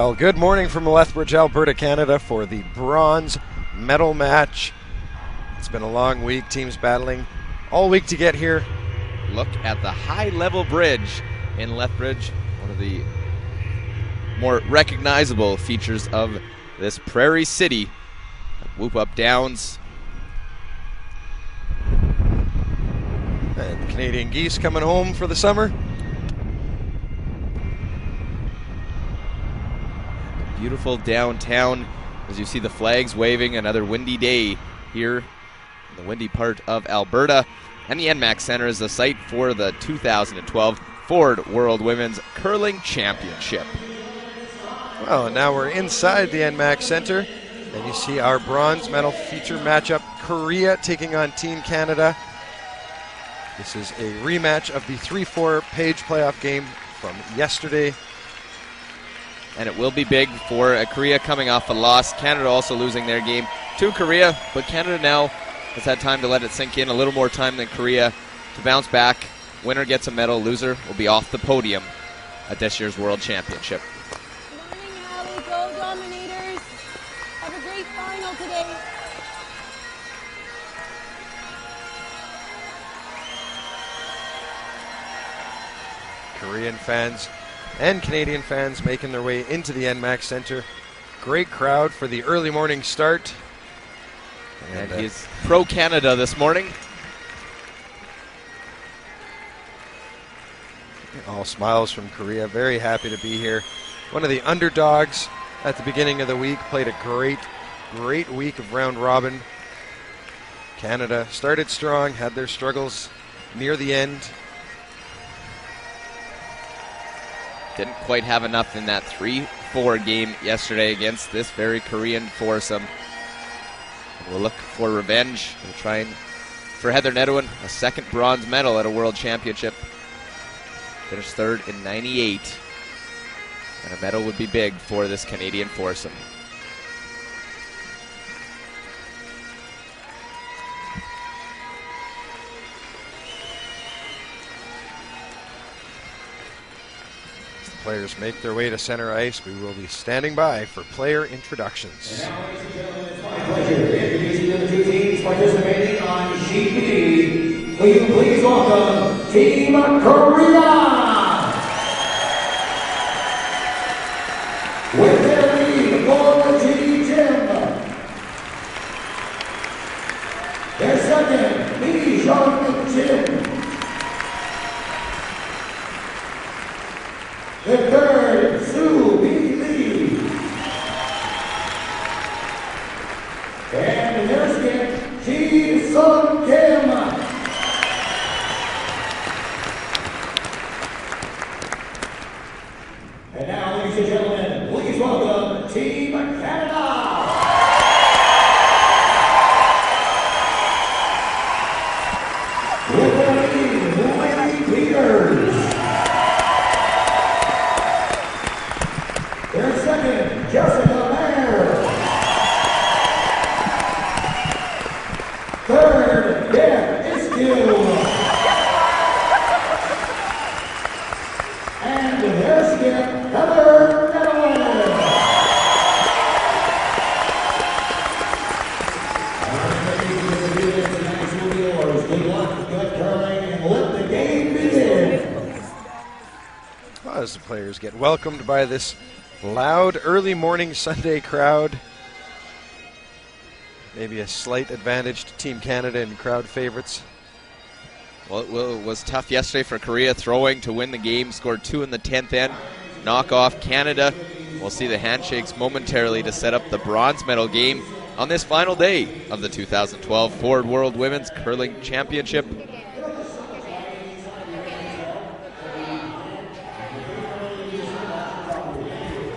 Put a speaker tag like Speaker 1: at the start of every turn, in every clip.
Speaker 1: Well, good morning from Lethbridge, Alberta, Canada for the bronze medal match. It's been a long week, teams battling all week to get here.
Speaker 2: Look at the high-level bridge in Lethbridge, one of the more recognizable features of this prairie city. Whoop Up Downs.
Speaker 1: And the Canadian Geese coming home for the summer.
Speaker 2: Beautiful downtown as you see the flags waving. Another windy day here in the windy part of Alberta. And the NMAX Center is the site for the 2012 Ford World Women's Curling Championship.
Speaker 1: Well, and now we're inside the NMAX Center. And you see our bronze medal feature matchup, Korea taking on Team Canada. This is a rematch of the 3-4 page playoff game from yesterday.
Speaker 2: And it will be big for Korea coming off a loss. Canada also losing their game to Korea, but Canada now has had time to let it sink in, a little more time than Korea to bounce back. Winner gets a medal, loser will be off the podium at this year's World Championship.
Speaker 3: Good morning, Hallie. Go Dominators. Have a great final today.
Speaker 1: Korean fans and Canadian fans making their way into the NMAX Center. Great crowd for the early morning start.
Speaker 2: And he's pro-Canada this morning.
Speaker 1: All smiles from Korea. Very happy to be here. One of the underdogs at the beginning of the week. Played a great week of round robin. Canada started strong, had their struggles near the end.
Speaker 2: Didn't quite have enough in that 3-4 game yesterday against this very Korean foursome. And we'll look for revenge. We'll try and, for Heather Nedohin, a second bronze medal at a World Championship. Finished third in 98. And a medal would be big for this Canadian foursome.
Speaker 1: Players make their way to center ice. We will be standing by for player introductions.
Speaker 4: Now, ladies and gentlemen, it's my pleasure introducing the two teams participating on Sheet B. Will you please welcome Team Korea! With their lead, Gorgie Jim. Their second, Lee Jean Jim. The third, Sue B. Lee. And their skip, Ji Sung Kim. And now, ladies and gentlemen, please welcome Team Canada. With their lead, Lee Peters. Their second, Jessica Mayer. Third, Deb Iskew. And their skip, Heather Nedohin. Tonight's will be yours. Good luck, good curling, and let the game begin.
Speaker 1: As the players get welcomed by this loud early morning Sunday crowd. Maybe a slight advantage to Team Canada and crowd favorites.
Speaker 2: Well, it was tough yesterday for Korea, throwing to win the game, scored 2 in the 10th end, knock off Canada. We'll see the handshakes momentarily to set up the bronze medal game on this final day of the 2012 Ford World Women's Curling Championship.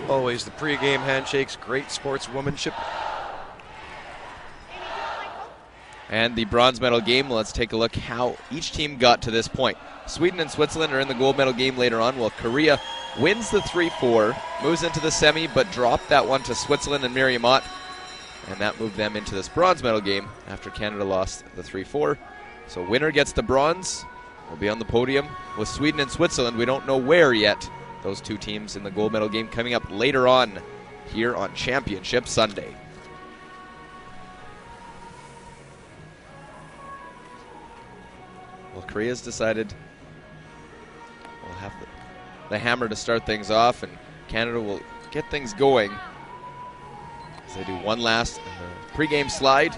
Speaker 1: Always the pregame handshakes, great sportswomanship.
Speaker 2: And the bronze medal game, let's take a look how each team got to this point. Sweden and Switzerland are in the gold medal game later on, while Korea wins the 3-4, moves into the semi, but dropped that one to Switzerland and Miriam Ott. And that moved them into this bronze medal game after Canada lost the 3-4. So winner gets the bronze, will be on the podium with Sweden and Switzerland. We don't know where yet. those two teams in the gold medal game coming up later on here on Championship Sunday. Well, Korea's decided we'll have the hammer to start things off, and Canada will get things going as they do one last pregame slide.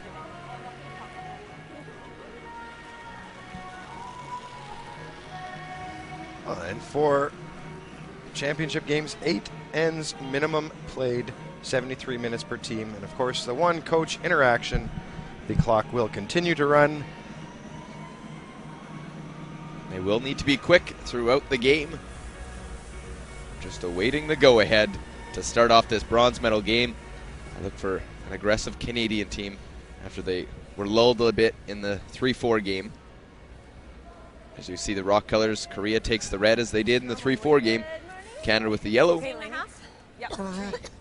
Speaker 1: And for championship games, 8 ends minimum played, 73 minutes per team. And of course, the one coach interaction, the clock will continue to run.
Speaker 2: They will need to be quick throughout the game. Just awaiting the go-ahead to start off this bronze medal game. I look for an aggressive Canadian team after they were lulled a bit in the 3-4 game. As you see the rock colors, Korea takes the red as they did in the 3-4 game. Canada with the yellow.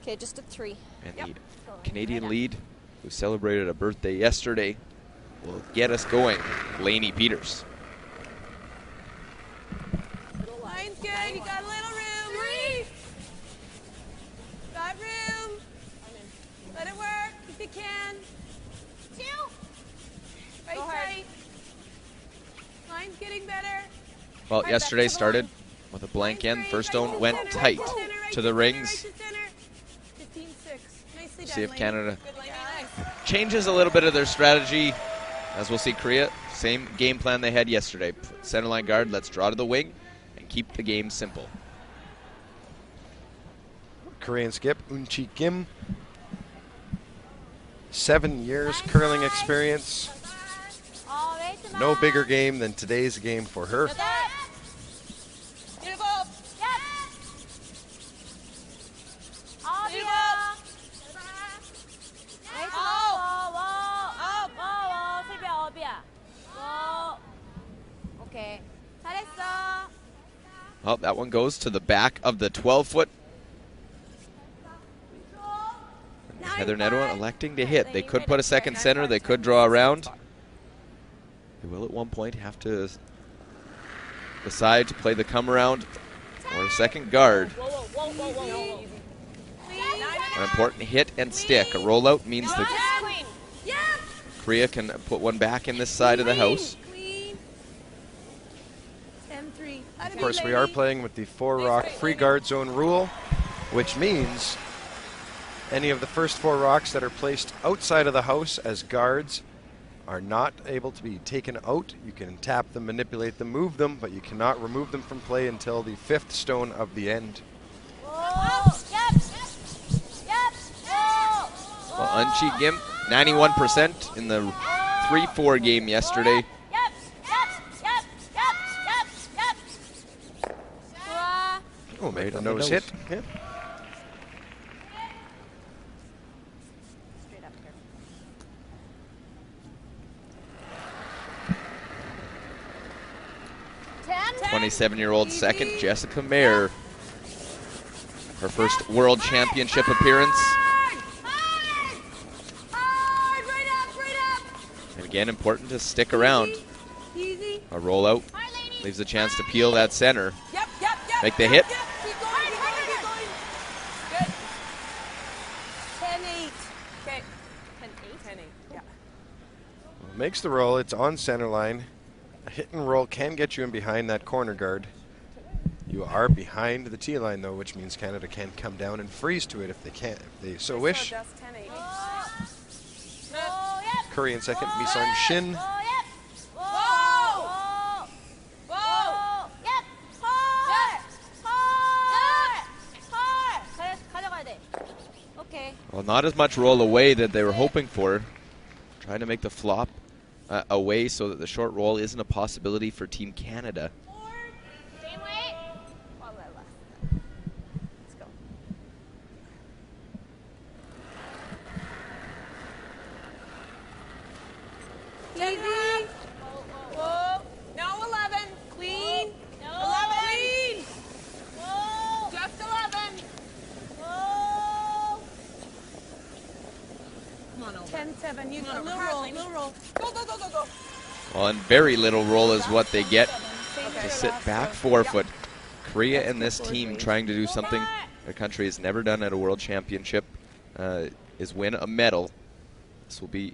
Speaker 3: Okay, just a 3.
Speaker 2: And the Canadian lead, who celebrated a birthday yesterday, will get us going. Lainey Peters.
Speaker 3: Line's good. You got a little room. 3. Got room. Let it work if you can. 2. Right tight. Line's getting better.
Speaker 2: Well, yesterday started with a blank end. First stone went tight to the rings.
Speaker 3: 15-6.
Speaker 2: See if Canada changes a little bit of their strategy. As we'll see, Korea, same game plan they had yesterday. Centerline guard, let's draw to the wing and keep the game simple.
Speaker 1: Korean skip, Eun-chi Kim. 7 years curling experience. No bigger game than today's game for her.
Speaker 2: Well, that one goes to the back of the 12-foot. Heather Nedohin electing to hit. They could put a second center. They could draw around. They will at one point have to decide to play the come around or a second guard. An important hit and stick. A rollout means that Korea can put one back in this side of the house.
Speaker 1: Of course, we are playing with the 4-rock free guard zone rule, which means any of the first 4 rocks that are placed outside of the house as guards are not able to be taken out. You can tap them, manipulate them, move them, but you cannot remove them from play until the 5th stone of the end.
Speaker 2: Well, Eun-chi Kim, 91% in the 3-4 game yesterday.
Speaker 1: Oh, made a nose hit. Yeah.
Speaker 3: Ten.
Speaker 2: 27-year-old second, Jessica Mayer. Her first World Championship appearance. And again, important to stick around. A rollout leaves a chance to peel that center. Make the hit.
Speaker 3: 10-8. Okay. 10-8. Yeah.
Speaker 1: Makes the roll. It's on center line. A hit and roll can get you in behind that corner guard. You are behind the T line, though, which means Canada can come down and freeze to it if they can, if they so wish. Korean second, Mi-sung Shin.
Speaker 2: Well, not as much roll away that they were hoping for. Trying to make the flop away so that the short roll isn't a possibility for Team Canada.
Speaker 3: Easy. Whoa. No 11. Clean. No 11. Clean. Whoa. Just 11. Whoa. Come on, over. 10-7. You go. Little roll. Go.
Speaker 2: Well, and very little roll is what they get to sit back 4 foot. Korea and this team trying to do something their country has never done at a world championship, is win a medal. This will be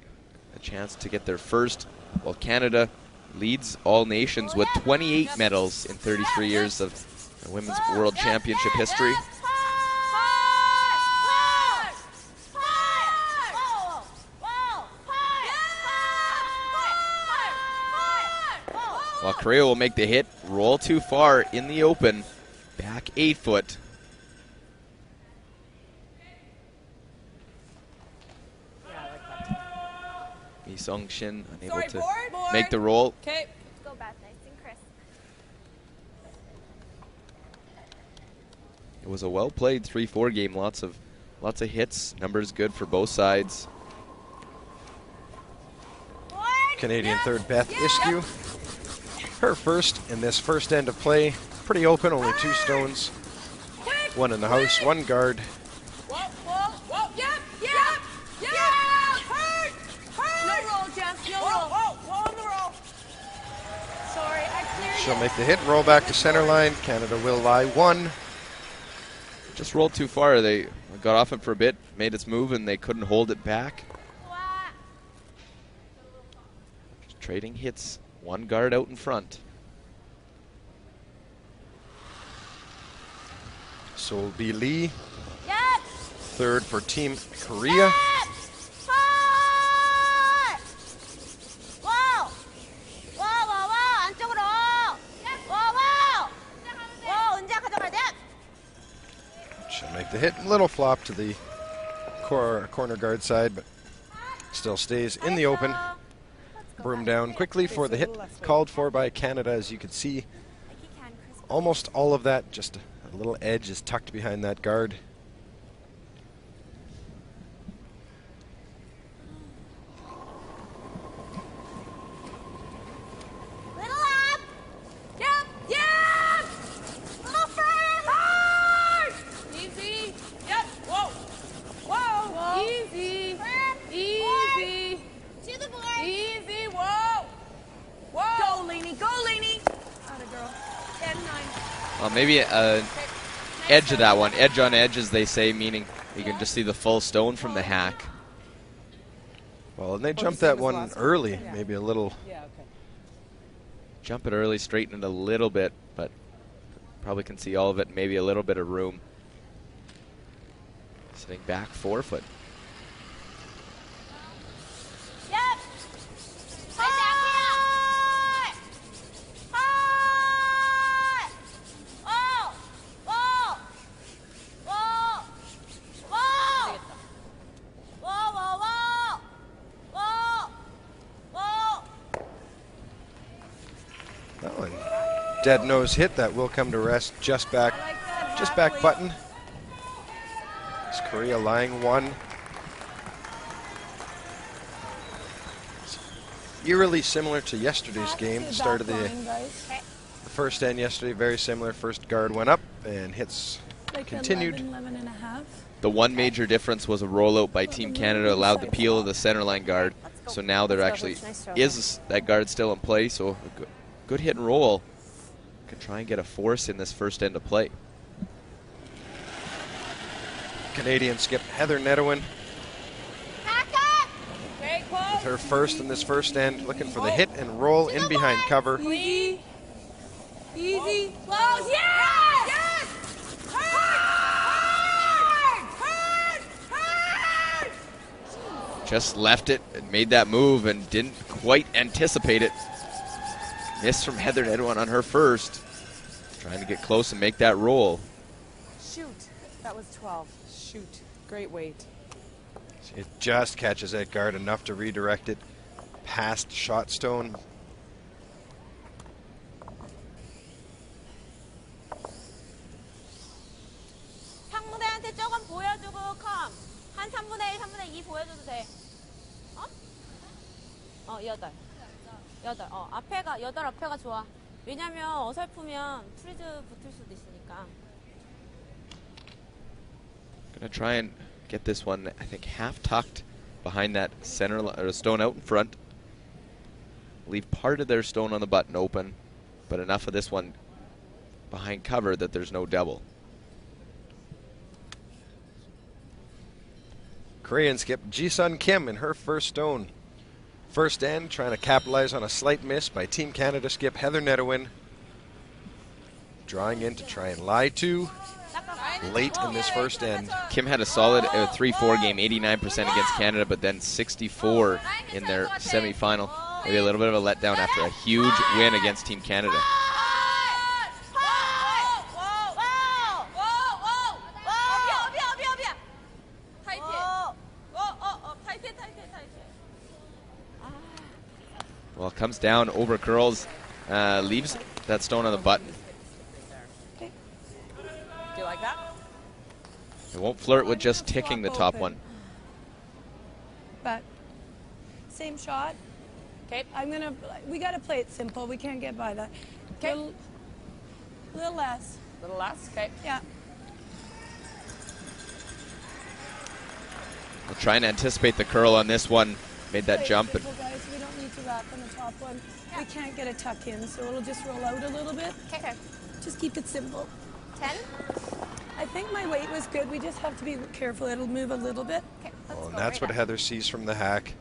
Speaker 2: a chance to get their first, while Canada leads all nations with 28 medals in 33 years of women's world championship history. While Korea will make the hit, roll too far in the open, back 8 foot. Mi Sung Shin unable to make the roll.
Speaker 3: Okay. Let's go back, nice and crisp.
Speaker 2: It was a well-played 3-4 game. Lots of hits. Numbers good for both sides.
Speaker 1: Canadian third Beth Iskew. Her first in this first end of play. Pretty open, only 2 stones. 1 in the house, 1 guard.
Speaker 3: Whoa, whoa, whoa, yep. Hurt. No roll, Jeff, no roll. Whoa, on the roll. Sorry, I cleared
Speaker 1: She'll make the hit, roll back to center line. Canada will lie 1.
Speaker 2: Just rolled too far. They got off it for a bit, made its move, and they couldn't hold it back. Just trading hits. 1 guard out in front.
Speaker 1: So will be Lee.
Speaker 3: Yep.
Speaker 1: Third for Team Korea. She'll make the hit. Little flop to the corner guard side, but still stays in the open. Broom down quickly for the hit called for by Canada. As you can see, almost all of that, just a little edge is tucked behind that guard.
Speaker 3: Little up. Yep. Little hard. Easy. Yep. Whoa. Easy. Easy. To the board. Easy. Whoa. Go, Leanie. Atta girl. 10-9.
Speaker 2: Maybe an edge of that one. Edge on edge, as they say, meaning you can just see the full stone from the hack.
Speaker 1: Well, and they jumped that one early, maybe a little.
Speaker 2: Jump it early, straighten it a little bit, but probably can see all of it, maybe a little bit of room. Sitting back 4 foot.
Speaker 3: Yep.
Speaker 1: Oh, and dead nose hit that will come to rest just back button. It's Korea lying 1. It's eerily similar to yesterday's game. The start of the first end yesterday, very similar. First guard went up and hits continued.
Speaker 3: 11 and a half.
Speaker 2: The one major difference was a rollout by Team Canada allowed the peel of the centerline guard. So now there actually is that guard still in play. So a good hit and roll. Could try and get a force in this first end of play.
Speaker 1: Canadian skip Heather Nedohin with her first in this first end, looking for the hit and roll in behind cover.
Speaker 3: Easy. Close. Yes. Hard.
Speaker 2: Just left it and made that move and didn't quite anticipate it. Miss from Heather Nedohin on her first. Trying to get close and make that roll.
Speaker 5: Shoot. That was 12. Shoot. Great weight.
Speaker 1: It just catches that guard enough to redirect it past shot stone.
Speaker 3: 상무대한테 조금 보여주고 컴. 한 3분의 1, 3분의 2 보여줘도 돼. 어? 8. 앞에가 8 앞에가 좋아. 왜냐면 어설프면 프리즈 붙을 수도 있으니까.
Speaker 2: Gonna try and get this one, I think, half tucked behind that center or stone out in front. Leave part of their stone on the button open, but enough of this one behind cover that there's no double.
Speaker 1: Korean skip Ji-sun Kim in her first stone. First end, trying to capitalize on a slight miss by Team Canada skip Heather Nedohin. Drawing in to try and lie to late in this first end.
Speaker 2: Kim had a solid 3-4 game, 89% against Canada, but then 64 in their semifinal. Maybe a little bit of a letdown after a huge win against Team Canada. Well, it comes down, over curls, leaves that stone on the button.
Speaker 5: Okay. Do you like that?
Speaker 2: It won't flirt with just ticking the top one.
Speaker 5: But same shot.
Speaker 3: Okay.
Speaker 5: We gotta play it simple. We can't get by that.
Speaker 3: Okay.
Speaker 5: Little less.
Speaker 3: A little less. Okay.
Speaker 5: Yeah.
Speaker 2: We'll try and anticipate the curl on this one. Made that
Speaker 5: Play it
Speaker 2: jump.
Speaker 5: simple, guys. We don't need to wrap on the top one. We can't get a tuck in, so it'll just roll out a little bit.
Speaker 3: Okay.
Speaker 5: Just keep it simple.
Speaker 3: 10.
Speaker 5: I think my weight was good. We just have to be careful. It'll move a little bit.
Speaker 3: Okay.
Speaker 1: Oh, and that's what Heather sees from the hack.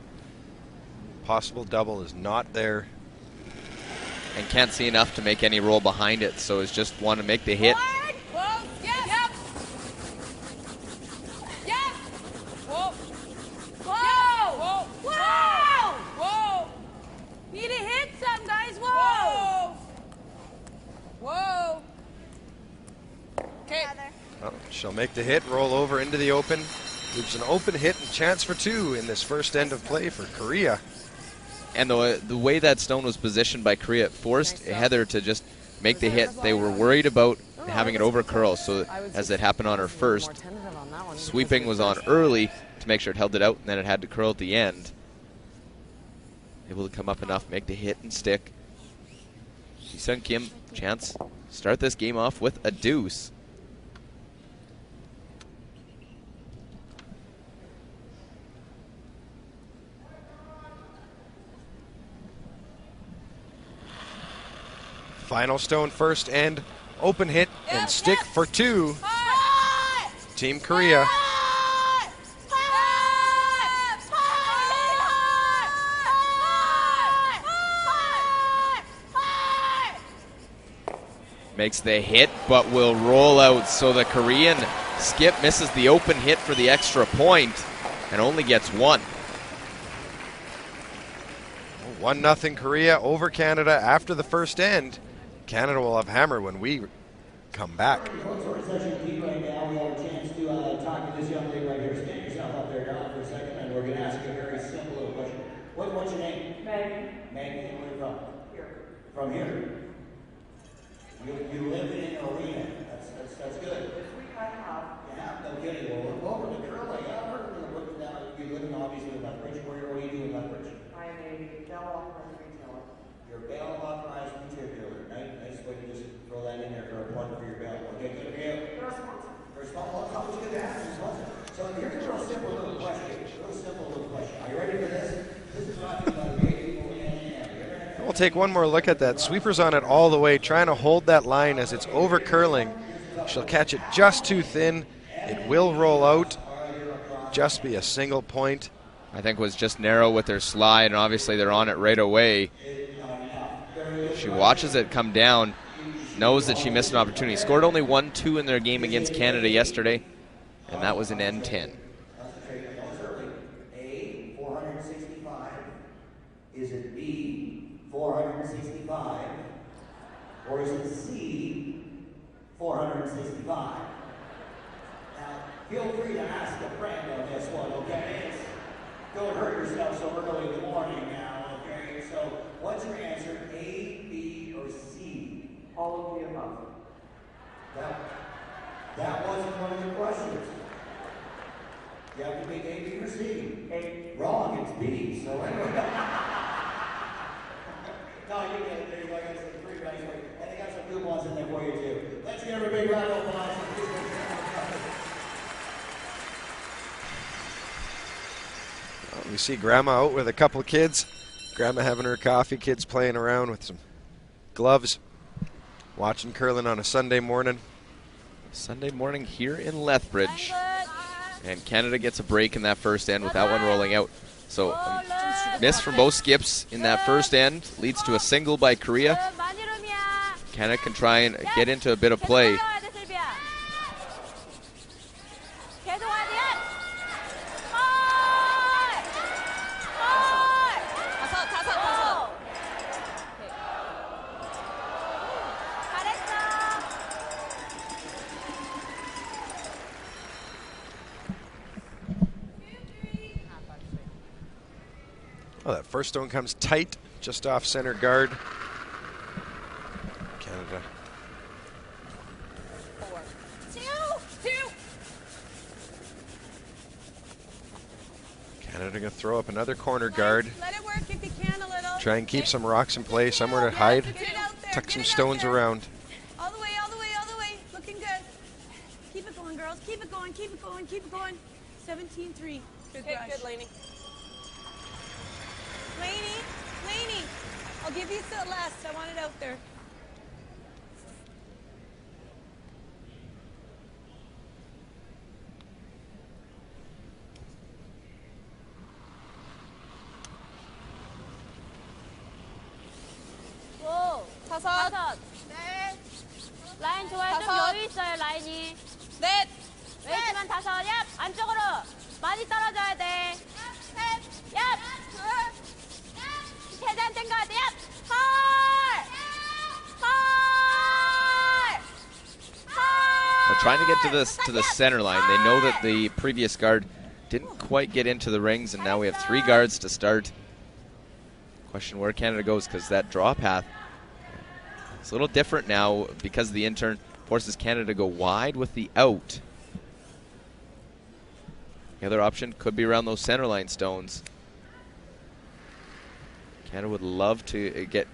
Speaker 1: Possible double is not there.
Speaker 2: And can't see enough to make any roll behind it, so it's just want to make the hit.
Speaker 3: Whoa. Yes. Yep. Yes. Whoa. Whoa. Whoa. Whoa. Whoa.
Speaker 5: Need to hit some, guys. Whoa.
Speaker 3: Whoa. Okay.
Speaker 1: Oh, she'll make the hit, roll over into the open. Leaves an open hit and chance for two in this first end of play for Korea.
Speaker 2: And the way that stone was positioned by Korea forced Heather to just make the hit. They were worried about having it over curl, so as it happened on her first, sweeping was on early to make sure it held it out, and then it had to curl at the end. Able to come up enough, make the hit and stick. Ji-sun Kim, chance start this game off with a deuce.
Speaker 1: Final stone first end, open hit and stick for two. Team Korea.
Speaker 2: Makes the hit, but will roll out. So the Korean skip misses the open hit for the extra point and only gets one.
Speaker 1: 1-0 Korea over Canada after the first end. Canada will have hammer when we come back.
Speaker 4: Short session Pete right now. We have a chance to talk to this young lady right here. Stand yourself up there, Don, for a second, and we're going to ask you a very simple little question. What's your name? Maggie. Maggie, and where are you from? Here. From here? You live in Arena. That's good. This week I have. Yeah, no kidding. Well, we're over to curling. Yeah, I've heard of you live in obviously in Lethbridge. What do you do in Lethbridge?
Speaker 6: I am a Bell authorized retailer.
Speaker 4: You're a Bell authorized retailer. Nice way to just throw that in there for a plug for your Bell. Okay, good for you.
Speaker 6: You're a sponsor.
Speaker 4: You're a sponsor. Well, it's always good to have a sponsor. So here's a real simple little question. Are you ready for this? This is talking about great people in and
Speaker 1: We'll take one more look at that. Sweeper's on it all the way, trying to hold that line as it's over curling. She'll catch it just too thin. It will roll out. Just be a single point.
Speaker 2: I think was just narrow with their slide, and obviously they're on it right away. She watches it come down, knows that she missed an opportunity. Scored only 1-2 in their game against Canada yesterday, and that was an N10.
Speaker 4: A, 465. Is it B, 465? Or is it C, 465? Now, feel free to ask a friend on this one, okay? Don't hurt yourself so early in the morning now, okay? So, what's your answer, A, B, or C?
Speaker 6: All of the above.
Speaker 4: That wasn't one of the questions. You have to pick A, B, or C.
Speaker 6: A.
Speaker 4: Wrong, it's B. So anyway. No, you get it. There you go. I got some pretty nice ones. And they got some good ones in there for you too. Let's give everybody a big round of applause.
Speaker 1: We see Grandma out with a couple kids. Grandma having her coffee, kids playing around with some gloves. Watching curling on a Sunday morning.
Speaker 2: Sunday morning here in Lethbridge. And Canada gets a break in that first end with that one rolling out. So miss from both skips in that first end leads to a single by Korea. Canada can try and get into a bit of play.
Speaker 1: Oh, that first stone comes tight, just off center guard. Canada. Canada gonna throw up another corner guard.
Speaker 5: Let it work if you can a little.
Speaker 1: Try and keep some rocks in place, somewhere to hide. Tuck some stones around.
Speaker 5: All the way, all the way, all the way. Looking good. Keep it going, girls. Keep it going, keep it going, keep it going. 17-3. Good rush.
Speaker 3: Good, Lainey.
Speaker 5: Lainey, I'll give you the last. I want it out there.
Speaker 3: 다섯. 네. 라인 좋아요. 좀 여유 있어요, 라인이. 넷. 웨이트만 다섯. 얍. 안쪽으로. 많이 떨어져야 돼. 셋. 얍. 최대한 땡겨야 돼. 얍.
Speaker 2: Well, trying to get to the center line. They know that the previous guard didn't quite get into the rings, and now we have 3 guards to start. Question where Canada goes, because that draw path is a little different now because the intern forces Canada to go wide with the out. The other option could be around those center line stones. Canada would love to get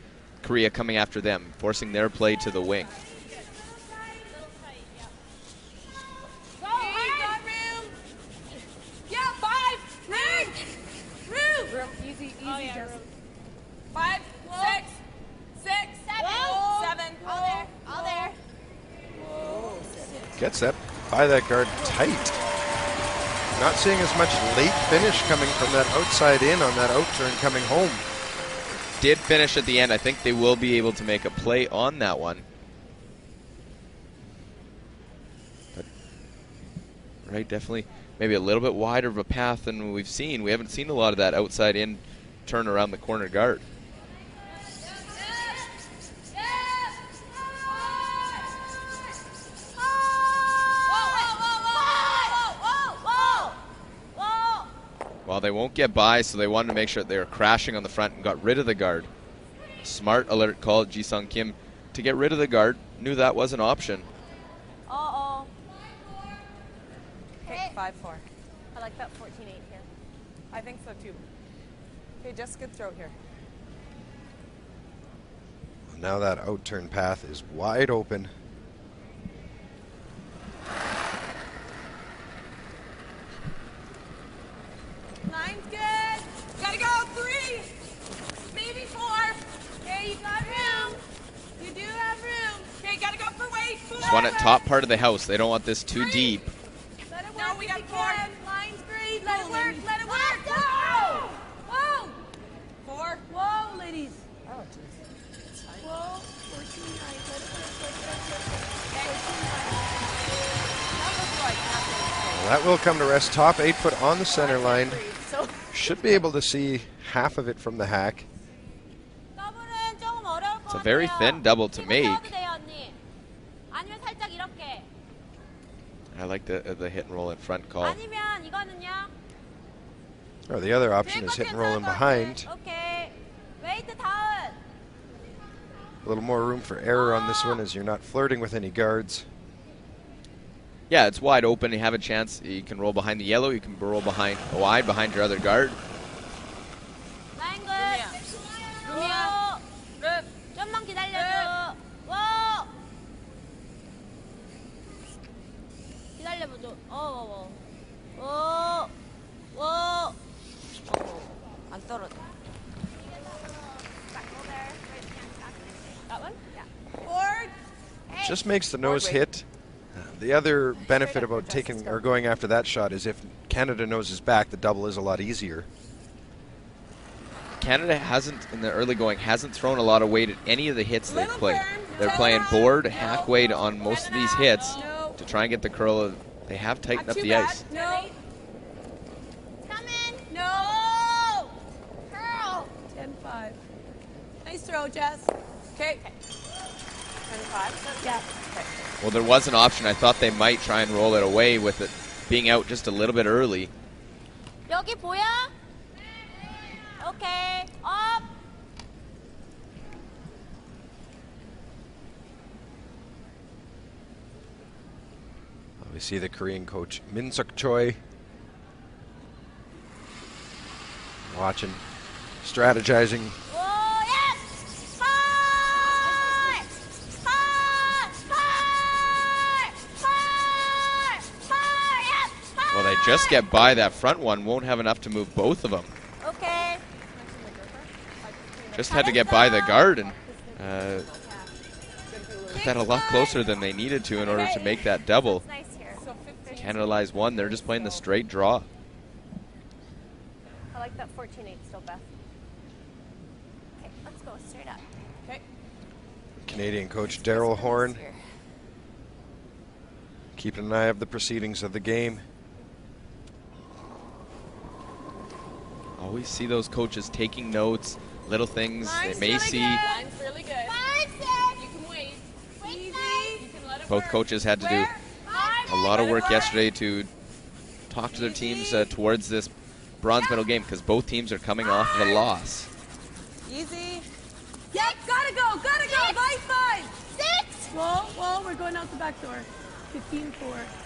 Speaker 2: Korea coming after them, forcing their play to the wing.
Speaker 3: Easy,
Speaker 5: Oh, yeah,
Speaker 3: just.
Speaker 5: room.
Speaker 3: 5, 6, 7. All there.
Speaker 1: Gets that by that guard tight. Not seeing as much late finish coming from that outside in on that out turn coming home.
Speaker 2: Did finish at the end. I think they will be able to make a play on that one. But, right, definitely maybe a little bit wider of a path than we've seen. We haven't seen a lot of that outside in turn around the corner guard. Well, they won't get by, so they wanted to make sure that they were crashing on the front and got rid of the guard. Smart alert call, Ji-Sung Kim, to get rid of the guard. Knew that was an option.
Speaker 3: Okay, 5-4.
Speaker 7: I like that 14-8 here.
Speaker 3: I think so too. Okay, just good throw here.
Speaker 1: Now that out turn path is wide open.
Speaker 3: Line's good. Gotta go. 3, maybe 4. Okay, you got room. You do have room. Okay, gotta go for weight. 4.
Speaker 2: Just want it top part of the house. They don't want this too deep.
Speaker 3: Let it work. No, we got 4.
Speaker 5: Line's great. Let it work. Let it work.
Speaker 3: Whoa!
Speaker 5: Whoa!
Speaker 3: 4.
Speaker 5: Whoa, ladies.
Speaker 3: Oh, jeez.
Speaker 5: Whoa. 14-9. Let it
Speaker 3: That looks like nothing.
Speaker 1: That will come to rest. Top 8 foot on the center line. Should be able to see half of it from the hack.
Speaker 7: 더블은 조금 어려울 것
Speaker 2: It's a very
Speaker 7: 같아요.
Speaker 2: thin double to
Speaker 7: 힘을
Speaker 2: make.
Speaker 7: 써도 돼요, 언니. 아니면 살짝 이렇게.
Speaker 2: I like the hit and roll in front call.
Speaker 7: 아니면 이거는요.
Speaker 1: Or the other option is hit and roll in behind.
Speaker 7: 오케이. 웨이트 다운.
Speaker 1: A little more room for error on this one as you're not flirting with any guards.
Speaker 2: Yeah, it's wide open. You have a chance. You can roll behind the yellow. You can roll behind wide behind your other guard.
Speaker 7: 라인 굿.
Speaker 3: 루미야. 룹.
Speaker 7: 좀만 기다려줘. 워. 기다려보죠. 워.
Speaker 3: 안 떨어져.
Speaker 7: That one? Yeah.
Speaker 5: Forward.
Speaker 1: Just makes the nose hit. The other benefit about taking or going after that shot is if Canada noses back, the double is a lot easier.
Speaker 2: Canada hasn't, in the early going, hasn't thrown a lot of weight at any of the hits they've played. They're playing board, hack weight on most of these hits to try and get the curl. They have tightened up the ice.
Speaker 5: No.
Speaker 7: Come in.
Speaker 5: No.
Speaker 7: Curl.
Speaker 5: 10-5. Nice throw, Jess. Okay.
Speaker 3: 10-5.
Speaker 5: Yeah.
Speaker 2: Well, there was an option. I thought they might try and roll it away with it being out just a little bit early.
Speaker 7: 여기 보여? 오케이. 업.
Speaker 1: We see the Korean coach Min Suk Choi watching, strategizing.
Speaker 7: 오, 예. 헐. 헐. 헐. 헐. 헐. 예.
Speaker 2: Well, they just get by that front one. Won't have enough to move both of them.
Speaker 7: 오케이.
Speaker 2: Just had to get by the guard and put that a lot closer than they needed to in order to make that double.
Speaker 7: Nice here.
Speaker 2: Canada lies one. They're just playing the straight draw.
Speaker 3: I like that 14-8 still, Beth.
Speaker 7: Okay, let's go straight up.
Speaker 5: Okay.
Speaker 1: Canadian coach Daryl Horn keeping an eye of the proceedings of the game.
Speaker 2: Always see those coaches taking notes, little things they
Speaker 5: Line's
Speaker 2: may
Speaker 5: really
Speaker 2: see.
Speaker 5: good.
Speaker 3: Line's really good.
Speaker 7: 5, 6.
Speaker 3: You can wait.
Speaker 7: Wait,
Speaker 3: You can let it
Speaker 2: Both
Speaker 3: work.
Speaker 2: coaches had to do a lot of work yesterday to talk to their teams towards this bronze medal game because both teams are coming off of a loss.
Speaker 5: Easy. Yep, gotta go. By 5.
Speaker 7: 6.
Speaker 5: Whoa, we're going out the back door. 15-4.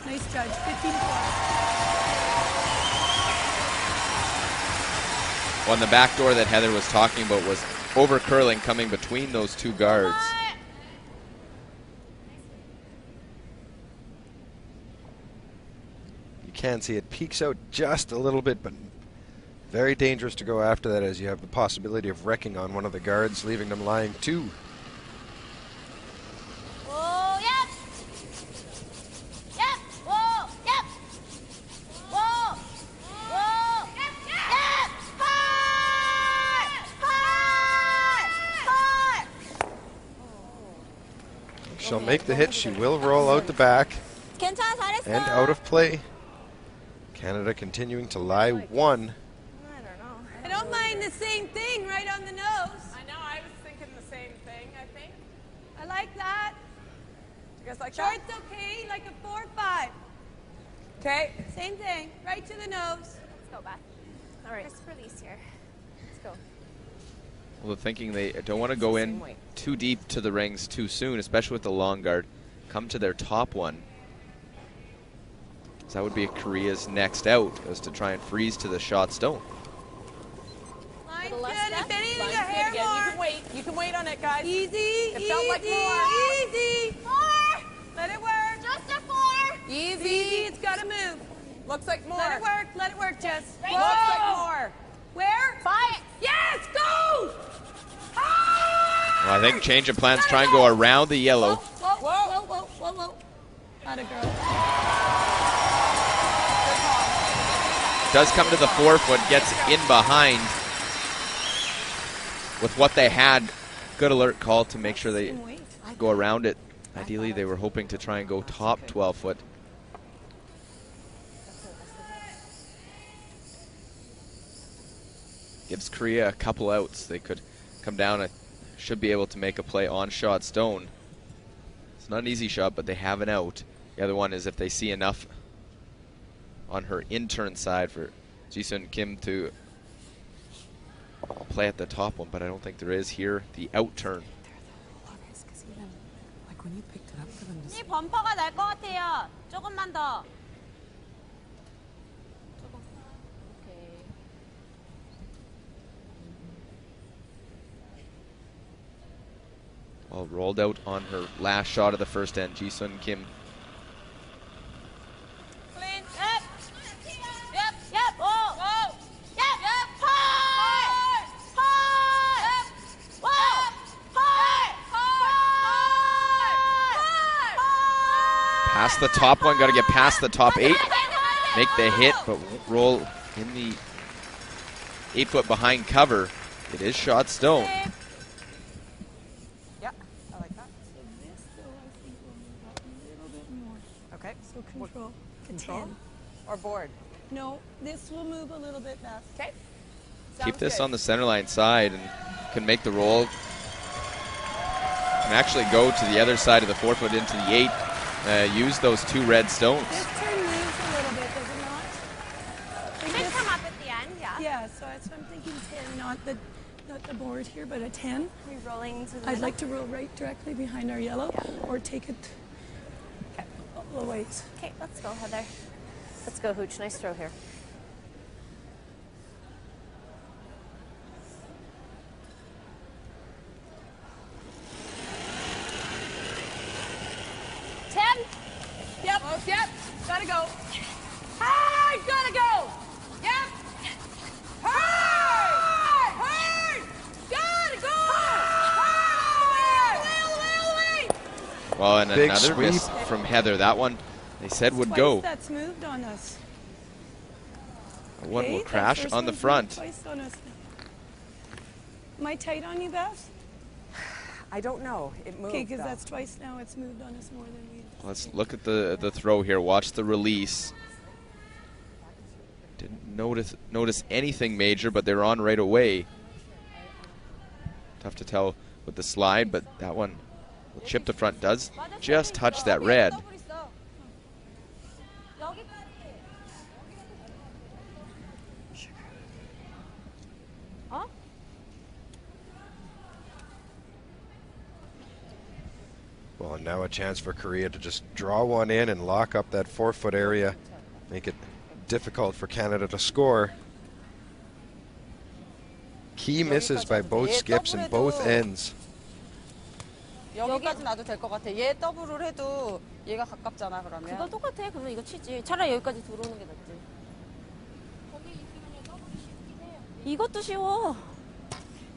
Speaker 5: Nice judge. 15-4.
Speaker 2: On the back door that Heather was talking about was over curling coming between those two guards.
Speaker 1: You can see it peeks out just a little bit, but very dangerous to go after that as you have the possibility of wrecking on one of the guards, leaving them lying two.
Speaker 7: 오, 얍. 얍. 오, 얍. 오. 오. 얍. 헐. 헐. 헐.
Speaker 1: She'll make the hit. She will roll out the back
Speaker 7: 괜찮아, 잘했어.
Speaker 1: and out of play. Canada continuing to lie one.
Speaker 3: I don't know.
Speaker 5: I don't mind the same thing right on the nose.
Speaker 3: I know, I was thinking the same thing, I think.
Speaker 5: I like that.
Speaker 3: You guys like
Speaker 5: Short's okay, like a 4-5.
Speaker 3: Okay.
Speaker 5: Same thing, right to the nose.
Speaker 7: Let's go back.
Speaker 3: All right.
Speaker 7: First release here.
Speaker 3: Let's go.
Speaker 2: Well, they're thinking they don't want to go in too deep to the rings too soon, especially with the long guard. Come to their top one. So that would be Korea's next out, is to try and freeze to the shot stone.
Speaker 5: Line's
Speaker 3: Little
Speaker 5: good.
Speaker 3: less
Speaker 5: If
Speaker 3: step.
Speaker 5: anything,
Speaker 3: Line's
Speaker 5: a
Speaker 3: good
Speaker 5: hair
Speaker 3: again.
Speaker 5: more.
Speaker 3: You can wait. You can wait on it, guys.
Speaker 5: Easy,
Speaker 3: It felt like more.
Speaker 5: easy.
Speaker 7: 4.
Speaker 5: Let it work.
Speaker 7: Just a 4.
Speaker 5: Easy, it's gotta move.
Speaker 3: Looks like more.
Speaker 5: Let it work, Jess.
Speaker 7: Right.
Speaker 3: Looks like more.
Speaker 5: Where?
Speaker 7: 5.
Speaker 5: Yes, go!
Speaker 2: Well, I think change of plans, try and go around the yellow.
Speaker 5: Whoa. Atta girl.
Speaker 2: Does come to the 4-foot, gets in behind with what they had. Good alert call to make sure they go around it. Ideally, they were hoping to try and go top 12-foot. Gives Korea a couple outs. They could come down and should be able to make a play on shot stone. It's not an easy shot, but they have an out. The other one is if they see enough on her in-turn side for Ji-Sun Kim to play at the top one, but I don't think there is here. The out turn.
Speaker 7: 이 범퍼가 날 것 같아요. 조금만 더. 오케이.
Speaker 2: Well, rolled out on her last shot of the first end. Ji-Sun Kim.
Speaker 7: Clean. Yep. Whoa. Yep. Hold. Whoa. Hold.
Speaker 2: Past the top one, got to get past the top 8. Make the hit, but won't roll in the 8-foot behind cover. It is shot stone.
Speaker 5: Yeah, I like that. So this, though, I think will move up a little bit more.
Speaker 8: Okay.
Speaker 5: So control.
Speaker 8: Control?
Speaker 5: 10.
Speaker 8: Or board?
Speaker 5: No, this will move a little bit back.
Speaker 8: Okay.
Speaker 2: Keep this on the center line side and can make the roll. Can actually go to the other side of the 4-foot into the 8. Use those 2 red stones.
Speaker 5: This turn moves a little bit, does it not?
Speaker 3: It should come up at the end, yeah.
Speaker 5: Yeah, so that's what I'm thinking 10, not the board here, but a 10.
Speaker 3: Are we rolling to the
Speaker 5: I'd like to roll right directly behind our yellow, or take it a ways.
Speaker 3: Okay, let's go, Heather. Let's go, Hooch. Nice throw here.
Speaker 8: Yep, yep, gotta go. Hard, gotta go. Yep. Hard, hard, gotta go. Hard,
Speaker 2: Well, and
Speaker 1: Big
Speaker 2: another
Speaker 1: sweep.
Speaker 2: miss from Heather. That one they said would
Speaker 5: Twice
Speaker 2: go.
Speaker 5: That's moved on us.
Speaker 2: One
Speaker 5: Okay,
Speaker 2: will
Speaker 5: that
Speaker 2: crash
Speaker 5: first
Speaker 2: on the
Speaker 5: one's moved
Speaker 2: front.
Speaker 5: twice on us. Am I tight on you, Beth?
Speaker 8: I don't know. It moved.
Speaker 5: Okay, because
Speaker 8: though.
Speaker 5: that's twice now. It's moved on us more than we.
Speaker 2: Let's look at the throw here. Watch the release. Didn't notice anything major, but they're on right away. Tough to tell with the slide, but that one will chip the front. Does just touch that red.
Speaker 1: Well, and now a chance for Korea to just draw one in and lock up that 4-foot area, make it difficult for Canada to score. Key misses by both skips and both ends.
Speaker 8: 여기까지 놔도 될 것 같아. 얘 더블을 해도 얘가 가깝잖아 그러면.
Speaker 3: 그거 똑같아. 그러면 이거 치지. 차라리 여기까지 들어오는 게 낫지. 이것도 쉬워.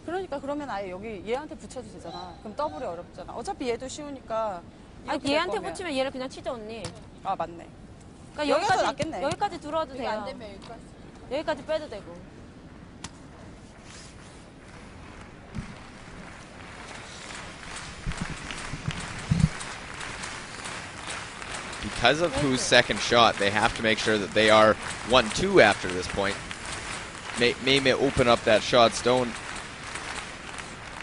Speaker 8: 그러니까 그러면 아예 여기 얘한테 붙여도 되잖아. 그럼 더블이 어렵잖아. 어차피 얘도 쉬우니까.
Speaker 3: 아니,
Speaker 8: 이렇게 될
Speaker 3: 얘한테
Speaker 8: 거면.
Speaker 3: 붙이면 얘를 그냥 치자, 언니.
Speaker 8: 아 맞네.
Speaker 3: 그러니까
Speaker 8: 여기가 더 낫겠네.
Speaker 3: 여기까지 들어와도 돼요.
Speaker 8: 안 되면 여기까지.
Speaker 3: 여기까지 빼도 되고.
Speaker 2: Because of whose second shot, they have to make sure that they are 1-2 after this point. May open up that shot stone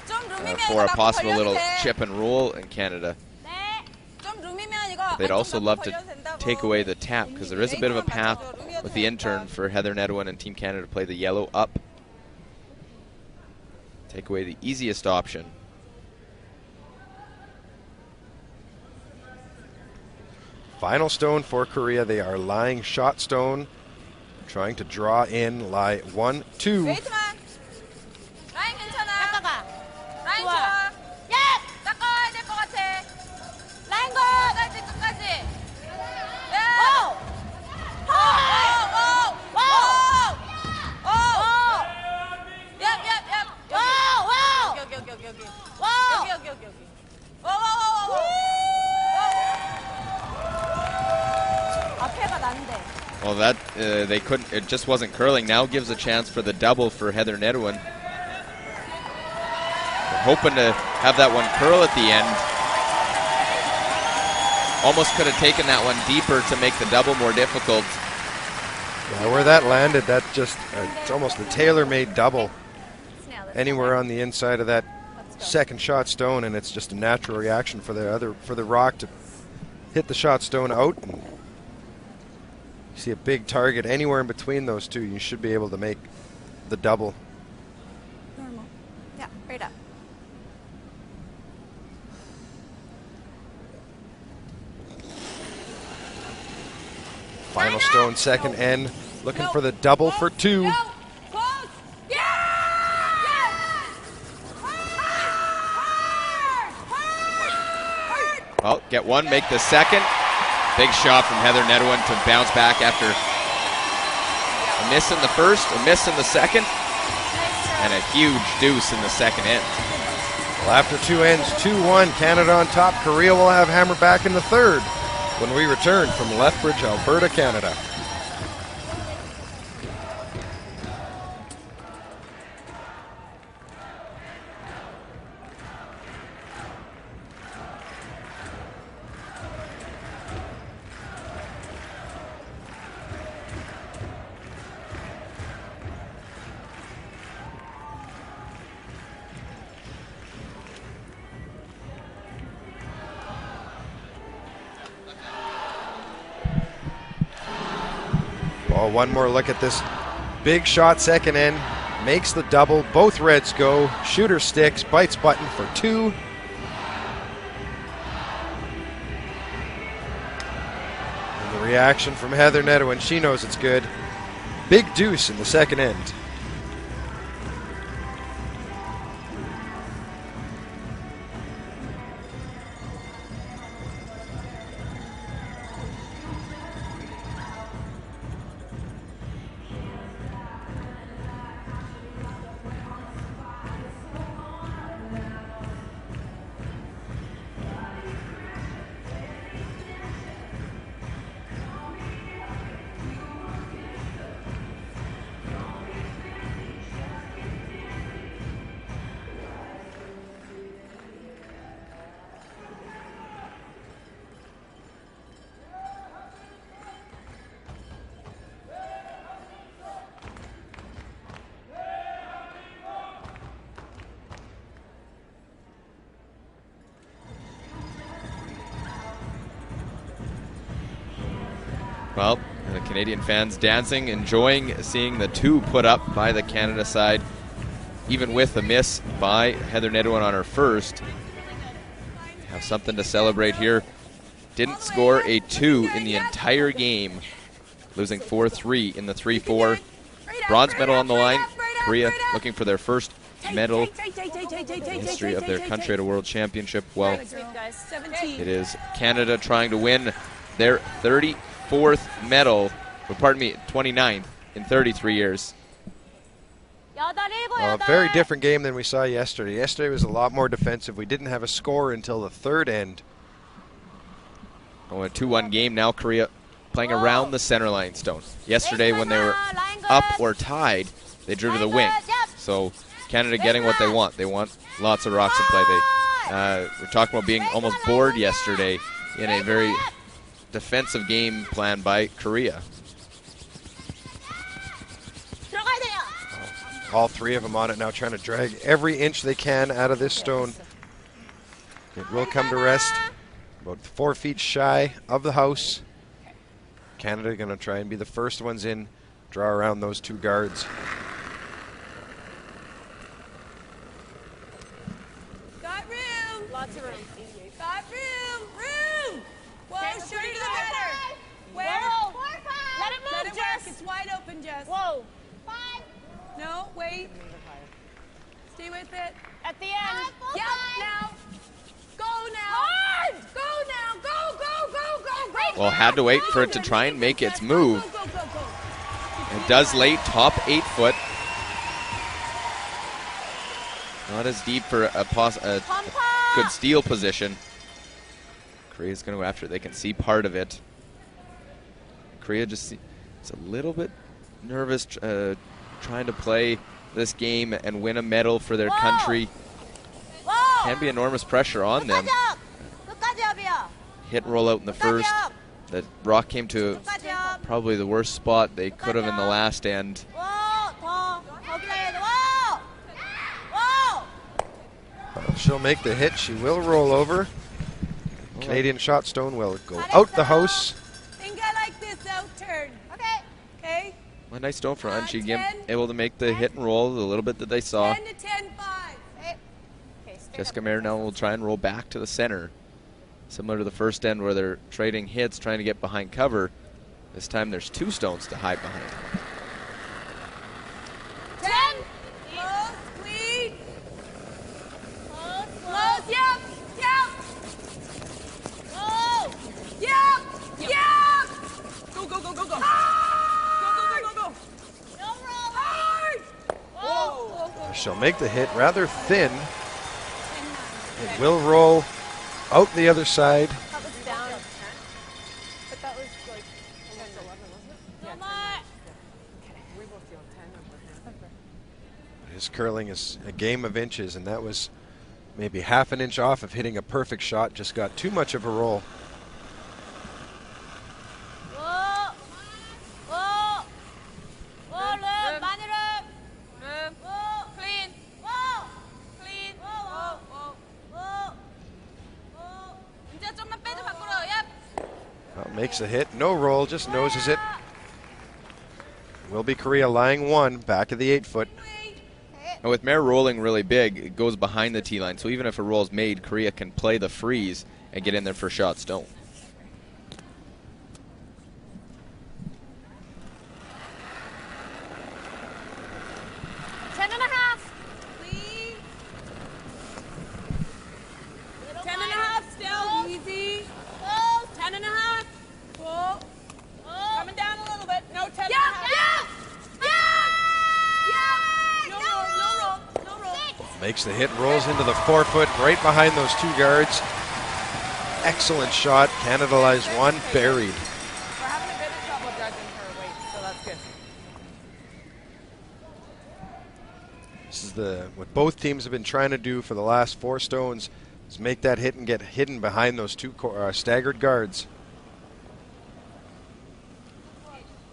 Speaker 8: 좀 룸이면
Speaker 2: for a
Speaker 8: 이거
Speaker 2: possible
Speaker 8: 맞고
Speaker 2: little
Speaker 8: 걸려도 돼.
Speaker 2: chip and roll in Canada.
Speaker 8: 좀 룸이면 이거
Speaker 2: They'd
Speaker 8: 왼쪽
Speaker 2: also
Speaker 8: 맞고
Speaker 2: love to
Speaker 8: 걸려도 된다고.
Speaker 2: take away the tap because there is a bit of a path with the in-turn for Heather Nedohin and Team Canada to play the yellow up. Take away the easiest option.
Speaker 1: Final stone for Korea. They are lying shot stone, trying to draw in, lie 1, 2.
Speaker 8: 웨이트만. 라인 괜찮아.
Speaker 3: 닦아가.
Speaker 8: 라인
Speaker 3: 좋아.
Speaker 8: 좋아.
Speaker 3: 예!
Speaker 8: 닦아야 될 것 같아.
Speaker 3: 라인 걸!
Speaker 8: 끝까지 끝까지. 예.
Speaker 3: 오!
Speaker 8: 오! 오! 오! 오! 오! 얍, 얍, 얍.
Speaker 3: 와우! 와우!
Speaker 8: 여기.
Speaker 3: 와우!
Speaker 8: 여기. 오.
Speaker 3: 앞에가 난데.
Speaker 2: Well, that they couldn't. It just wasn't curling. Now gives a chance for the double for Heather Nedohin. They're hoping to have that one curl at the end. Almost could have taken that one deeper to make the double more difficult.
Speaker 1: Yeah, where that landed, that just it's almost a tailor-made double. Anywhere on the inside of that second shot stone, and it's just a natural reaction for the rock to hit the shot stone out. And you see a big target anywhere in between those two, you should be able to make the double.
Speaker 5: Normal.
Speaker 3: Yeah, right up.
Speaker 1: Final stone, second end, looking for the double for 2.
Speaker 8: Close. Yeah! Yes! Hard!
Speaker 2: Well, get one, make the second. Big shot from Heather Nedohin to bounce back after a miss in the first, a miss in the second, and a huge deuce in the second end.
Speaker 1: Well, after 2 ends, 2-1, Canada on top. Korea will have hammer back in the third. when we return from Lethbridge, Alberta, Canada. Well, one more look at this big shot, second end, makes the double. Both Reds go. Shooter sticks, bites button for 2. And the reaction from Heather Nedohin, she knows it's good. Big deuce in the second end.
Speaker 2: Well, the Canadian fans dancing, enjoying seeing the 2 put up by the Canada side, even with a miss by Heather Nedohin on her first. Have something to celebrate here. Didn't score a 2 in the entire game, losing 4-3 in the 3-4. Bronze medal on the line. Korea looking for their first medal in the history of their country at a World Championship. Well, it is Canada trying to win their 34th medal, or pardon me, 29th in 33 years.
Speaker 1: A very different game than we saw yesterday. Yesterday was a lot more defensive. We didn't have a score until the third end.
Speaker 2: Oh, a 2-1 game now. Korea playing around the center line stone. Yesterday when they were up or tied, they drew to the wing. So Canada getting what they want. They want lots of rocks in play. We're talking about being almost bored yesterday in a very defensive game plan by Korea.
Speaker 1: All 3 of them on it now, trying to drag every inch they can out of this stone. It will come to rest about 4 feet shy of the house. Canada going to try and be the first ones in, draw around those 2 guards.
Speaker 5: Got room. Lots of room. Got room. Room. Whoa, shoot it to the center. Where?
Speaker 3: Let it move, Jess.
Speaker 5: It's wide open, Jess.
Speaker 3: Whoa.
Speaker 5: No, wait. Stay with it.
Speaker 3: At the end.
Speaker 5: Yep, now. Go now. Go now. Go, go, go, go, go.
Speaker 2: Well, had to wait for it to try and make its move.
Speaker 5: Go, go, go, go.
Speaker 2: It does late, top 8 foot. Not as deep for a good steal position. Korea's going to go after it. They can see part of it. Korea just it's a little bit nervous trying to play this game and win a medal for their country. Can be enormous pressure on them. Hit and roll out in the first. The rock came to probably the worst spot they could have in the last end.
Speaker 1: She'll make the hit. She will roll over. Canadian shot stone will go out the house.
Speaker 5: Think I like this out turn. Okay. Okay.
Speaker 2: A nice stone for Unchi Gim, able to make the hit and roll the little bit that they saw.
Speaker 5: 10 to 10, 5.
Speaker 2: Jessica Marinell will try and roll back to the center. Similar to the first end where they're trading hits, trying to get behind cover. This time there's 2 stones to hide behind.
Speaker 5: 10. Close, clean. Close, yep, yep. Go. Yep, yep. Go, go, go, go, go. Hard. Go, go, go, go, go. No roll. Hard. Whoa.
Speaker 1: She'll make the hit rather thin. It will roll out the other side.
Speaker 8: But that was like almost 11, wasn't it? Yeah, 10. Okay. We both feel 10 over.
Speaker 1: His curling is a game of inches, and that was maybe half an inch off of hitting a perfect shot. Just got too much of a roll. Makes a hit, no roll, just noses it. Will be Korea lying 1, back of the 8-foot.
Speaker 2: And with Mare rolling really big, it goes behind the tee line. So even if a roll's made, Korea can play the freeze and get in there for shot stone.
Speaker 1: Makes the hit, rolls into the 4-foot, right behind those 2 guards. Excellent shot. Canada lies 1, buried.
Speaker 8: We're having a bit of trouble judging her weight, so that's good.
Speaker 1: This is what both teams have been trying to do for the last 4 stones, is make that hit and get hidden behind those 2 staggered guards.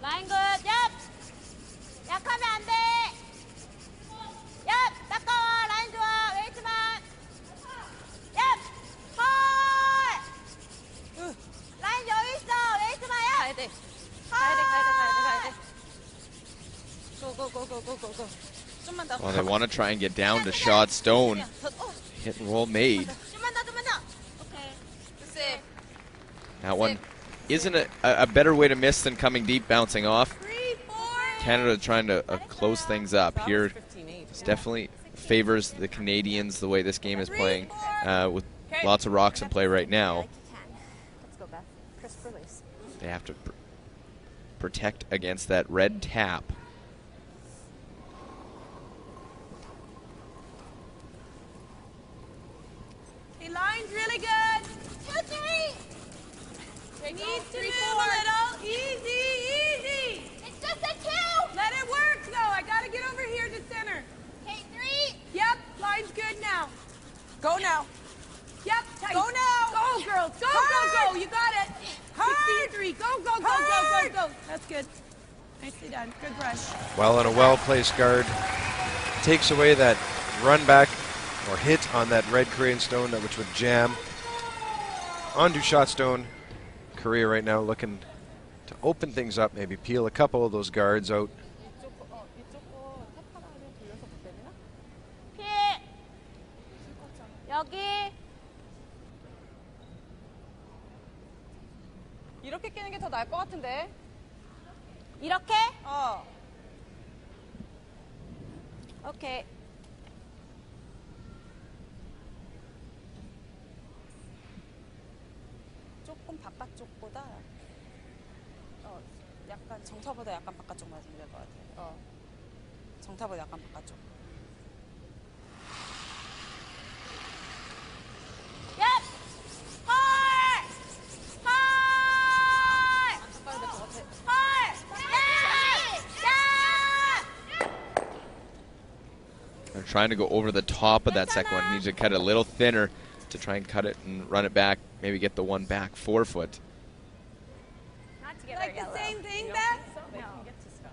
Speaker 3: Line good. Yep. 약하면 안 돼. Yep. 따가워. 라인 좋아. 웨이트만. Yep. 헐. 라인 여유 있어. 웨이트만. 야.
Speaker 8: 가야 돼. 가야 돼. Go. 좀만 더.
Speaker 2: Well, they want to try and get down to shot stone. Hit and roll made.
Speaker 3: 좀만 더. Okay.
Speaker 8: Sit.
Speaker 2: That one isn't a better way to miss than coming deep, bouncing off. Canada trying to close things up here. This definitely favors the Canadians the way this game is playing, with lots of rocks in play right now.
Speaker 3: Let's go, Beth. Crisp release.
Speaker 2: They have to protect against that red tap.
Speaker 5: Hey, line's really good.
Speaker 3: 2, 3.
Speaker 5: They need to move a little. Easy.
Speaker 3: It's just a 2.
Speaker 5: Let it work, though. I got to get over here to center.
Speaker 3: Okay, 3.
Speaker 5: Yep, line's good now.
Speaker 8: Go now.
Speaker 5: Yep, tight.
Speaker 8: Go now.
Speaker 5: Go, girls. Go. You got it. 63. Go. That's good. Nicely done. Good brush.
Speaker 1: Well, and a well-placed guard takes away that run back or hit on that red Korean stone, which would jam onto shot stone. Korea right now looking to open things up, maybe peel a couple of those guards out.
Speaker 3: 피해. 여기.
Speaker 8: 이렇게 끼는 게 더 나을 것 같은데.
Speaker 3: 이렇게? 오케이.
Speaker 8: 조금 바깥쪽보다 약간 정타보다 약간 바깥쪽 맞으면 될 것 같아. 정타보다 약간 바깥쪽.
Speaker 3: 얍! 헐!
Speaker 8: 빨리 될것 같아.
Speaker 3: 헐!
Speaker 2: They're trying to go over the top of that second one. Needs to cut it a little thinner to try and cut it and run it back. Maybe get the one back 4-foot.
Speaker 3: Not to get
Speaker 5: Like
Speaker 3: our
Speaker 5: the
Speaker 3: yellow.
Speaker 5: same thing, Beth?
Speaker 8: They can get to stuff.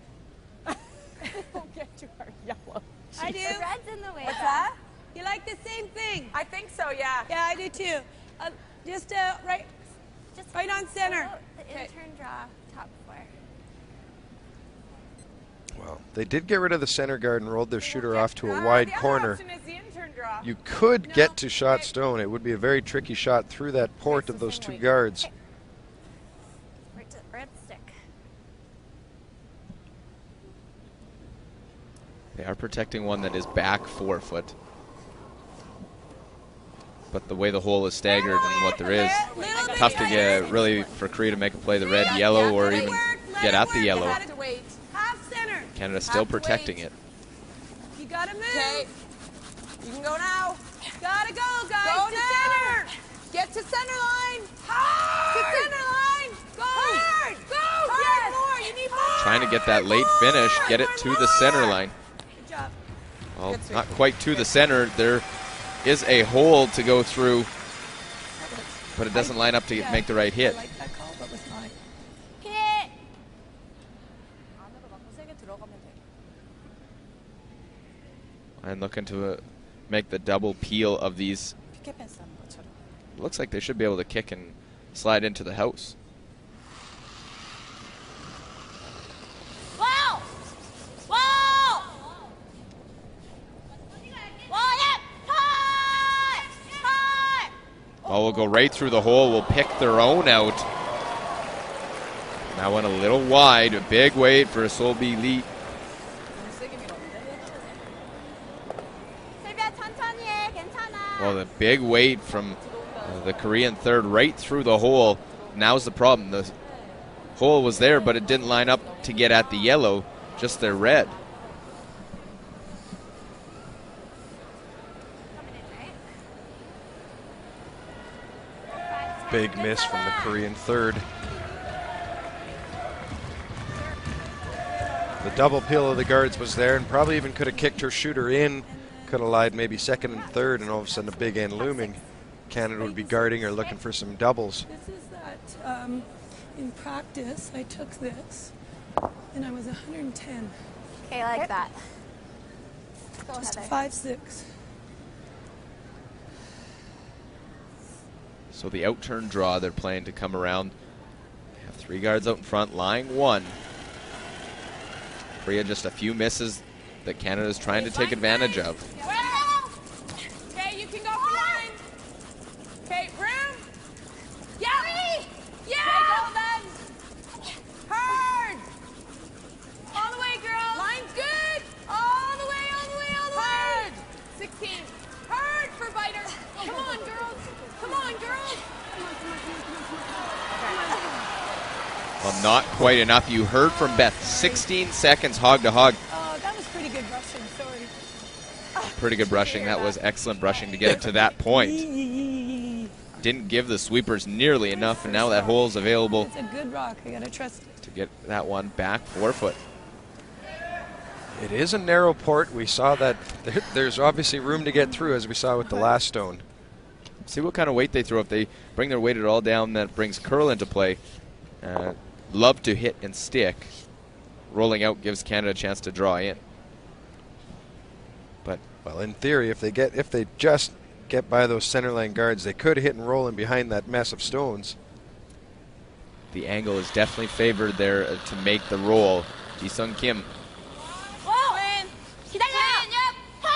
Speaker 8: They won't get to our yellow.
Speaker 5: I do.
Speaker 3: The red's in the way.
Speaker 8: What's that?
Speaker 5: You like the same thing?
Speaker 8: I think so, yeah.
Speaker 5: Yeah, I do too. Just right on center.
Speaker 3: The intern draw top 4.
Speaker 1: Well, they did get rid of the center guard and rolled their shooter off to a wide corner.
Speaker 8: Draw.
Speaker 1: You could get to shot stone. It would be a very tricky shot through that port of those 2 guards.
Speaker 3: Red stick.
Speaker 2: They are protecting one that is back 4-foot. But the way the hole is staggered and what there is, tough to get really for Korea to make a play the red, yellow, or even get at the yellow.
Speaker 5: Half center.
Speaker 2: Canada still protecting it.
Speaker 5: You gotta move.
Speaker 8: Okay. You can go now.
Speaker 5: Gotta go, guys.
Speaker 8: Go
Speaker 5: to
Speaker 8: now.
Speaker 5: center.
Speaker 8: Get to center line.
Speaker 5: To center line. Go.
Speaker 2: trying to get that late finish, get it to the center line.
Speaker 8: Good job.
Speaker 2: Well, not quite to the center. There is a hole to go through, but it doesn't line up to make the right hit.
Speaker 8: I like that call, but was not.
Speaker 3: 피!
Speaker 8: 안으로 맞고 세게 들어가면 돼.
Speaker 2: And looking to make the double peel of these.
Speaker 8: 피켓 펜스 하는 것처럼.
Speaker 2: Looks like they should be able to kick and slide into the house.
Speaker 3: 와우! 와우! 와우, 예! 털! 털!
Speaker 2: Ball will go right through the hole. Will pick their own out. That went a little wide. A big wait for Solbi Lee.
Speaker 8: 너무 세게 밀었는데.
Speaker 3: 슬비야 천천히 해. 괜찮아.
Speaker 2: Well, the big wait from the Korean third right through the hole. Now's the problem. The hole was there, but it didn't line up to get at the yellow, just their red.
Speaker 1: Big miss from the Korean third. The double peel of the guards was there and probably even could have kicked her shooter in. Could have lied maybe second and third, and all of a sudden a big end looming. Canada would be guarding or looking for some doubles.
Speaker 8: This is that. In practice, I took this, and I was 110.
Speaker 3: Okay, like that. Go
Speaker 8: Just
Speaker 3: ahead.
Speaker 8: 5'6".
Speaker 2: So the outturn draw they're playing to come around. They have three guards out in front, lying one. Korea just a few misses that Canada's trying to take advantage of.
Speaker 5: Okay, you can go for line. Okay, room. Yeah. Yeah. Okay, go then. Hard. All the way, girls. Line's good. All the way, all the way, all the way. 16. Hard for biter. Come on, girls. Come on, girls.
Speaker 2: Well, not quite enough. You heard from Beth. 16 seconds hog to hog.
Speaker 8: Oh, that was pretty good rushing. Sorry.
Speaker 2: Pretty good brushing. That was excellent brushing to get it to that point. Didn't give the sweepers nearly enough, and now that hole's available
Speaker 8: It's a good rock. I gotta trust it.
Speaker 2: to get that one back 4 foot.
Speaker 1: It is a narrow port. We saw that there's obviously room to get through, as we saw with the last stone.
Speaker 2: See what kind of weight they throw. If they bring their weight at all down, that brings curl into play. Love to hit and stick. Rolling out gives Canada a chance to draw in. But
Speaker 1: Well, in theory, if they just get by those center line guards, they could hit and roll in behind that mess of stones.
Speaker 2: the angle is definitely favored there to make the roll. Ji-Sung Kim.
Speaker 3: 오! 기다려! 헐!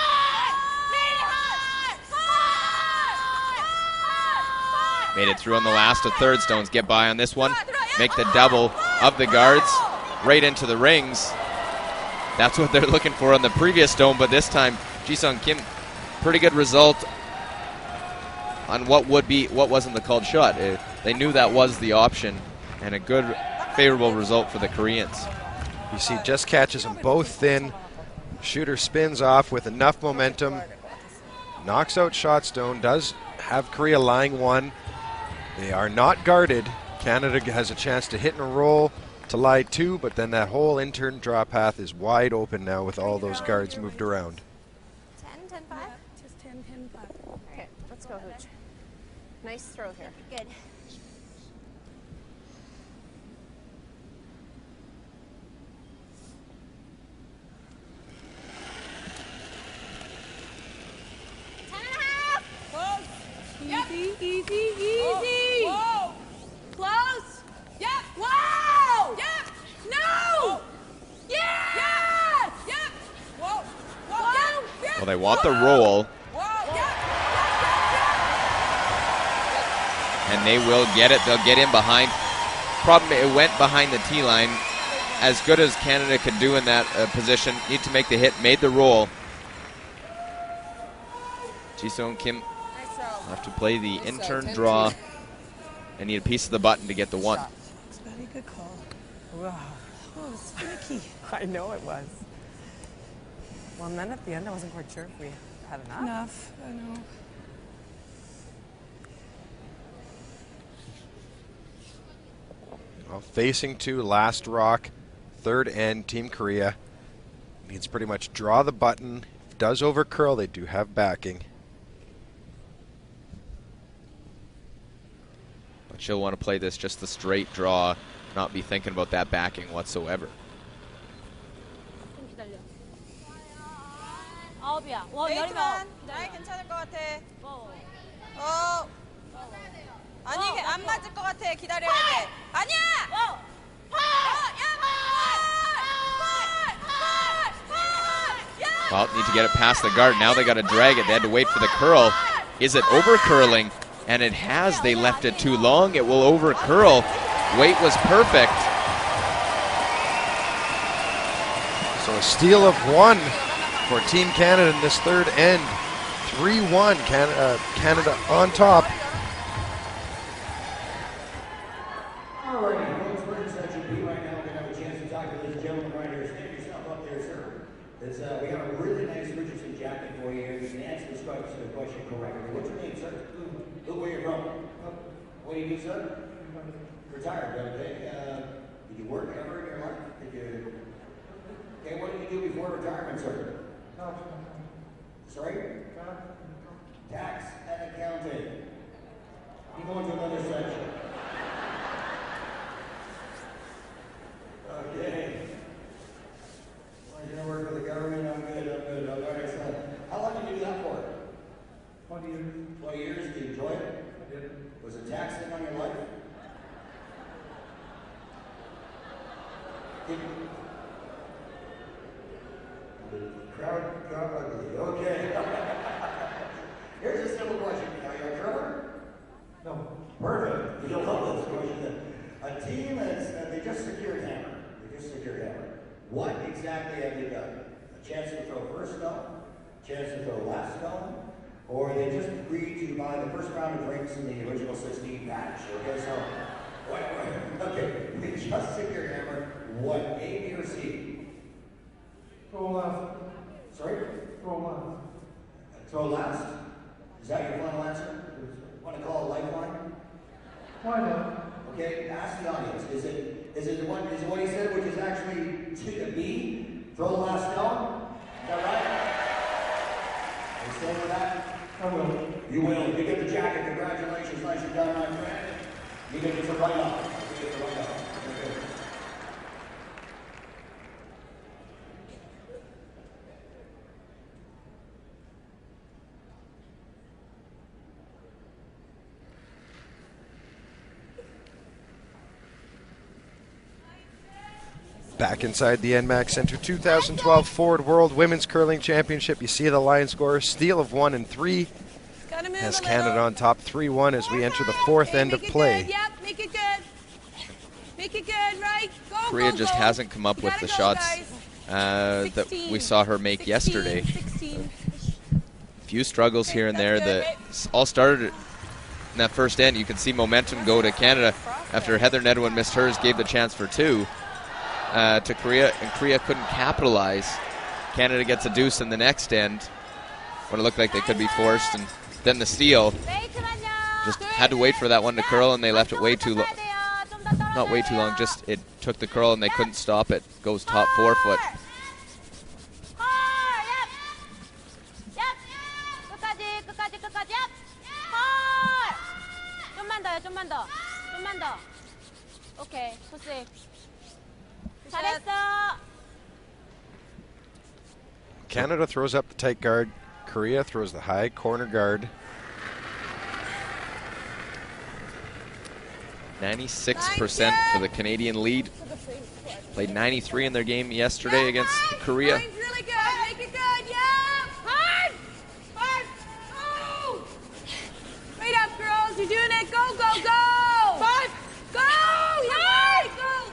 Speaker 2: Made it through on the last of third stones. Get by on this one. Make the double of the guards right into the rings. That's what they're looking for on the previous stone, but this time Ji-Sung Kim, pretty good result on what wasn't the called shot. They knew that was the option, and a good, favorable result for the Koreans.
Speaker 1: You see, just catches them both thin. Shooter spins off with enough momentum. Knocks out shot stone. Does have Korea lying one. They are not guarded. Canada has a chance to hit and roll to lie two, but then that whole in-turn draw path is wide open now with all those guards moved around.
Speaker 3: 10, 5?
Speaker 8: Just 10, 5.
Speaker 3: Okay, let's go, Hooch. Nice throw here. Good.
Speaker 8: Easy, easy.
Speaker 5: Whoa. Close. Yep. Wow. Yep. No. Yeah. Yes. Yep. Whoa. Whoa. Yep.
Speaker 2: Well, they want the roll,
Speaker 5: Whoa. Yep.
Speaker 2: and they will get it. They'll get in behind. Problem, it went behind the tee line. As good as Canada could do in that position, need to make the hit, made the roll. Ji-Sung Kim have to play the in-turn draw and need a piece of the button to get the one.
Speaker 8: It's a very good call.
Speaker 9: Wow.
Speaker 8: Oh, it's finicky.
Speaker 9: I know it was. Well, and then at the end, I wasn't quite sure if we had enough.
Speaker 8: Enough, I know.
Speaker 1: Well, facing to last rock, third end, Team Korea needs pretty much draw the button. Does over curl, they do have backing.
Speaker 2: But she'll want to play this just the straight draw, not be thinking about that backing whatsoever.
Speaker 3: 아홉이야. 와, 열이면.
Speaker 5: 나이 괜찮을 것 같아. 아니, 이게 안 맞을 것 같아. 기다려야 돼. 아니야!
Speaker 2: Well, need to get it past the guard. Now they got to drag it. They had to wait for the curl. Is it over curling? And it has. They left it too long. It will over curl. Weight was perfect.
Speaker 1: So a steal of 1 for Team Canada in this third end. 3-1, Canada on top.
Speaker 4: All righty, folks, we're in section B right now. We're going to have a chance to talk to this gentleman right here. Stand yourself up there, sir. We got a really nice Richardson jacket for you here. You can answer this question correctly. What's your name, sir? Where are you from? What do you do, sir? Retired, okay. Did you work ever in your life? Okay, what did you do before retirement, sir? Sorry? Tax and accounting. I'm going to another section. Okay. Well, you're going to work for the government? I'm good. All right, so how long did you do that for? 20 years. 20 years? Did you enjoy it? I did. Was it taxing on your life? The crowd got ugly. Okay. Here's a simple question. Are you a drummer? No. Perfect. You'll love this question. A team they just secured hammer. What exactly have you done? A chance to throw first stone? A chance to throw last stone? Or they just agreed to buy the first round of drinks in the original 16 batch? Okay, so they just secured hammer. What? A, B, or C? Throw last. Sorry? Throw last. Throw last? Is that your final answer? Want to call a lifeline? Why not? Okay, ask the audience. Is it what he said, which is actually to B? Throw the last stone? Is that right? Are you staying with that? I will. You will. You get the jacket. Congratulations. Nicely done, my friend. You get the right off. Okay.
Speaker 1: Back inside the NMAX Center 2012 Ford World Women's Curling Championship. You see the line score, steal of 1 and 3. Has Canada on top 3-1 as we enter the fourth end of play.
Speaker 5: Yep, make it good. Make it good, right? Go,
Speaker 2: Korea just hasn't come up with the shots that we saw her make yesterday. A few struggles here and there that all started in that first end. You can see momentum go to Canada after Heather Nedohin missed hers, gave the chance for 2 to Korea, and Korea couldn't capitalize. Canada gets a deuce in the next end when it looked like they could be forced, and then the steal. Just had to wait for that one to curl, and they left it way too long. Not way too long, just it took the curl and they couldn't stop it. Goes top 4 foot.
Speaker 3: 좀만 더. 오케이, 굿스. 잘했어.
Speaker 1: Canada throws up the tight guard. Korea throws the high corner guard.
Speaker 2: 96% for the Canadian lead. Played 93 in their game yesterday against Korea.
Speaker 5: Line's really good. Make it good. Yeah. Hard. Go. Right up, girls. You're doing it. Go. 5. Go. Hard. Go.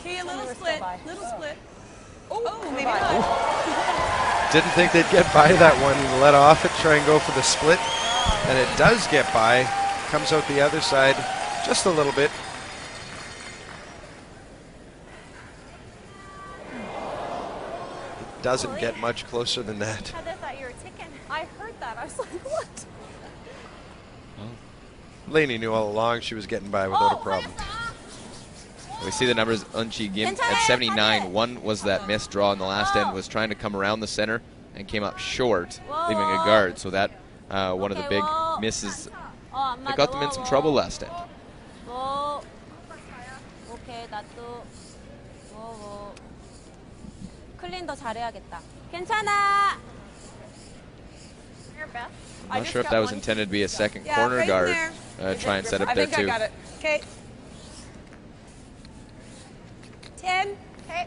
Speaker 5: Okay, a little split. Oh, maybe not.
Speaker 1: Didn't think they'd get by that one. Let off it, try and go for the split. And it does get by. Comes out the other side just a little bit. It doesn't get much closer than that.
Speaker 3: I thought you were ticking. I heard that. I was like, what?
Speaker 1: Lainey knew all along she was getting by without a problem.
Speaker 2: We see the numbers. Unchi Gim at 79. One was that missed draw in the last end, was trying to come around the center and came up short, leaving a guard. So that one of the big misses that got them in some trouble last end.
Speaker 7: 오케이, 나도. 클린 더 잘해야겠다. 괜찮아.
Speaker 2: I'm not sure if that was intended to be a second corner guard. Try and set up there too.
Speaker 8: I think I got it. Okay. 10. Okay.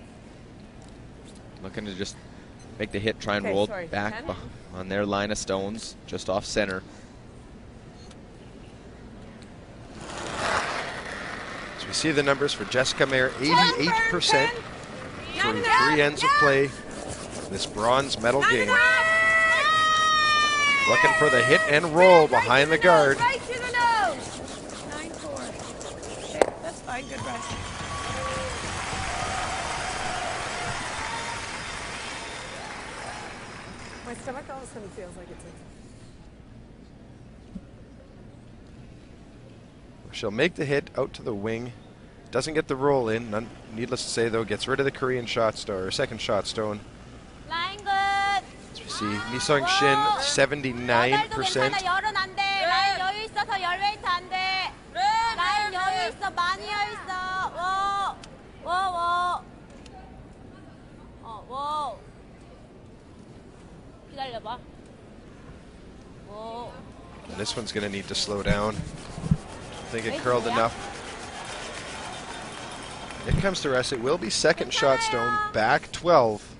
Speaker 2: Looking to just make the hit, try and roll back on their line of stones, just off center.
Speaker 1: So we see the numbers for Jessica Mayer, 88% through 3 ends of play. This bronze medal game. Looking for the hit and roll behind the guard.
Speaker 8: Right to the nose. 9-4. Okay, that's fine. Good rest.
Speaker 9: My stomach all of a sudden feels like it's
Speaker 1: She'll make the hit out to the wing. Doesn't get the roll in. Needless to say, though, gets rid of the Korean shot stone, or second shot stone.
Speaker 7: 라인 끝.
Speaker 1: As we see, Nisung Shin, 79%.
Speaker 7: 열은 안 돼. 라인 여유 있어서 열 웨이트 안 돼. 라인 여유 있어. 많이 여유 있어. 워. 기다려봐. 워.
Speaker 1: And this one's going to need to slow down. I think it curled enough. It comes to rest. It will be second shot stone, back 12.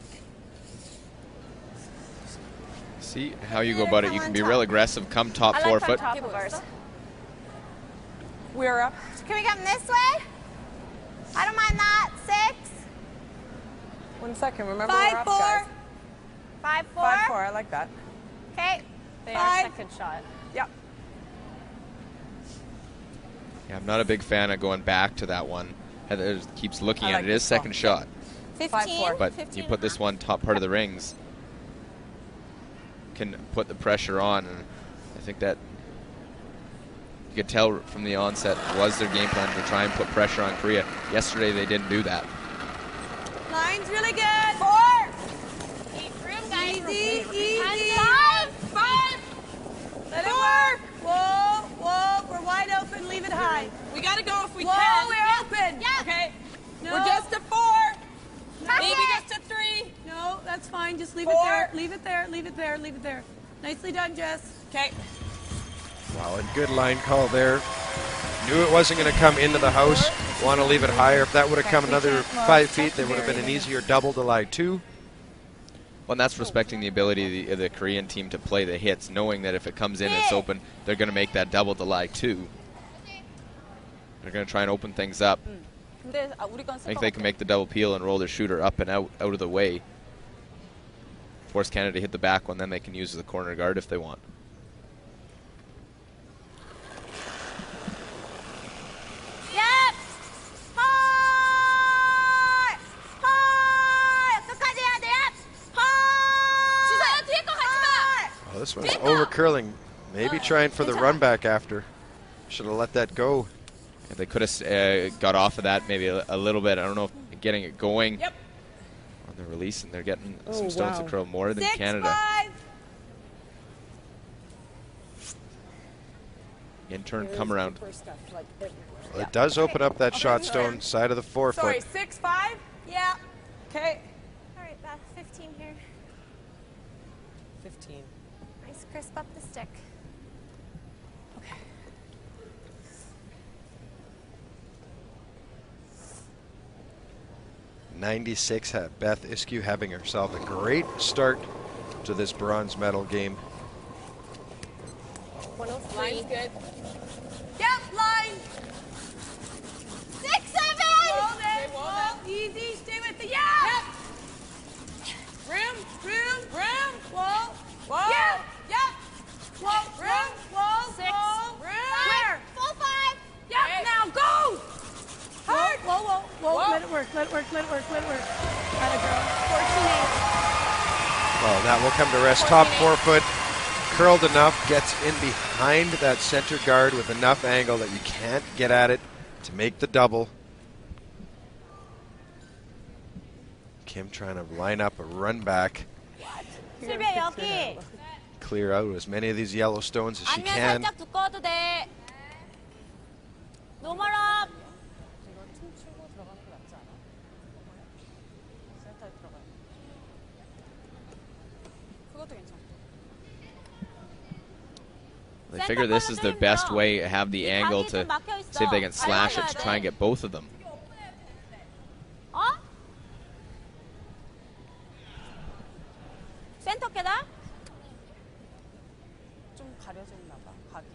Speaker 2: See how you go about it. You can be real aggressive, come top
Speaker 7: I like
Speaker 2: 4
Speaker 7: from
Speaker 2: foot.
Speaker 7: top of ours.
Speaker 8: We're up.
Speaker 3: Can we come this way? I don't mind that. 6.
Speaker 9: 1 second. Remember, we're up,
Speaker 8: 5-4.
Speaker 9: guys.
Speaker 3: 5-4.
Speaker 9: 5-4. I like that.
Speaker 3: Okay.
Speaker 7: They
Speaker 8: 5.
Speaker 7: are second shot.
Speaker 9: Yep.
Speaker 2: Yeah, I'm not a big fan of going back to that one. Heather keeps looking
Speaker 9: I
Speaker 2: at
Speaker 9: like
Speaker 2: it. It is
Speaker 9: this ball.
Speaker 2: second shot.
Speaker 3: 15.
Speaker 2: But
Speaker 3: 15
Speaker 2: you put this one top part of the rings, can put the pressure on, and I think that you could tell from the onset was their game plan to try and put pressure on Korea. Yesterday they didn't do that.
Speaker 8: Line's really good. 4.
Speaker 3: Room, guys.
Speaker 8: Easy.
Speaker 3: 5.
Speaker 8: Let it work. Whoa. We're wide open. Leave it high. We got to go if we can. We're open.
Speaker 3: Yeah.
Speaker 8: Okay. No. We're just a 4. Maybe just a 3. No, that's fine. Just leave it there. Leave it there. Leave it there. Leave it there. Nicely done, Jess. Okay.
Speaker 1: Wow, a good line call there. Knew it wasn't going to come into the house. Want to leave it higher. If that would have come another 5 feet, they would have been an easier double to lie 2.
Speaker 2: Well, and that's respecting the ability of the Korean team to play the hits, knowing that if it comes in, it's open, they're going to make that double to lie 2. They're going to try and open things up.
Speaker 7: 근데 우리 건
Speaker 2: I think they can make the double peel and roll their shooter up and out of the way. Force Canada to hit the back one, then they can use the corner guard if they want.
Speaker 3: Yep. 끝까지 해야 돼.
Speaker 8: 지사야 뒤에 거 가지 마.
Speaker 1: Oh, this one's over curling. Maybe trying for the run back after. Should have let that go.
Speaker 2: If they could have got off of that maybe a little bit. I don't know if getting it going on the release, and they're getting some stones to curl more than
Speaker 8: 6,
Speaker 2: Canada.
Speaker 8: 5.
Speaker 2: In turn, come around.
Speaker 1: Well, it does open up that shot stone side of the 4
Speaker 8: Sorry,
Speaker 1: foot.
Speaker 8: 6, 5. Yeah. Okay.
Speaker 3: All right, back 15 here.
Speaker 9: 15.
Speaker 3: Nice crisp up the stick.
Speaker 1: 96. Beth Iskew having herself a great start to this bronze medal game.
Speaker 8: 103. Line's good. Yep, line.
Speaker 3: 6, 7.
Speaker 8: Hold it. Whoa. Easy. Stay with the Yep. Room. Whoa. Yep. Whoa. Room. Whoa.
Speaker 3: 6.
Speaker 8: Room. Where?
Speaker 3: Full 5.
Speaker 8: Yep. Okay. Now go. Hard. Whoa. Let it work. Atta girl. 14-8.
Speaker 1: Well, that will come to rest. Top 4 foot, curled enough, gets in behind that center guard with enough angle that you can't get at it to make the double. Kim trying to line up a run back,
Speaker 7: 슬비야 여기.
Speaker 1: clear out as many of these yellow stones as she
Speaker 7: 안면
Speaker 1: can.
Speaker 7: 살짝 두꺼워도 돼. 노멀업.
Speaker 9: 이거 춤추고 들어가는 게 낫지 않아? 센터에 들어가요.
Speaker 8: 그것도 괜찮아.
Speaker 2: They figure this is the best way to have the angle to see if they can slash it to try and get both of them.
Speaker 7: 어? 센터 계단?
Speaker 9: 좀 가려져 있나 봐, 각이.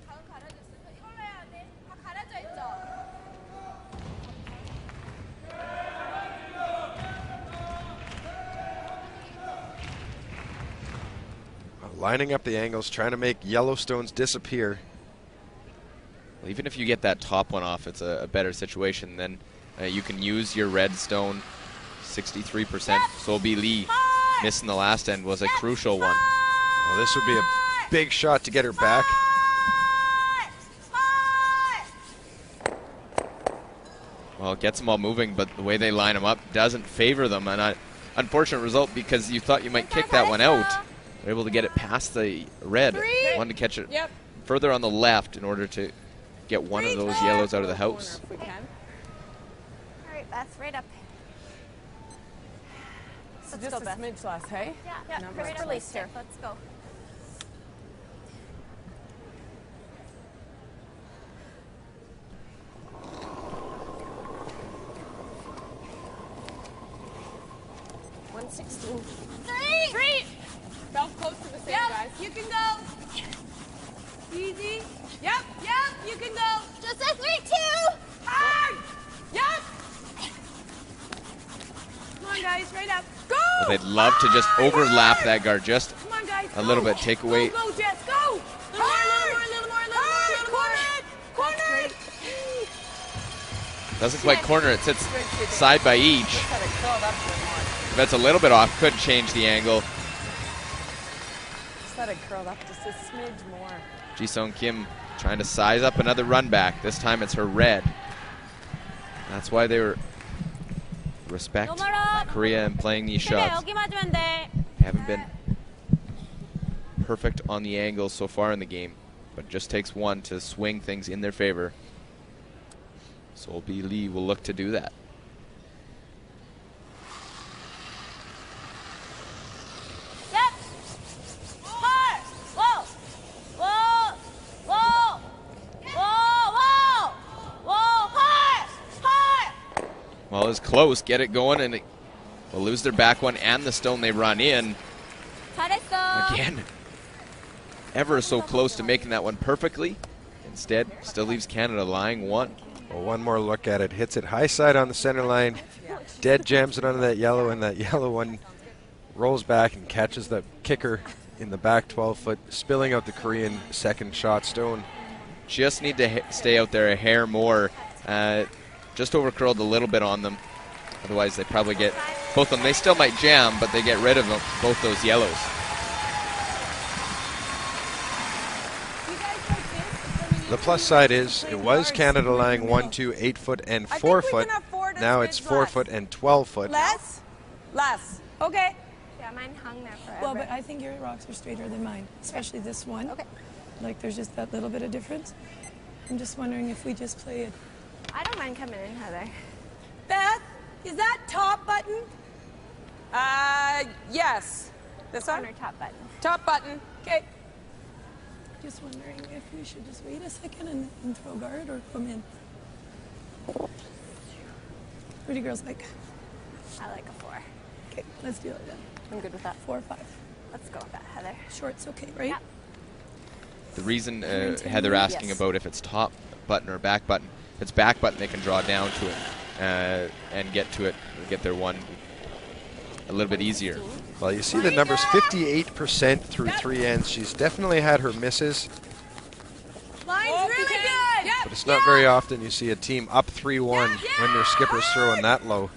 Speaker 5: 각 가려져 있어. 이걸로 해야 돼. 각 가려져 있죠.
Speaker 1: Lining up the angles, trying to make yellow stones disappear.
Speaker 2: Well, even if you get that top one off, it's a better situation. Then you can use your red stone. 63%. Sobi Lee missing the last end was a crucial one.
Speaker 1: Well, this would be a big shot to get her back.
Speaker 2: Well, it gets them all moving, but the way they line them up doesn't favor them. And unfortunate result because you thought you might kick that one out. They're able to get it past the red. Wanted to catch it further on the left in order to get one of those yellows out of the house.
Speaker 9: If we can.
Speaker 7: All right, that's right up.
Speaker 9: So just a smidge less, hey?
Speaker 7: Yeah,
Speaker 9: Number
Speaker 7: Chris
Speaker 9: of
Speaker 7: released her. Let's go.
Speaker 5: Three.
Speaker 8: Felt close to the same,
Speaker 5: Yep,
Speaker 8: guys.
Speaker 5: you can go. Easy. Yep, you can go.
Speaker 7: Just a 3-2.
Speaker 5: Hard. Yep. Come on, guys, right up. Go.
Speaker 2: Well, they'd love to just overlap that guard just
Speaker 5: Come on, guys.
Speaker 2: a little bit, take away.
Speaker 5: Go, Jess, go. Little more. Corner it.
Speaker 2: Doesn't quite corner it, sits side by each.
Speaker 9: Just had it curled up a bit more.
Speaker 2: If that's a little bit off, could change the angle.
Speaker 9: Just had it curled up just a smidge more.
Speaker 2: Ji-Sung Kim trying to size up another run back. This time it's her red. That's why they were respect Korea and playing these
Speaker 7: 슬비야
Speaker 2: shots.
Speaker 7: 여기 맞으면 돼.
Speaker 2: Haven't been perfect on the angles so far in the game, but just takes one to swing things in their favor. Sobi Lee will look to do that.
Speaker 7: Yep. 헐. 워. 워. 워. 워. 워. 워. 헐.
Speaker 2: Well, it's close. Get it going, and it will lose their back one and the stone they run in.
Speaker 7: 잘했어.
Speaker 2: Again, ever so close to making that one perfectly. Instead, still leaves Canada lying one.
Speaker 1: Well, one more look at it. Hits it high side on the center line. Dead jams it onto that yellow, and that yellow one rolls back and catches the kicker in the back 12-foot, spilling out the Korean second shot stone.
Speaker 2: Just need to stay out there a hair more. Just over curled a little bit on them. Otherwise, they probably get both of them. They still might jam, but they get rid of them, both those yellows.
Speaker 1: The plus side is it was Canada lying 1, 2, 8 foot, and 4 foot. Now it's 4 foot and 12 foot.
Speaker 8: Less. Okay.
Speaker 7: Yeah, mine hung there forever.
Speaker 8: Well, but I think your rocks are straighter than mine, especially this one.
Speaker 7: Okay.
Speaker 8: Like there's just that little bit of difference. I'm just wondering if we just play it.
Speaker 7: I don't mind coming in, Heather.
Speaker 8: Beth, is that top button?
Speaker 9: Yes. This
Speaker 7: On
Speaker 9: one?
Speaker 7: her top button.
Speaker 9: Top button.
Speaker 8: Okay. Just wondering if we should just wait a second and throw guard or come in. What do you girls like?
Speaker 7: I like a 4.
Speaker 8: Okay, let's do it then.
Speaker 7: I'm good with that.
Speaker 8: 4 or 5.
Speaker 7: Let's go with that, Heather.
Speaker 8: Short's okay, right?
Speaker 7: Yeah.
Speaker 2: The reason Heather asking about if it's top button or back button, if it's back button, they can draw down to it and get to it, get their one a little bit easier.
Speaker 1: Well, you see the numbers 58% through 3 ends. She's definitely had her misses,
Speaker 5: Line's really good.
Speaker 1: but it's not very often you see a team up 3-1 when their skipper's throwing that low.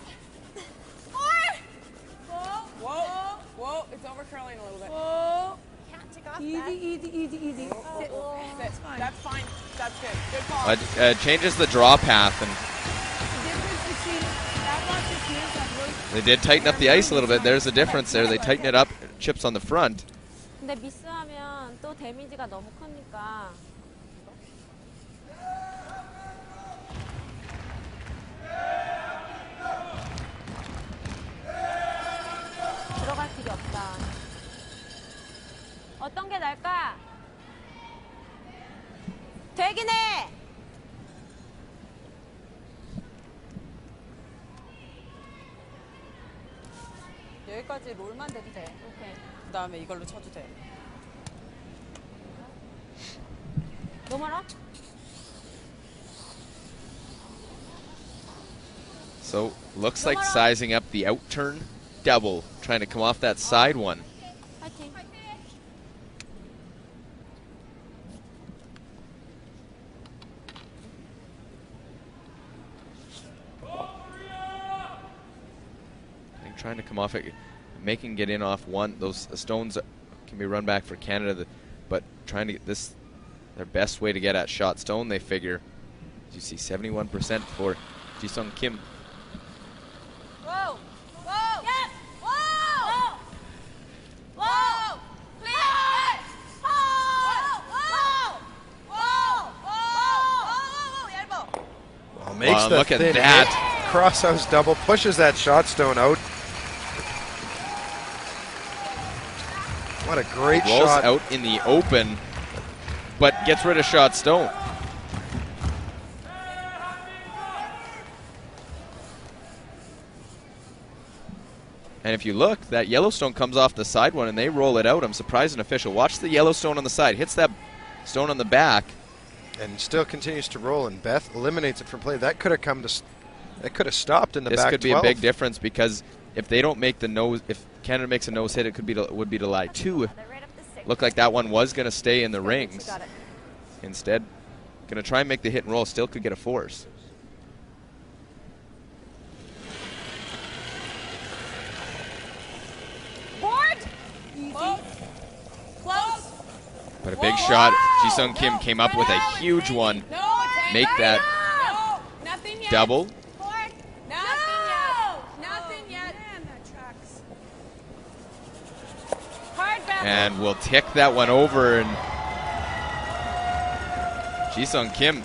Speaker 9: Whoa. It's over curling a little bit.
Speaker 8: Oh,
Speaker 7: Can't take off
Speaker 8: easy.
Speaker 9: Sit.
Speaker 8: That's fine.
Speaker 9: That's fine. That's good. Good call.
Speaker 2: Changes the draw path, and
Speaker 8: The difference between that one
Speaker 2: They did tighten up the ice a little bit. There's the difference there. They tighten it up, chips on the front.
Speaker 7: 근데 미스하면 또 데미지가 너무 크니까. 들어갈 필요 없다. 어떤 게 나을까? 되긴 해!
Speaker 8: 여기까지 롤만 돼도 돼.
Speaker 7: 오케이.
Speaker 8: 그 다음에 이걸로 쳐도 돼.
Speaker 7: 너무 멀어?
Speaker 2: So, looks like sizing up the out turn double, trying to come off that side one.
Speaker 7: 파이팅.
Speaker 2: I think trying to come off it, making get in off one. Those stones can be run back for Canada, but trying to get this, their best way to get at shot stone, they figure. As you see, 71% for Ji-Sung Kim.
Speaker 5: Whoa! Whoa! Yes! Whoa! Whoa! Please! Whoa! Whoa! Whoa! Whoa! 얇아.
Speaker 1: Well, makes the
Speaker 2: look at
Speaker 1: thin
Speaker 2: that.
Speaker 1: hit. Crosshouse double, pushes that shot stone out. What a great
Speaker 2: Rolls
Speaker 1: shot.
Speaker 2: out in the open, but gets rid of shot stone. And if you look, that Yellowstone comes off the side one and they roll it out. I'm surprised an official. Watch the Yellowstone on the side. Hits that stone on the back.
Speaker 1: And still continues to roll, and Beth eliminates it from play. That could have come to, that could have stopped in the
Speaker 2: This
Speaker 1: back
Speaker 2: could be
Speaker 1: 12.
Speaker 2: a big difference because if they don't make the nose, if Canada makes a nose hit, it could be would be to lie two. Looked like that one was going to stay in the rings. Instead, going to try and make the hit and roll. Still could get a force.
Speaker 5: Board! Easy. Close.
Speaker 2: But a big shot. Ji-Sung Kim came up with a huge one.
Speaker 5: No,
Speaker 2: Make that
Speaker 5: no, nothing yet.
Speaker 2: double.
Speaker 5: Board. Nothing yet. Nothing yet.
Speaker 8: Man, that tracks.
Speaker 5: Hard back.
Speaker 2: And we'll tick that one over. And Ji-Sung Kim,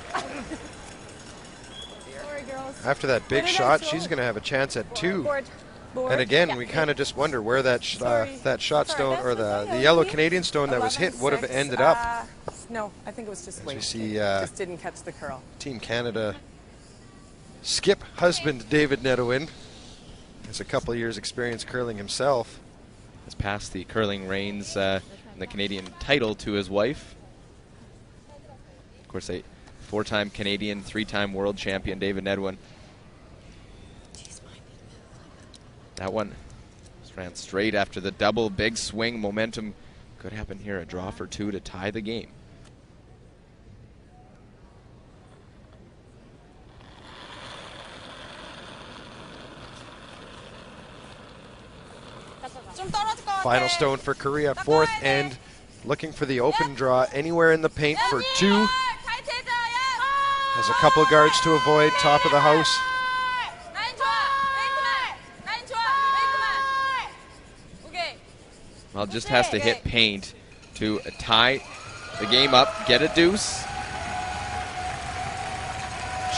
Speaker 8: Sorry, girls.
Speaker 1: After that big
Speaker 8: What a
Speaker 1: shot,
Speaker 8: nice
Speaker 1: she's
Speaker 8: roll.
Speaker 1: going to have a chance at 2.
Speaker 8: Board.
Speaker 1: And again, we kind of just wonder where that that shot stone or the yellow Canadian stone that was hit would have ended up.
Speaker 9: No, I think it was just
Speaker 1: As
Speaker 9: weight.
Speaker 1: we see
Speaker 9: Just didn't catch the curl.
Speaker 1: Team Canada skip husband David Nedohin has a couple years experience curling himself.
Speaker 2: has passed the curling reins and the Canadian title to his wife. Of course, a 4-time Canadian, 3-time world champion, David Nedohin. That one just ran straight after the double. Big swing. Momentum could happen here. A draw for 2 to tie the game.
Speaker 5: 좀 떨어질 것 같아.
Speaker 1: Final stone for Korea, 4th end. Looking for the open draw anywhere in the paint for 2. Has a couple guards to avoid, top of the house.
Speaker 5: 라인 좋아. 웨이트만. 라인 좋아. 웨이트만. 오케이.
Speaker 2: Well, just has to hit paint to tie the game up, get a deuce.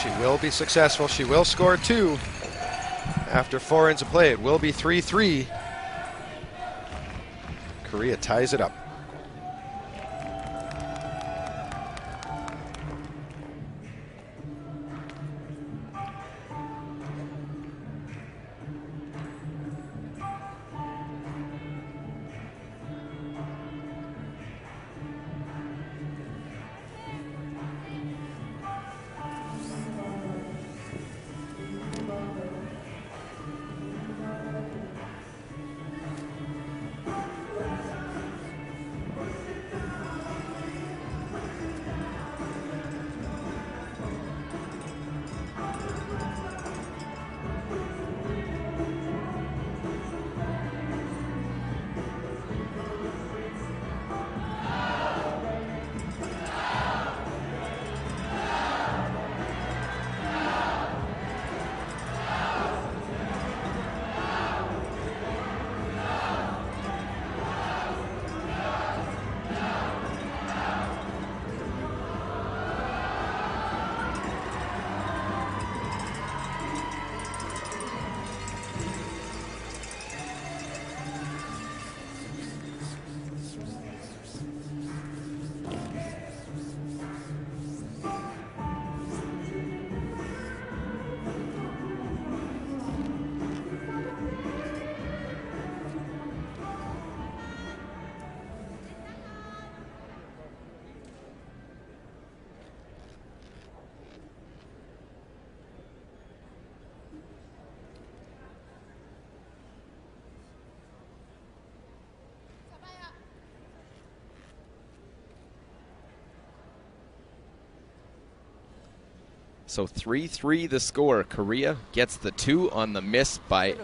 Speaker 1: She will be successful. She will score 2. After 4 ends of play, it will be 3-3. Korea ties it up.
Speaker 2: So 3-3 the score. Korea gets the 2 on the miss by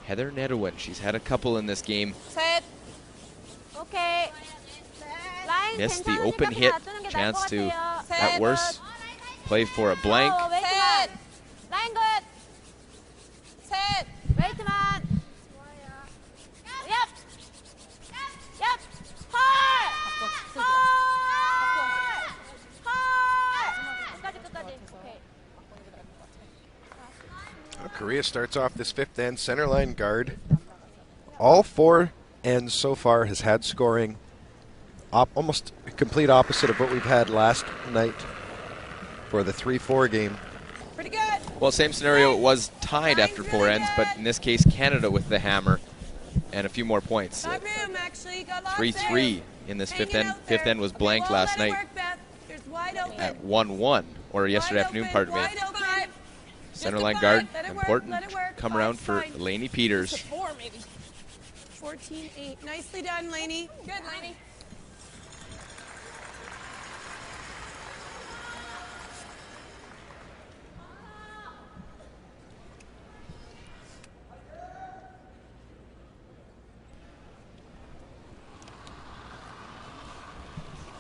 Speaker 2: Heather Nedohin. She's had a couple in this game.
Speaker 3: 셋. 오케이. 라인
Speaker 2: Missed the
Speaker 3: 괜찮으니까
Speaker 2: open
Speaker 3: 그냥
Speaker 2: hit.
Speaker 3: 놔두는 게 나을
Speaker 2: Chance
Speaker 3: 것
Speaker 2: to,
Speaker 3: 같아요.
Speaker 2: at worst, play for a blank.
Speaker 3: 웨이트만. 라인 굿. 셋. 웨이트만. 얍. 얍. 헐. 헐. 헐. 끝까지. 오케이.
Speaker 1: Korea starts off this fifth end center line guard. All 4 ends so far has had scoring almost complete opposite of what we've had last night for the 3-4 game.
Speaker 8: Pretty good.
Speaker 2: Well, same scenario. It was tied after 4 ends, but in this case, Canada with the hammer and a few more points.
Speaker 8: Got room, actually. Got lots
Speaker 2: 3-3 in this fifth end. Fifth end was blank last night at 1-1, or yesterday afternoon, pardon me. Center line guard, important. Come around for Lainey Peters.
Speaker 8: 4 maybe. 14-8. Nicely done, Lainey. Good, Lainey.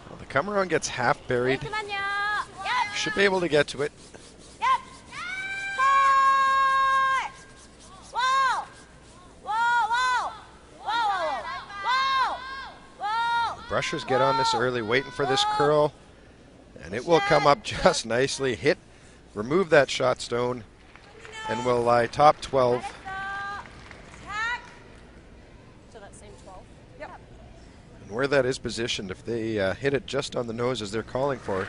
Speaker 1: Well, the come around gets half buried.
Speaker 3: 웨이트만요. 얍.
Speaker 1: Should be able to get to it.
Speaker 3: 얍. 헐. 와우. 와우. 와우. 와우. 와우.
Speaker 1: Brushers get on this early, waiting for this curl, and it will come up just nicely. Hit, remove that shot stone, and will lie top 12.
Speaker 8: So that same 12. Yep.
Speaker 1: And where that is positioned, if they hit it just on the nose as they're calling for,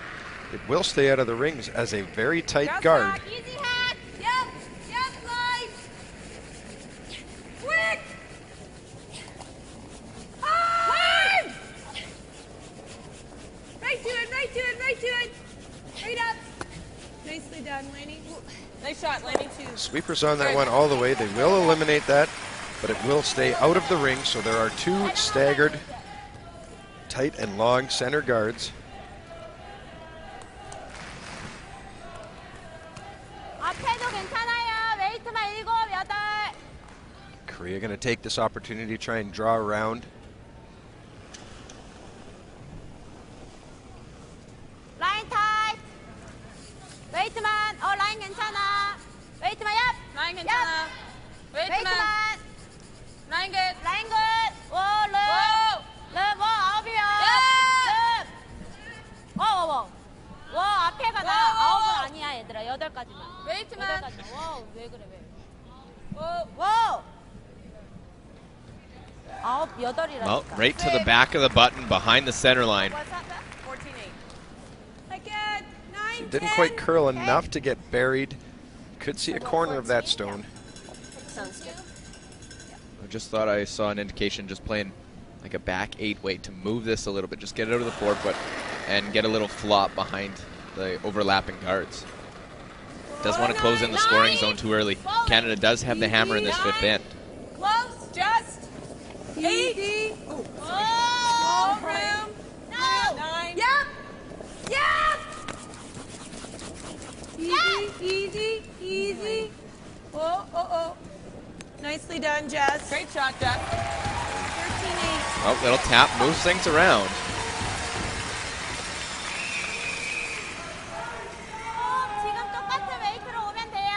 Speaker 1: it will stay out of the rings as a very tight guard.
Speaker 3: Easy hack. Yep. Yep. Slide.
Speaker 8: Quick!
Speaker 3: Hard.
Speaker 8: Right to it, right to it, right to it. Right up. Nicely done, Lainey. Nice shot, Lainey, too.
Speaker 1: Sweepers on that one all the way. They will eliminate that, but it will stay out of the ring, so there are 2 staggered, tight and long center guards.
Speaker 3: 앞에도 괜찮아요. 웨이트만 7, 8.
Speaker 1: Korea going to take this opportunity to try and draw around.
Speaker 3: 라인 타이트. 웨이트만. 라인 괜찮아. 웨이트만 얍.
Speaker 8: 라인 괜찮아.
Speaker 3: 웨이트만.
Speaker 8: 라인 굿.
Speaker 3: 라인 굿. 오, 랩. 아홉이요. 랩. 와, 앞에가 나. 9은 아니야, 얘들아. 8까지만.
Speaker 8: 웨이트만.
Speaker 3: 8까지만. 와, 왜 그래, 왜. 와. 9, 8이라니까.
Speaker 2: Well, right to the back of the button behind the center line.
Speaker 8: 14-8. Again. 9,
Speaker 1: She didn't quite curl enough to get buried. Could see a corner of that stone.
Speaker 8: Sounds good.
Speaker 2: I just thought I saw an indication just playing like a back 8 weight to move this a little bit. Just get it out of the 4-foot and get a little flop behind the overlapping guards. Does want to close in the scoring zone too early. Canada does have the hammer in this fifth end.
Speaker 8: Close, just. 8.
Speaker 3: Oh,
Speaker 8: Room.
Speaker 3: no.
Speaker 8: 9. Yep. Yep. Easy, easy. Oh. Nicely done, Jess. Great shot, Jess. 13-8.
Speaker 2: Oh, little tap moves things around.
Speaker 3: 지금 똑같은 웨이트로 오면 돼요.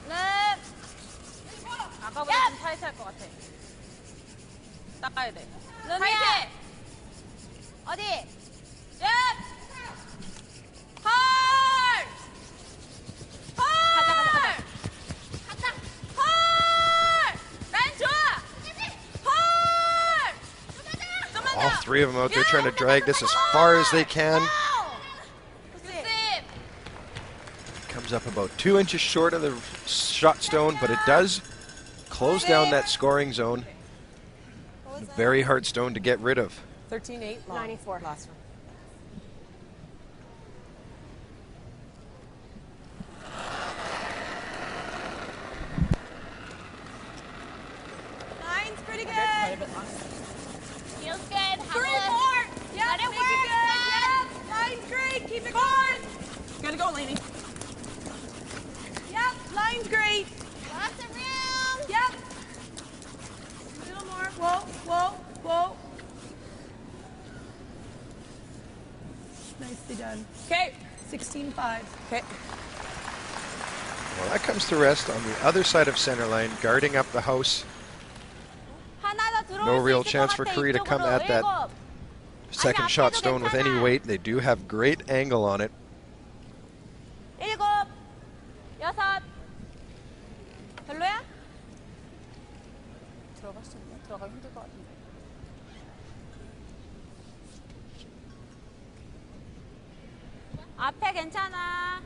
Speaker 3: 랩.
Speaker 8: 아까보다 좀 타이트할 것 같아. 닦아야 돼.
Speaker 3: 름이야. 어디? 랩. 헐. 가자. 헐. 라인 좋아. 헐. 좀만 더.
Speaker 1: All 3 of them out there trying to drag this as far as they can.
Speaker 3: 굿.
Speaker 1: Comes up about 2 inches short of the shot stone, but it does close down that scoring zone. A very hard stone to get rid of.
Speaker 9: 13-8. 94. Last one.
Speaker 8: Nine's pretty good. a bit longer.
Speaker 3: Feels good.
Speaker 8: 3 more. Yeah,
Speaker 3: Let it
Speaker 8: make
Speaker 3: work,
Speaker 8: it good.
Speaker 3: Steph.
Speaker 8: Yep, line's great. Keep it going. Gotta go, Lainey. Yep, line's great.
Speaker 3: Lots of room.
Speaker 8: Yep. A little more. Whoa, whoa, whoa. Nicely done. Okay, 16-5. Okay.
Speaker 1: Well, that comes to rest on the other side of center line, guarding up the house.
Speaker 3: 하나 더 들어올
Speaker 1: No
Speaker 3: 수
Speaker 1: real
Speaker 3: 있을 것
Speaker 1: chance for
Speaker 3: 같아,
Speaker 1: Korea to come
Speaker 3: 이쪽으로.
Speaker 1: at that
Speaker 3: 일곱.
Speaker 1: second shot
Speaker 3: 앞에도
Speaker 1: stone with any
Speaker 3: 괜찮아.
Speaker 1: weight. They do have great angle on it.
Speaker 3: 7, 6. 별로야?
Speaker 8: 들어가기 힘들 것 같은데.
Speaker 3: 앞에 괜찮아.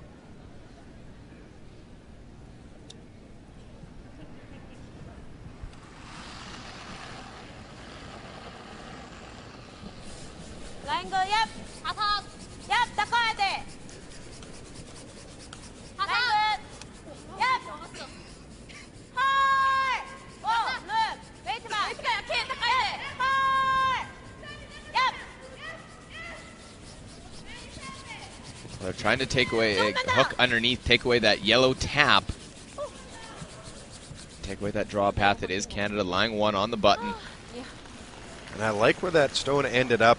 Speaker 3: 라인 그, 얍! 4선. 얍! 닦아야 돼. 4선. 얍! 헐! 오! 룩! 웨이트만. 웨이트가 약해. 닦아야 돼. 헐! 얍!
Speaker 2: They're trying to take away, hook underneath, take away that yellow tap. Take away that draw path. It is Canada, line 1 on the button.
Speaker 1: And I like where that stone ended up.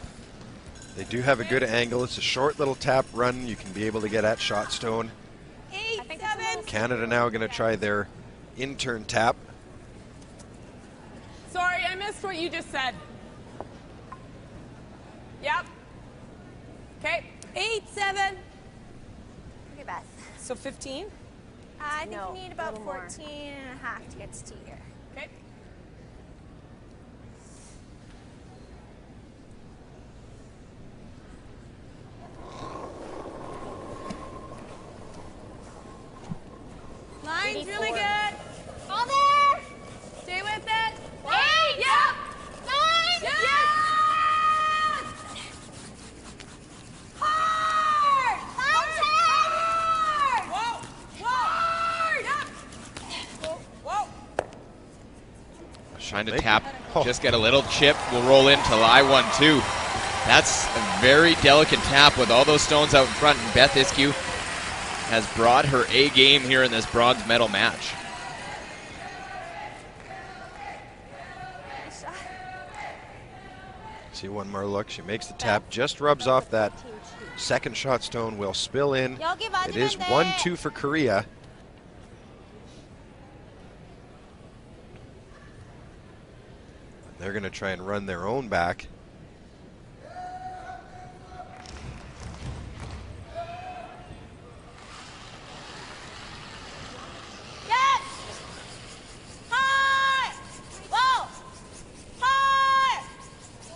Speaker 1: They do have a good angle. It's a short little tap run. You can be able to get at shot stone.
Speaker 8: 8, 7.
Speaker 1: Canada now going to try their in-turn tap.
Speaker 8: Sorry, I missed what you just said. Yep. Okay. 8, 7.
Speaker 3: Okay, Beth.
Speaker 8: So 15?
Speaker 3: I think
Speaker 7: No,
Speaker 3: you need
Speaker 7: a
Speaker 3: about
Speaker 7: little more.
Speaker 3: 14 and a half to get to tee here.
Speaker 8: Okay. Line's really
Speaker 3: 84.
Speaker 8: good.
Speaker 3: All there!
Speaker 8: Stay with it.
Speaker 3: 8!
Speaker 8: Yep.
Speaker 3: 9!
Speaker 8: Yes!
Speaker 3: Hard! Hard!
Speaker 8: Whoa. Whoa. Yep. Whoa.
Speaker 2: Trying to
Speaker 1: Make-
Speaker 2: tap,
Speaker 1: Oh.
Speaker 2: just get a little chip. We'll roll into lie 1-2. That's a very delicate tap with all those stones out in front. And Beth Iskew has brought her A game here in this bronze medal match.
Speaker 1: See one more look. She makes the tap, just rubs off that second shot stone, will spill in.
Speaker 3: 여기
Speaker 1: It is
Speaker 3: 맞으면 돼.
Speaker 1: 1-2 for Korea. They're going to try and run their own back.
Speaker 3: Yes! Hard! Whoa! Hard!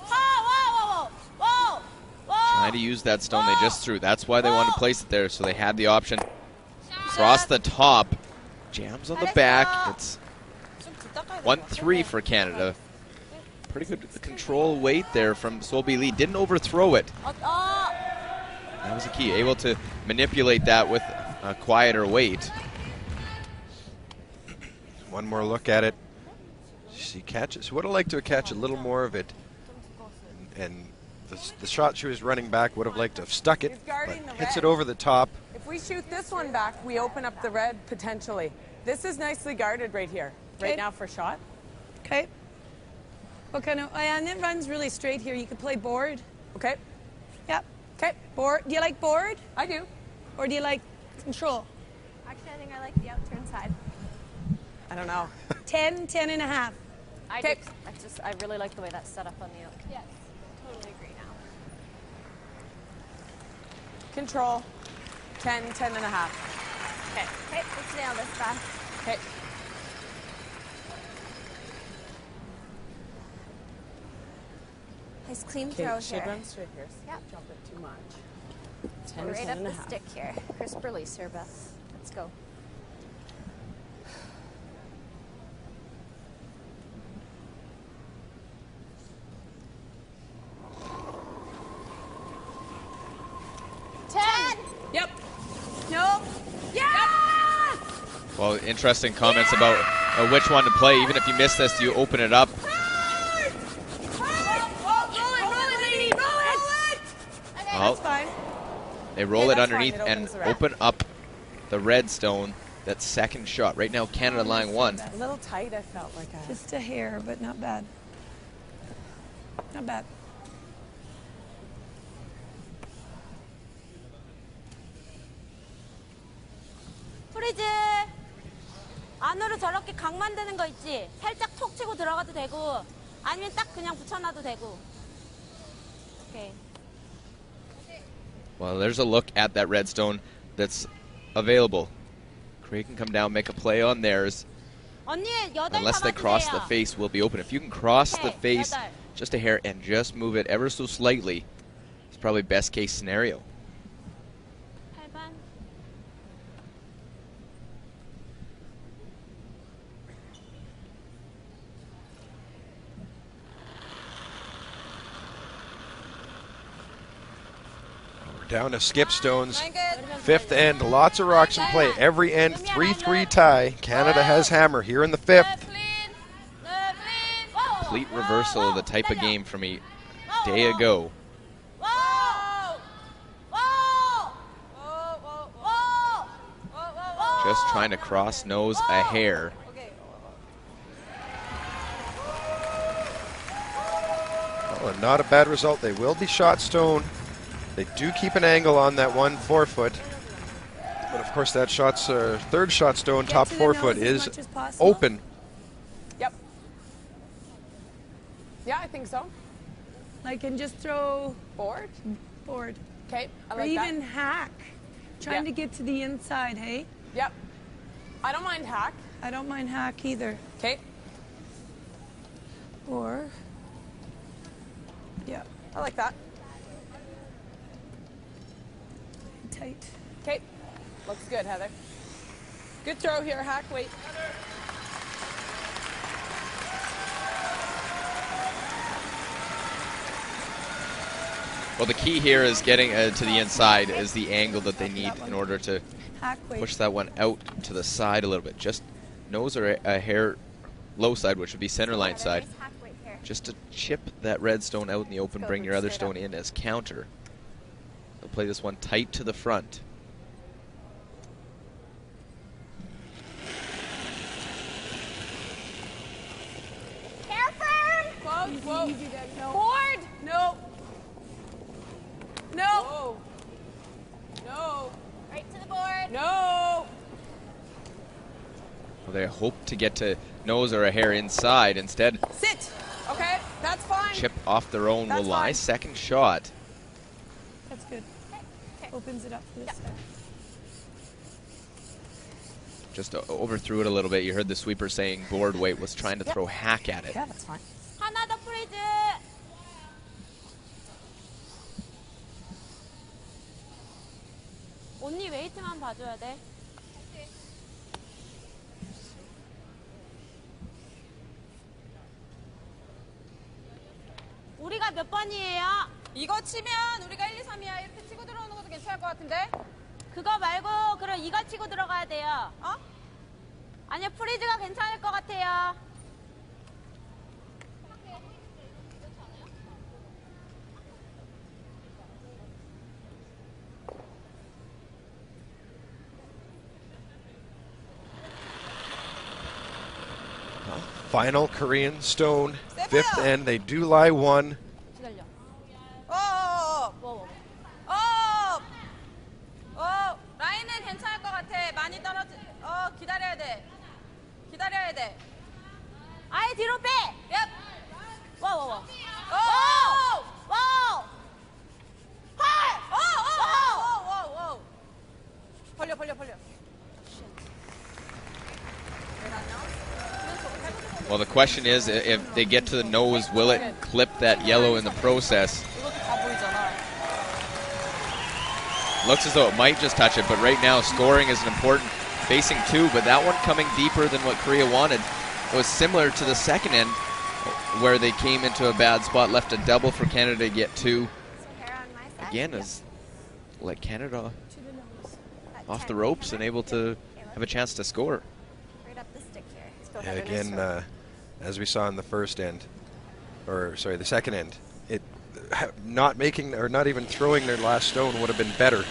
Speaker 3: Whoa, whoa, whoa, whoa, whoa!
Speaker 2: Trying to use that stone they just threw. That's why they wanted to place it there, so they had the option. Across the top, jams on the back. It's 1-3 for Canada. Pretty good control weight there from Solby Lee. Didn't overthrow it. That was the key. Able to manipulate that with a quieter weight.
Speaker 1: One more look at it. She catches. Would have liked to catch a little more of it. And the shot she was running back would have liked to have stuck it,
Speaker 9: He's
Speaker 1: but
Speaker 9: guarding the
Speaker 1: hits
Speaker 9: red.
Speaker 1: it over the top.
Speaker 9: If we shoot this one back, we open up the red potentially. This is nicely guarded right here, right
Speaker 8: Okay.
Speaker 9: now for shot.
Speaker 8: Okay. What kind of, and it runs really straight here. You could play board.
Speaker 9: Okay.
Speaker 8: Yep. Okay. Board. Do you like board?
Speaker 9: I do.
Speaker 8: Or do you like control?
Speaker 3: Actually, I think I like the outturn side.
Speaker 9: I don't know.
Speaker 8: 10, 10 and a half.
Speaker 7: I really like the way that's set up on the oak.
Speaker 3: Yes, totally agree now.
Speaker 9: Control. 10, 10 and a half.
Speaker 3: Okay, let's nail this, Beth.
Speaker 9: Okay.
Speaker 3: Nice clean
Speaker 9: Okay,
Speaker 3: throw
Speaker 9: should
Speaker 3: here.
Speaker 9: run straight here.
Speaker 3: Yep.
Speaker 9: Jump it too much. 10,
Speaker 3: Right
Speaker 9: 10
Speaker 3: up
Speaker 9: and a
Speaker 3: the
Speaker 9: half.
Speaker 3: stick here.
Speaker 7: Crisp release here, Beth. Let's go.
Speaker 8: Yep. Nope.
Speaker 3: Yes!
Speaker 2: Well, interesting comments about which one to play. Even if you miss this, you open it up. Well,
Speaker 8: That's fine.
Speaker 2: they roll
Speaker 9: Yeah,
Speaker 2: it
Speaker 9: that's fine.
Speaker 2: underneath
Speaker 9: It
Speaker 2: and
Speaker 9: opens the rack.
Speaker 2: open up the red stone. That second shot. Right now, Canada lying one.
Speaker 9: A little tight, I felt like.
Speaker 8: Just a hair, but not bad. Not bad.
Speaker 7: 프리즈. 안으로 저렇게 각 만드는 거 있지? 살짝 톡 치고 들어가도 되고 아니면 딱 그냥 붙여놔도 되고. 오케이.
Speaker 2: Well, there's a look at that red stone that's available. Craig can come down, make a play on theirs.
Speaker 7: 언니 8
Speaker 2: Unless they cross the
Speaker 7: 잡아주세요.
Speaker 2: face, will be open. If you can cross the
Speaker 7: Okay,
Speaker 2: face
Speaker 7: 여덟.
Speaker 2: just a hair and just move it ever so slightly, it's probably best case scenario.
Speaker 7: 8번.
Speaker 1: We're down to skip stones. Fifth end, lots of rocks in play. Every end, 3-3 tie. Canada has hammer here in the fifth.
Speaker 2: Complete reversal of the type of game from a day ago. Just trying to cross nose a hair.
Speaker 1: Oh, not a bad result. They will be shot stone. They do keep an angle on that 1 4-foot. But of course, that shot's third shot stone, top
Speaker 8: to the
Speaker 1: 4-foot,
Speaker 8: nose as
Speaker 1: is
Speaker 8: much as possible.
Speaker 1: open.
Speaker 9: Yep. Yeah, I think so.
Speaker 8: Like, and just throw
Speaker 9: Board.
Speaker 8: board.
Speaker 9: Okay, I
Speaker 8: Or
Speaker 9: like
Speaker 8: even
Speaker 9: that.
Speaker 8: hack. Trying
Speaker 9: Yeah.
Speaker 8: to get to the inside, hey?
Speaker 9: Yep. I don't mind hack.
Speaker 8: I don't mind hack either.
Speaker 9: Okay.
Speaker 8: Or, yeah,
Speaker 9: I like that.
Speaker 8: tight.
Speaker 9: Okay. Looks good, Heather. Good throw here, hack. Wait.
Speaker 2: Well, the key here is getting to the inside is the angle that they need in order to
Speaker 8: Hack, wait.
Speaker 2: push that one out to the side a little bit. Just nose or a hair low side, which would be center line side. Just to chip that red stone out in the open, bring your other stone in as counter. They'll play this one tight to the front.
Speaker 7: Hair firm.
Speaker 8: Whoa, easy, Dad. No.
Speaker 7: Board.
Speaker 8: No. No.
Speaker 9: Whoa. No.
Speaker 7: Right to the board.
Speaker 9: No.
Speaker 2: Well, they hope to get to nose or a hair inside. Instead,
Speaker 9: Sit. Okay, that's fine.
Speaker 2: chip off their own will
Speaker 9: That's
Speaker 2: lie.
Speaker 9: fine.
Speaker 2: Second shot.
Speaker 8: That's good. Opens it up for this side.
Speaker 2: Just overthrew it a little bit. You heard the sweeper saying board weight, was trying to throw hack at it.
Speaker 9: Yeah, that's fine.
Speaker 7: 하나 더 프리즈. 언니 웨이트만 봐줘야 돼. 우리가 몇 번이에요?
Speaker 5: 이거 치면 우리가 1, 2, 3이야. 이렇게 치고 들어오는 것도 괜찮을 것 같은데?
Speaker 7: 그거 말고 그럼 이거 치고 들어가야 돼요.
Speaker 5: 어?
Speaker 7: 아니요, 프리즈가 괜찮을 것 같아요.
Speaker 1: Final Korean stone, fifth end. They do lie one.
Speaker 7: 기다려.
Speaker 5: 라인은 괜찮을 것 같아. 많이 기다려야 돼. 기다려야 돼.
Speaker 7: 아예 뒤로 빼.
Speaker 5: 얍.
Speaker 7: 와와와.
Speaker 5: 오!
Speaker 7: 와우.
Speaker 5: 오! 벌려.
Speaker 2: Well, the question is, if they get to the nose, will it clip that yellow in the process?
Speaker 9: 이것도 다 보이잖아.
Speaker 2: Looks as though it might just touch it, but right now scoring is an important facing two, but that one coming deeper than what Korea wanted. It was similar to the second end where they came into a bad spot, left a double for Canada to get two. Again, is let Canada off the ropes and able to have a chance to score.
Speaker 7: Right up the stick here.
Speaker 1: And again, as we saw in the first end, or sorry, the second end, it not making or not even throwing their last stone would have been better.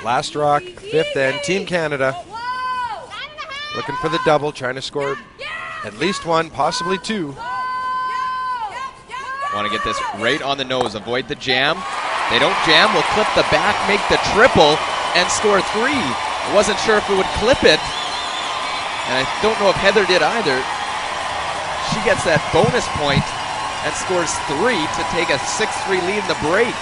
Speaker 1: Last rock, fifth end, Team Canada looking for the double, trying to score at least one, possibly two.
Speaker 2: Want to get this right on the nose, avoid the jam. They don't jam, will clip the back, make the triple, and score three. Wasn't sure if it would clip it, and I don't know if Heather did either. She gets that bonus point and scores three to take a 6-3 lead in the break.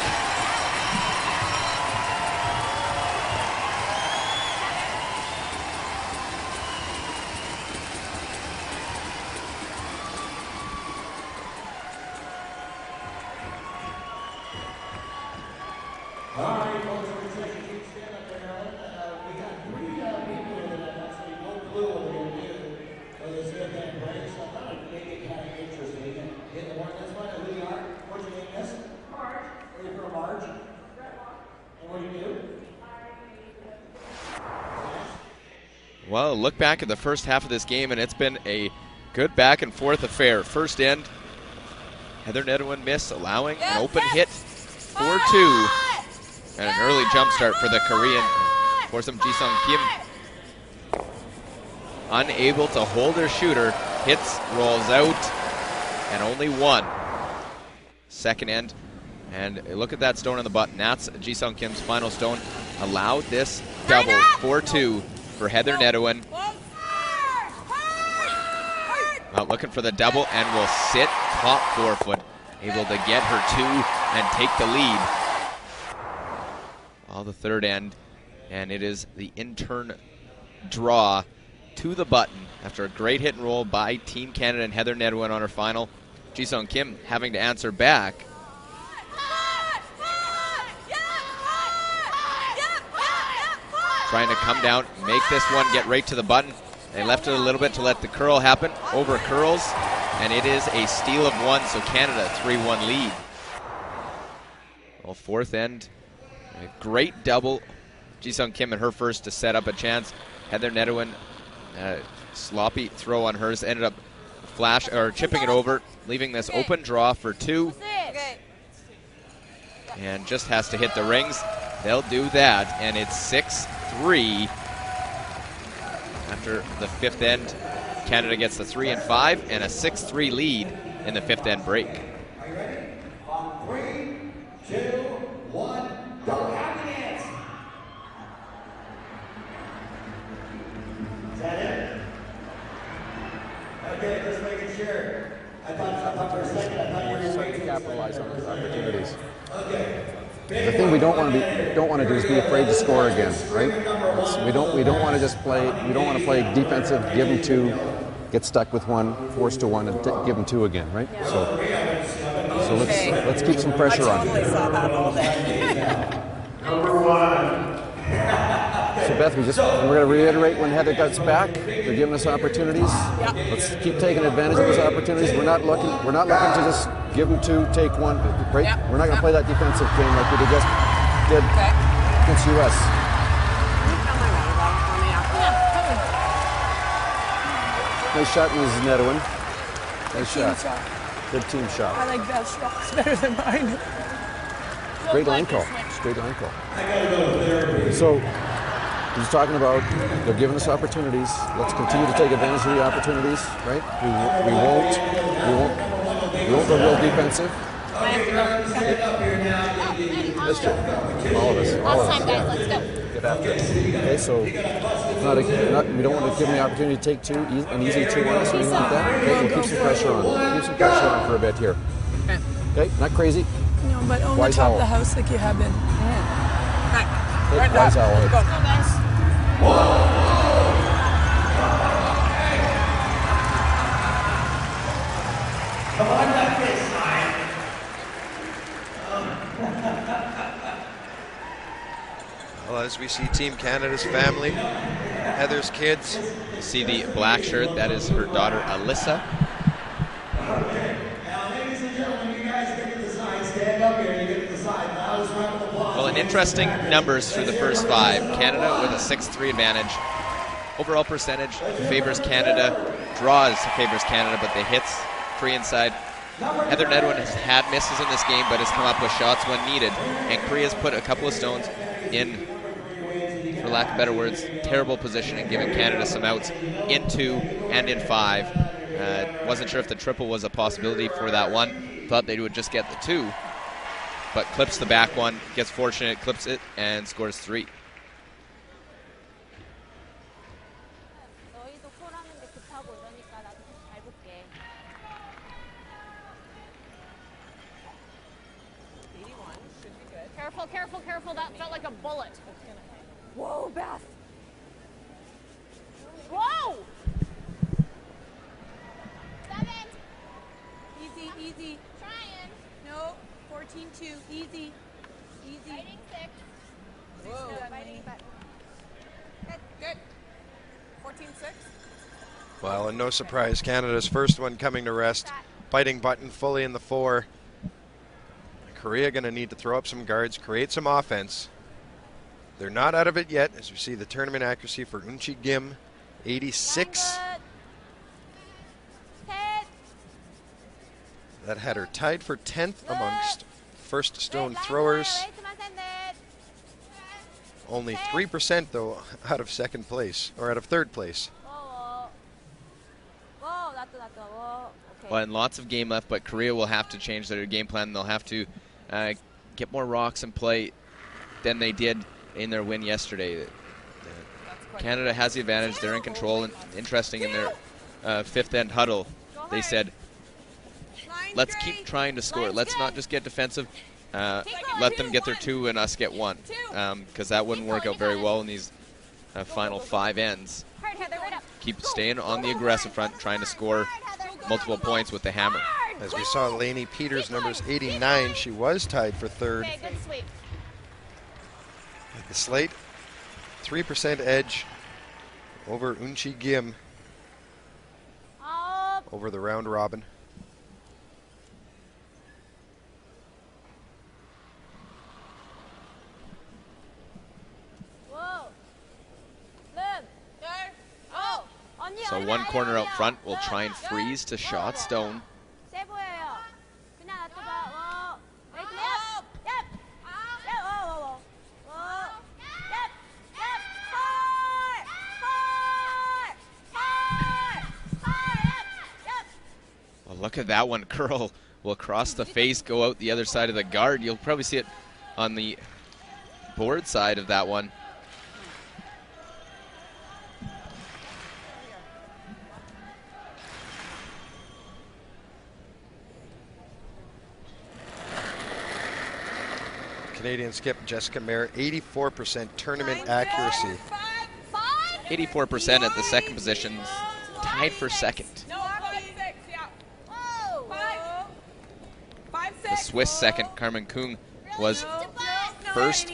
Speaker 2: Well, look back at the first half of this game, and it's been a good back and forth affair. First end, Heather Nedohin miss, allowing an open hit, 4-2, and an early jump start for the Korean. Foursome Jisung Kim, unable to hold her shooter, hits, rolls out, and only one. Second end, and look at that stone on the button. That's Jisung Kim's final stone. Allowed this double, 4-2. For Heather Nedohin. Looking for the double and will sit top forefoot. Able to get her two and take the lead. All the third end. And it is the in-turn draw to the button after a great hit and roll by Team Canada and Heather Nedohin on her final. Jisung Kim having to answer back. Trying to come down, make this one get right to the button. They left it a little bit to let the curl happen. Over curls, and it is a steal of one, so Canada 3-1 lead. Well, fourth end, a great double. Jisung Kim and her first to set up a chance. Heather Nedohin, sloppy throw on hers, ended up chipping it over, leaving this open draw for two. And just has to hit the rings. They'll do that, and it's 6-3 after the fifth end. Canada gets the 3 and 5 and a 6-3 lead in the fifth end break.
Speaker 4: Are you ready? On 3, 2, 1, go. Happy dance. Is that it? Okay, just making sure. I thought for a second, I thought you were waiting to
Speaker 10: capitalize on those opportunities.
Speaker 4: Okay.
Speaker 10: The thing we don't want to do is be afraid to score again, right? We don't want to just play. We don't want to play defensive, give them two, get stuck with one, force to one, and give them two again, right? So let's keep some pressure on.
Speaker 9: I totally saw that all day.
Speaker 4: Number 1.
Speaker 10: So Beth, we're going to reiterate when Heather gets back. They're giving us opportunities.
Speaker 9: Yep.
Speaker 10: Let's keep taking advantage of those opportunities. We're not looking to just give them two, take one. Right?
Speaker 9: Yep.
Speaker 10: We're not going to play that defensive game like we just did against US. Nice shot, Mrs. Nedohin. Nice shot. Good team shot.
Speaker 8: I like Beth's shots better than mine.
Speaker 10: Great line call. Great line call. So, he's talking about they're giving us opportunities. Let's continue to take advantage of the opportunities, right? We won't go real defensive. Let's go. All of us.
Speaker 3: Time, guys. Let's go.
Speaker 10: Get after it. Okay, so we don't want to give them the opportunity to take two, an easy 2 on us or anything like that. Okay, we'll keep some pressure on. Keep some pressure on for a bit here. Okay, not crazy.
Speaker 8: No, but on
Speaker 10: Wise
Speaker 8: the top
Speaker 10: owl.
Speaker 8: of the house like you have been.
Speaker 10: Take wise owl.
Speaker 8: Let's go.
Speaker 4: Come on back this time.
Speaker 1: Well, as we see Team Canada's family, Heather's kids.
Speaker 2: You see the black shirt, that is her daughter Alyssa.
Speaker 4: Okay. Now, ladies and gentlemen, you guys get to the side. Stand up here. You get to the side. Loudest round of applause.
Speaker 2: Well, an interesting numbers through the first five. Canada with a 6-3 advantage. Overall percentage favors Canada. Draws favors Canada, but the hits, free inside, Heather Nedohin has had misses in this game, but has come up with shots when needed. And Korea's put a couple of stones in, for lack of better words, terrible positioning, giving Canada some outs in 2 and in 5. Wasn't sure if the triple was a possibility for that one. Thought they would just get the 2, but clips the back one, gets fortunate, clips it, and scores 3.
Speaker 7: 너희도 콜하는데 급하고 이러니까 나도 좀 잘 볼게.
Speaker 8: 81 should be good.
Speaker 5: Careful, careful, careful. That felt like a bullet.
Speaker 8: Whoa, Beth.
Speaker 5: Whoa!
Speaker 3: 7.
Speaker 8: Easy, easy.
Speaker 3: Trying.
Speaker 8: No, 14-2. Easy. Easy.
Speaker 3: Fighting 6.
Speaker 8: Whoa.
Speaker 3: No, fighting button.
Speaker 8: Good. 14-6.
Speaker 1: Well, and no surprise, Canada's first one coming to rest. Biting button fully in the 4. Korea going to need to throw up some guards, create some offense. They're not out of it yet, as you see the tournament accuracy for Unchi Gim, 86. That had her tied for 10th amongst first stone throwers. Only 3% though out of second place, or out of third place.
Speaker 2: Well, and lots of game left, but Korea will have to change their game plan. They'll have to get more rocks in play than they did in their win yesterday. Canada has the advantage. They're in control. And interesting, in their fifth end huddle, they said, let's keep trying to score. Let's not just get defensive. Let them get their 2 and us get 1, because that wouldn't work out very well in these final 5 ends. Keep staying on the aggressive front, trying to score multiple points with the hammer.
Speaker 1: As we saw Lainey Peters, numbers 89, she was tied for 3rd.
Speaker 3: Okay, good sweep.
Speaker 1: At the slate, 3% edge over Unchi Gim over the round robin.
Speaker 2: So one corner out front will try and freeze to shot stone. Well, look at that one. Curl will cross the face, go out the other side of the guard. You'll probably see it on the board side of that one.
Speaker 1: Canadian skip Jessica Mayer, 84% tournament accuracy.
Speaker 2: 84% at the second position, tied for second.
Speaker 5: No, 5-6, yeah. Whoa. 5-6.
Speaker 2: The Swiss second, Carmen Kung, was first.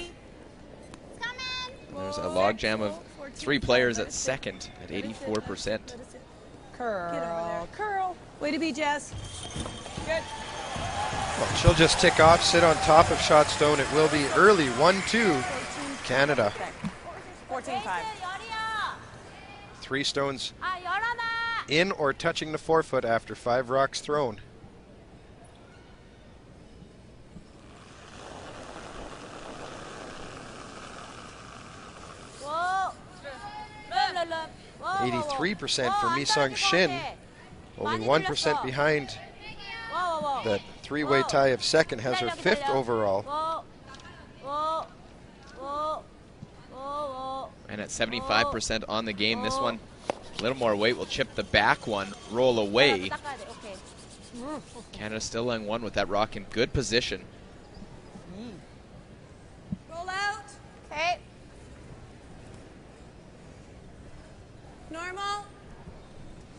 Speaker 2: There's a logjam of 3 players at second at 84%.
Speaker 8: Curl, curl. Way to be, Jess. Good.
Speaker 1: Well, she'll just tick off, sit on top of shot stone. It will be early, 1-2, Canada.
Speaker 9: 14-5.
Speaker 1: 3 stones in or touching the 4-foot after 5 rocks thrown.
Speaker 7: Whoa.
Speaker 1: 83% for Mi-Sung Shin, only 1% behind. That 3-way tie of second has her 5th overall.
Speaker 2: And at 75% on the game, this one, a little more weight will chip the back one, roll away. Canada still laying 1 with that rock in good position.
Speaker 8: Roll out.
Speaker 3: Okay.
Speaker 8: Normal.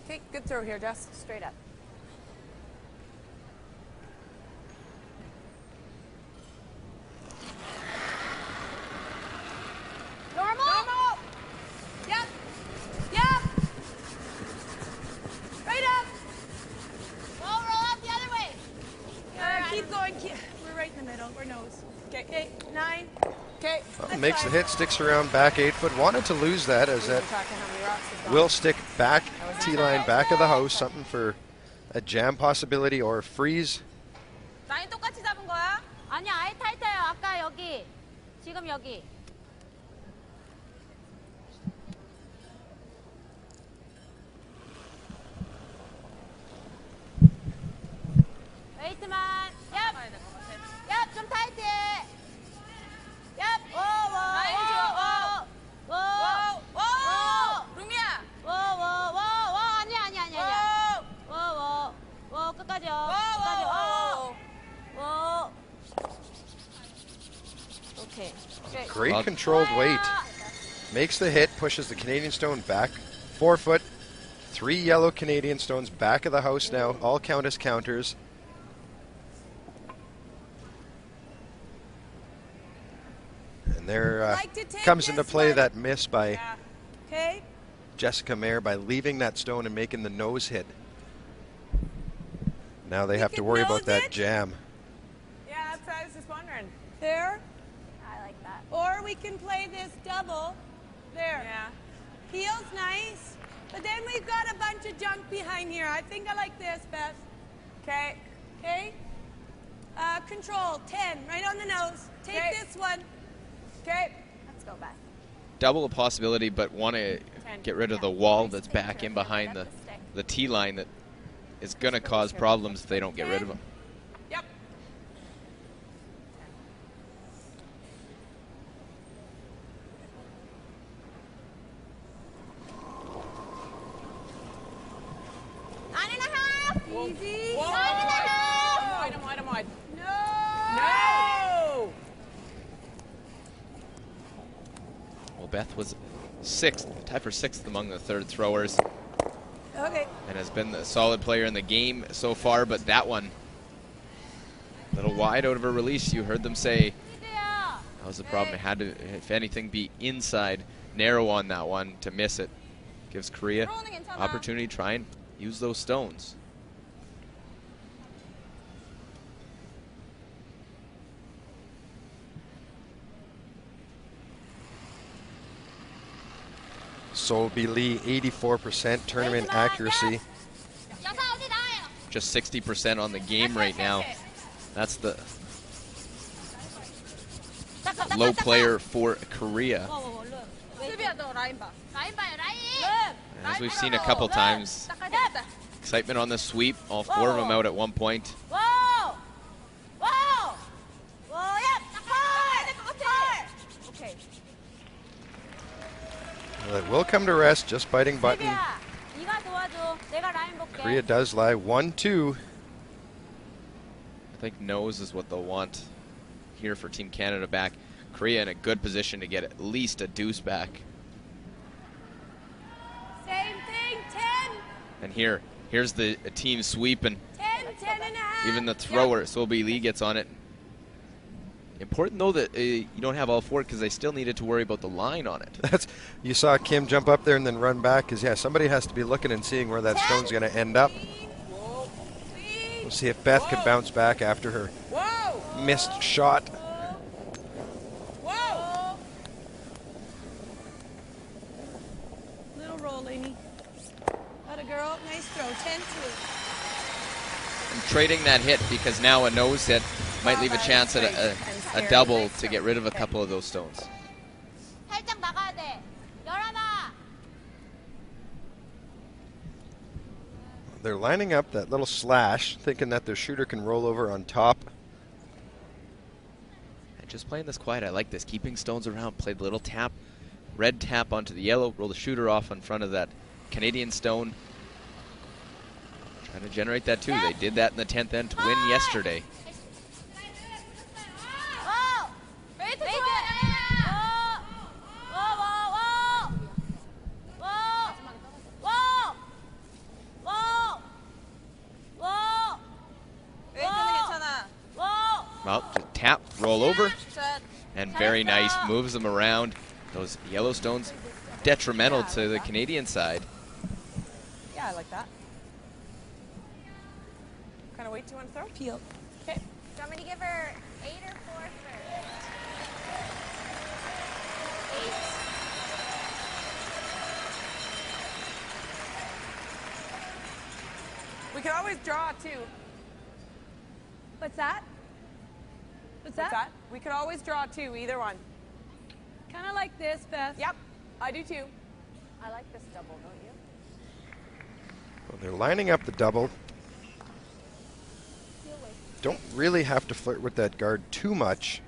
Speaker 9: Okay, good throw here, Jess.
Speaker 3: Straight up. Normal.
Speaker 8: Normal. Yep. Yep. Right up.
Speaker 3: Roll out the other way.
Speaker 8: Keep going. We're right in the middle. We're nose. Okay. 9. Okay.
Speaker 1: Well, makes the hit, sticks around back 8-foot. Wanted to lose that, as that will stick back, T-line back of the house. Something for a jam possibility or a freeze.
Speaker 5: 라인 똑같이 잡은 거야?
Speaker 7: 아니야, 아예 타이트해요. 아까 여기. 지금 여기. 웨이트만. 얍. 얍, 좀 타이트해. 얍. 오, 워.
Speaker 5: 라인 좋아.
Speaker 7: 워.
Speaker 5: 워. 워. 루미야.
Speaker 7: 워, 워, 워, 워. 아니야. 워, 끝까지요. 끝까지. 워. 오케이.
Speaker 1: Great controlled weight. Makes the hit, pushes the Canadian stone back 4 foot. 3 yellow Canadian stones back of the house now. All count as counters. And there comes into play that miss by
Speaker 8: Okay.
Speaker 1: Jessica Mayer by leaving that stone and making the nose hit. Now they have to worry about that jam.
Speaker 8: Yeah, that's what I was just wondering. There.
Speaker 7: I like that.
Speaker 8: Or we can play this double. There. Yeah. Feels nice. But then we've got a bunch of junk behind here. I think I like this, Beth. Okay. Okay. Control, 10, right on the nose. Take this one. Okay.
Speaker 7: Let's go back.
Speaker 2: Double a possibility, but want to get rid of the wall that's back in behind the tee line that is going to cause problems if they don't get rid of them.
Speaker 8: Yep. Easy.
Speaker 5: Whoa.
Speaker 8: I'm wide. No.
Speaker 2: Well, Beth was tied for sixth among the third throwers,
Speaker 8: Okay.
Speaker 2: and has been the solid player in the game so far, but that one, a little wide out of her release. You heard them say that was the problem. It had to, if anything, be inside, narrow on that one to miss it. Gives Korea opportunity to try and use those stones.
Speaker 1: Solby Lee, 84% tournament accuracy.
Speaker 2: Just 60% on the game right now. That's the low player for Korea. As we've seen a couple times, excitement on the sweep. All 4 of them out at one point.
Speaker 1: Well, it will come to rest, just biting button. Korea does lie 1-2.
Speaker 2: I think nose is what they'll want here for Team Canada back. Korea in a good position to get at least a deuce back.
Speaker 8: Same thing, 10.
Speaker 2: And here's the team sweeping.
Speaker 8: 10 and a half.
Speaker 2: Even the thrower, Solby Lee, gets on it. Important, though, that you don't have all 4 because they still needed to worry about the line on it.
Speaker 1: You saw Kim jump up there and then run back because, yeah, somebody has to be looking and seeing where that stone's going to end up. We'll see if Beth can bounce back after her missed shot.
Speaker 8: Little roll, Amy. Got a girl. Nice throw. 10-2.
Speaker 2: I'm trading that hit because now a nose hit might leave a chance at a double to get rid of a couple of those stones.
Speaker 1: They're lining up that little slash, thinking that their shooter can roll over on top.
Speaker 2: And just playing this quiet, I like this. Keeping stones around, play the little tap, red tap onto the yellow, roll the shooter off in front of that Canadian stone. Trying to generate that too. They did that in the 10th end to win yesterday. Well, just tap, roll over, and very nice. Moves them around. Those Yellowstones detrimental to the Canadian side.
Speaker 9: Yeah, I like that. What kind of weight do you want to throw?
Speaker 8: Peel. Okay.
Speaker 7: Do you want me to give her 8 or 4 first? 8.
Speaker 8: We could always draw too.
Speaker 5: What's that? What's that?
Speaker 8: We could always draw too, either one.
Speaker 5: Kind of like this, Beth.
Speaker 8: Yep, I do too.
Speaker 6: I like this double, don't you?
Speaker 1: Well, they're lining up the double. Don't really have to flirt with that guard too much.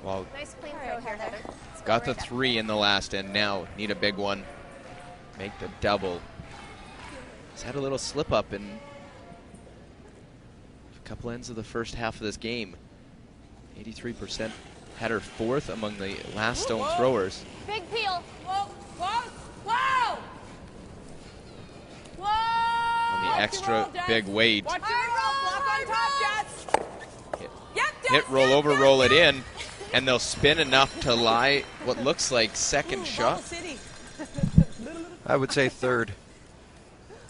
Speaker 2: Well,
Speaker 3: Nice clean throw here, Heather.
Speaker 2: got the 3 in the last end now. Need a big one. Make the double. He's had a little slip up in a couple ends of the first half of this game. 83% had her 4th among the last stone throwers.
Speaker 3: Big peel.
Speaker 8: Whoa, whoa, whoa! Whoa!
Speaker 2: On the extra big weight.
Speaker 8: Watch your roll, block on top, Jets.
Speaker 2: Hit, roll over, roll it in, and they'll spin enough to lie what looks like second shot.
Speaker 1: I would say third.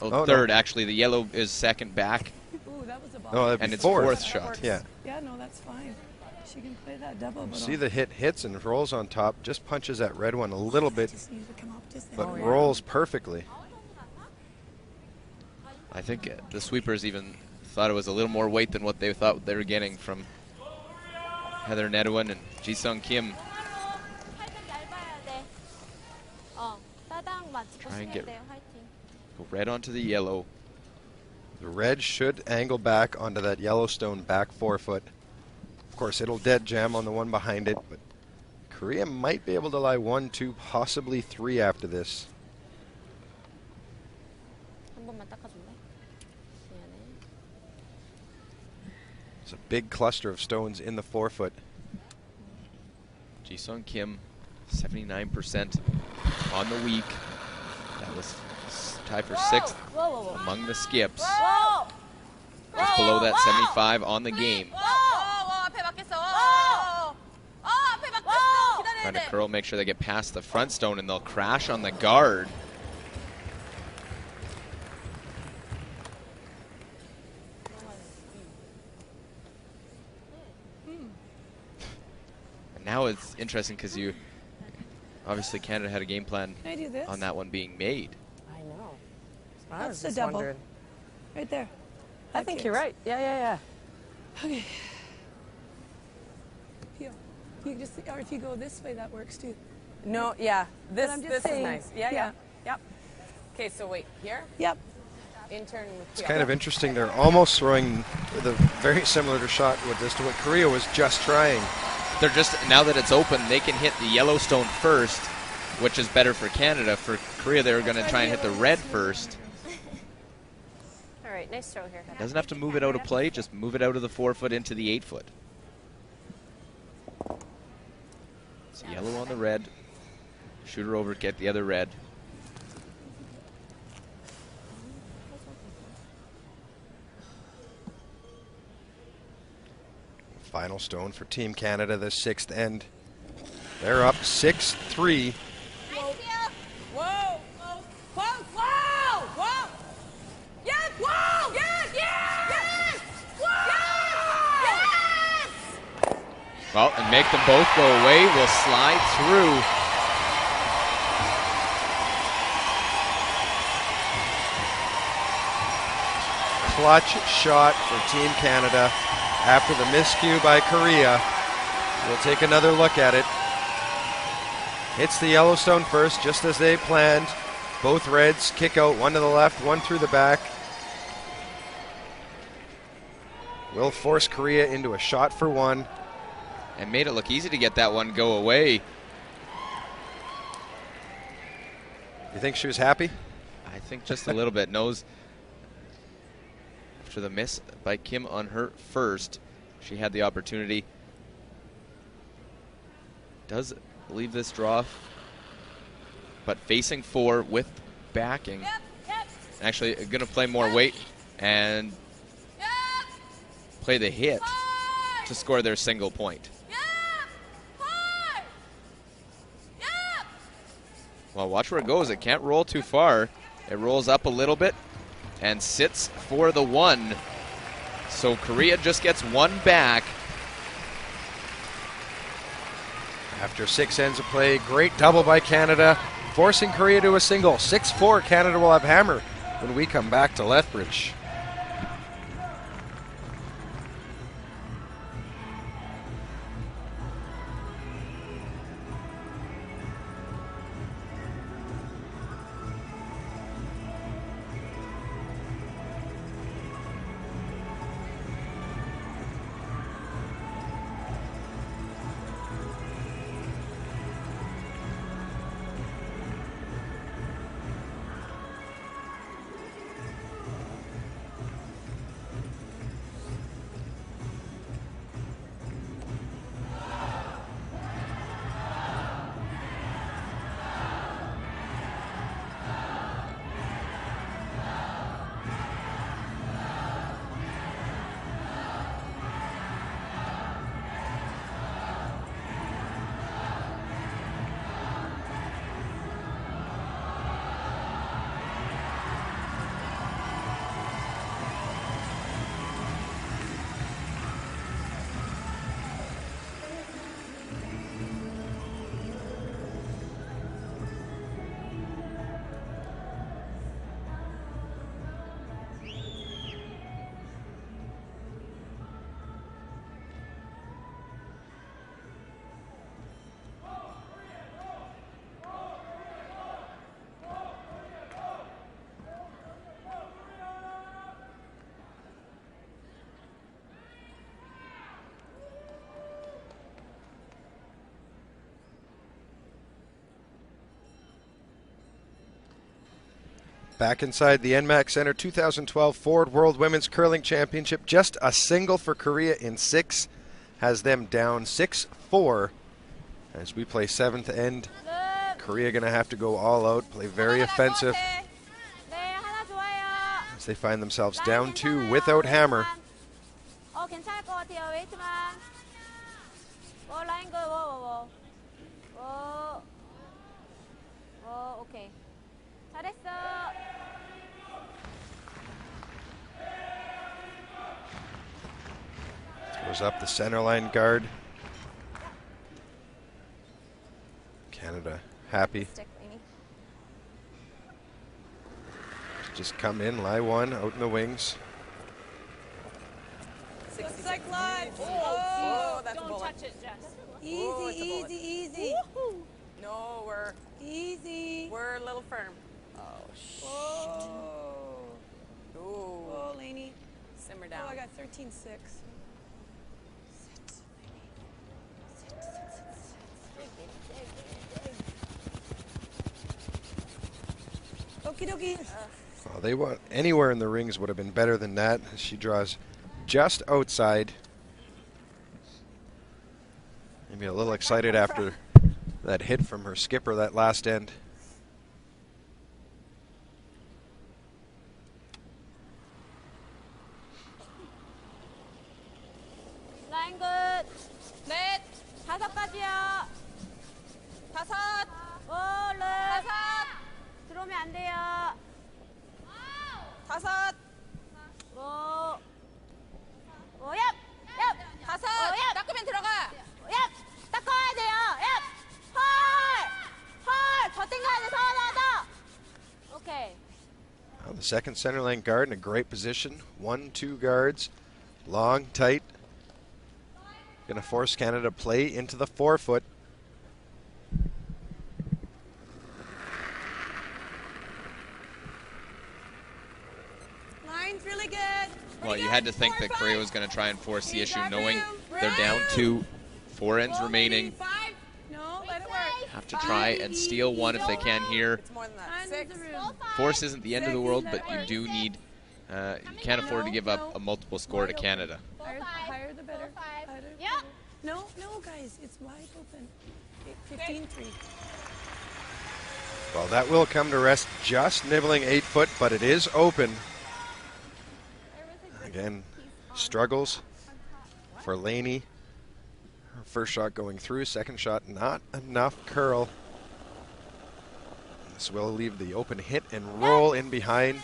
Speaker 2: Oh, third, actually. The yellow is second back.
Speaker 5: Ooh, that was a ball.
Speaker 1: Oh, that'd be
Speaker 2: and it's
Speaker 1: fourth.
Speaker 2: 4th shot.
Speaker 1: Yeah.
Speaker 5: Yeah, no, that's fine. She can play that double. But
Speaker 1: See the hits and rolls on top. Just punches that red one a little bit,
Speaker 5: just needs to come up just there.
Speaker 1: but rolls perfectly.
Speaker 2: I think the sweepers even thought it was a little more weight than what they thought they were getting from Heather Nedohin and Ji-Sung Kim. Try and get go red onto the yellow.
Speaker 1: The red should angle back onto that Yellowstone back forefoot. Of course, it'll dead jam on the one behind it, but Korea might be able to lie 1, 2, possibly 3 after this. It's a big cluster of stones in the forefoot.
Speaker 2: Ji-Sung Kim, 79% on the week. That was tied for 6th among the skips. Just below that 75 on the game. Trying to curl, make sure they get past the front stone, and they'll crash on the guard. And now it's interesting because obviously Canada had a game plan
Speaker 5: Can I do this?
Speaker 2: on that one being made.
Speaker 9: I know. I
Speaker 5: That's
Speaker 9: was
Speaker 5: the
Speaker 9: just
Speaker 5: double.
Speaker 9: wondering.
Speaker 5: Right there.
Speaker 9: I think you're right. Yeah.
Speaker 5: Okay. Peel. You can just, or if you go this way, that works too.
Speaker 9: No, yeah. This
Speaker 5: I'm just
Speaker 9: this
Speaker 5: saying,
Speaker 9: is nice. Yeah.
Speaker 5: yeah.
Speaker 9: Yep. Okay, so wait, here?
Speaker 5: Yep.
Speaker 9: Intern with
Speaker 1: It's kind of interesting. They're almost throwing the very similar to shot with this to what Korea was just trying.
Speaker 2: They're just, now that it's open, they can hit the Yellowstone first, which is better for Canada. For Korea, they were going to try and hit the red first.
Speaker 3: All right, nice throw here. Heather.
Speaker 2: Doesn't have to move it out of play, just move it out of the 4-foot into the 8-foot. So yellow on the red. Shoot her over, get the other red.
Speaker 1: Final stone for Team Canada, the 6th end. They're up 6-3.
Speaker 8: Whoa, whoa, whoa, whoa, whoa! Yes! Whoa! Yes! Yes! Yes! Whoa! Yes!
Speaker 2: Well, and make them both go away. We'll slide through.
Speaker 1: Clutch shot for Team Canada after the miscue by Korea. We'll take another look at it. Hits the Yellowstone first, just as they planned. Both reds kick out, one to the left, one through the back. Will force Korea into a shot for one.
Speaker 2: And made it look easy to get that one go away.
Speaker 1: You think she was happy?
Speaker 2: I think just a little bit. Knows after the miss by Kim on her first, she had the opportunity. Does leave this draw, but facing 4 with backing. Actually, going to play more weight and play the hit to score their single point. Well, watch where it goes. It can't roll too far. It rolls up a little bit and sits for the 1. So Korea just gets 1 back.
Speaker 1: After 6 ends of play, great double by Canada. forcing Korea to a single. 6-4, Canada will have hammer when we come back to Lethbridge. Back inside the NMAC Center, 2012 Ford World Women's Curling Championship. Just a single for Korea in 6 has them down 6-4 as we play 7th end. Korea going to have to go all out, play very offensive as they find themselves down 2 without hammer.
Speaker 7: 괜찮을 것 같아요. 웨이트만. 라인 오케이. 잘했어.
Speaker 1: Goes up the center line guard. Canada happy. Just come in, lie one, out in the wings.
Speaker 8: Looks like live.
Speaker 5: Oh,
Speaker 8: that's
Speaker 5: don't touch it, Jess.
Speaker 8: Easy.
Speaker 9: No, we're
Speaker 8: Easy.
Speaker 9: a little firm.
Speaker 8: Oh, Lainey.
Speaker 9: Simmer down.
Speaker 8: Oh, I got 13-6. Okie dokie.
Speaker 1: Well, they want anywhere in the rings would have been better than that. She draws just outside. Maybe a little excited after that hit from her skipper that last end.
Speaker 7: 라인 굿. 넷. 5가지요. 5. 얼른. 5. 들어오면 안 돼요.
Speaker 8: 5.
Speaker 7: 얍.
Speaker 8: 5.
Speaker 7: 얍.
Speaker 8: 닦으면 들어가.
Speaker 7: 얍. 닦아야 돼요. 얍. 헐. 버튼 가야 돼. 더. 오케이.
Speaker 1: Well, the second center lane guard in a great position. 1-2 guards. Long, tight. Going to force Canada to play into the 4-foot.
Speaker 8: Line's really good.
Speaker 2: Well, you had to think that Korea was going to try and force the issue, knowing they're down 2, 4 ends remaining.
Speaker 8: No, let it work.
Speaker 2: Have to try and steal one if they can here.
Speaker 9: It's more than that. 6.
Speaker 2: Force isn't the end of the world, but you do need, you can't afford to give up a multiple score to Canada.
Speaker 8: Higher the better.
Speaker 7: Yep.
Speaker 8: No, guys, it's wide open. 15-3.
Speaker 1: Well, that will come to rest, just nibbling 8-foot, but it is open. Again, struggles for Lainey. Her first shot going through, second shot not enough curl. This will leave the open hit and roll in behind.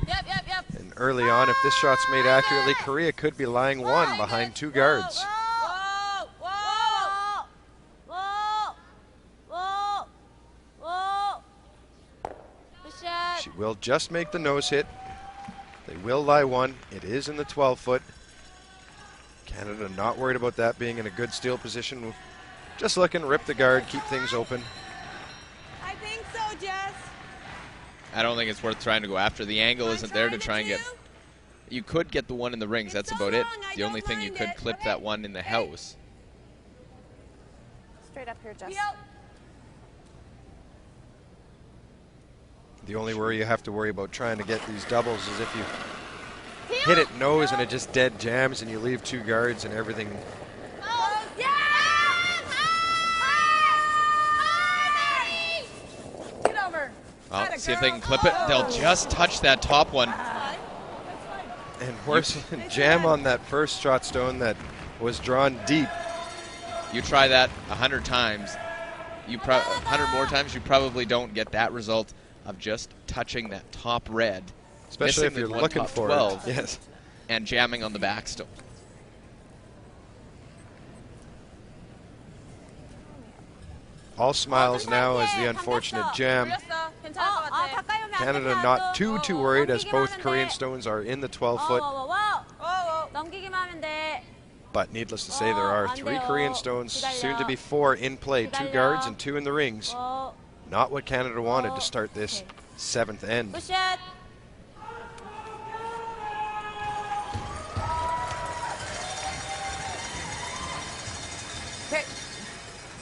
Speaker 7: Yep.
Speaker 1: And early on, if this shot's made accurately, Korea could be lying 1 behind 2 guards.
Speaker 7: Whoa.
Speaker 1: She will just make the nose hit. They will lie one. It is in the 12-foot. Canada not worried about that being in a good steal position. Just looking, rip the guard, keep things open.
Speaker 8: I think so, Jess.
Speaker 2: I don't think it's worth trying to go after. The angle isn't there to try and get. You could get the one in the rings. That's about it. The only thing you could clip that one in the house.
Speaker 6: Straight up here, Jess.
Speaker 1: The only worry you have to worry about trying to get these doubles is if you hit it nose and it just dead jams and you leave two guards and everything.
Speaker 8: Get over.
Speaker 2: Well, see if they can clip it. They'll just touch that top one.
Speaker 1: And horse jam on that first shot stone that was drawn deep.
Speaker 2: You try that 100 times. 100 more times, you probably don't get that result of just touching that top red.
Speaker 1: Especially if you're looking for
Speaker 2: 12,
Speaker 1: it. Yes.
Speaker 2: And jamming on the backstone.
Speaker 1: All smiles now as the unfortunate jam. Canada not too worried as both Korean stones are in the 12-foot. But needless to say, there are 3 Korean stones, soon to be 4 in play. 2 guards and 2 in the rings. Not what Canada wanted to start this 7th end.
Speaker 6: Okay.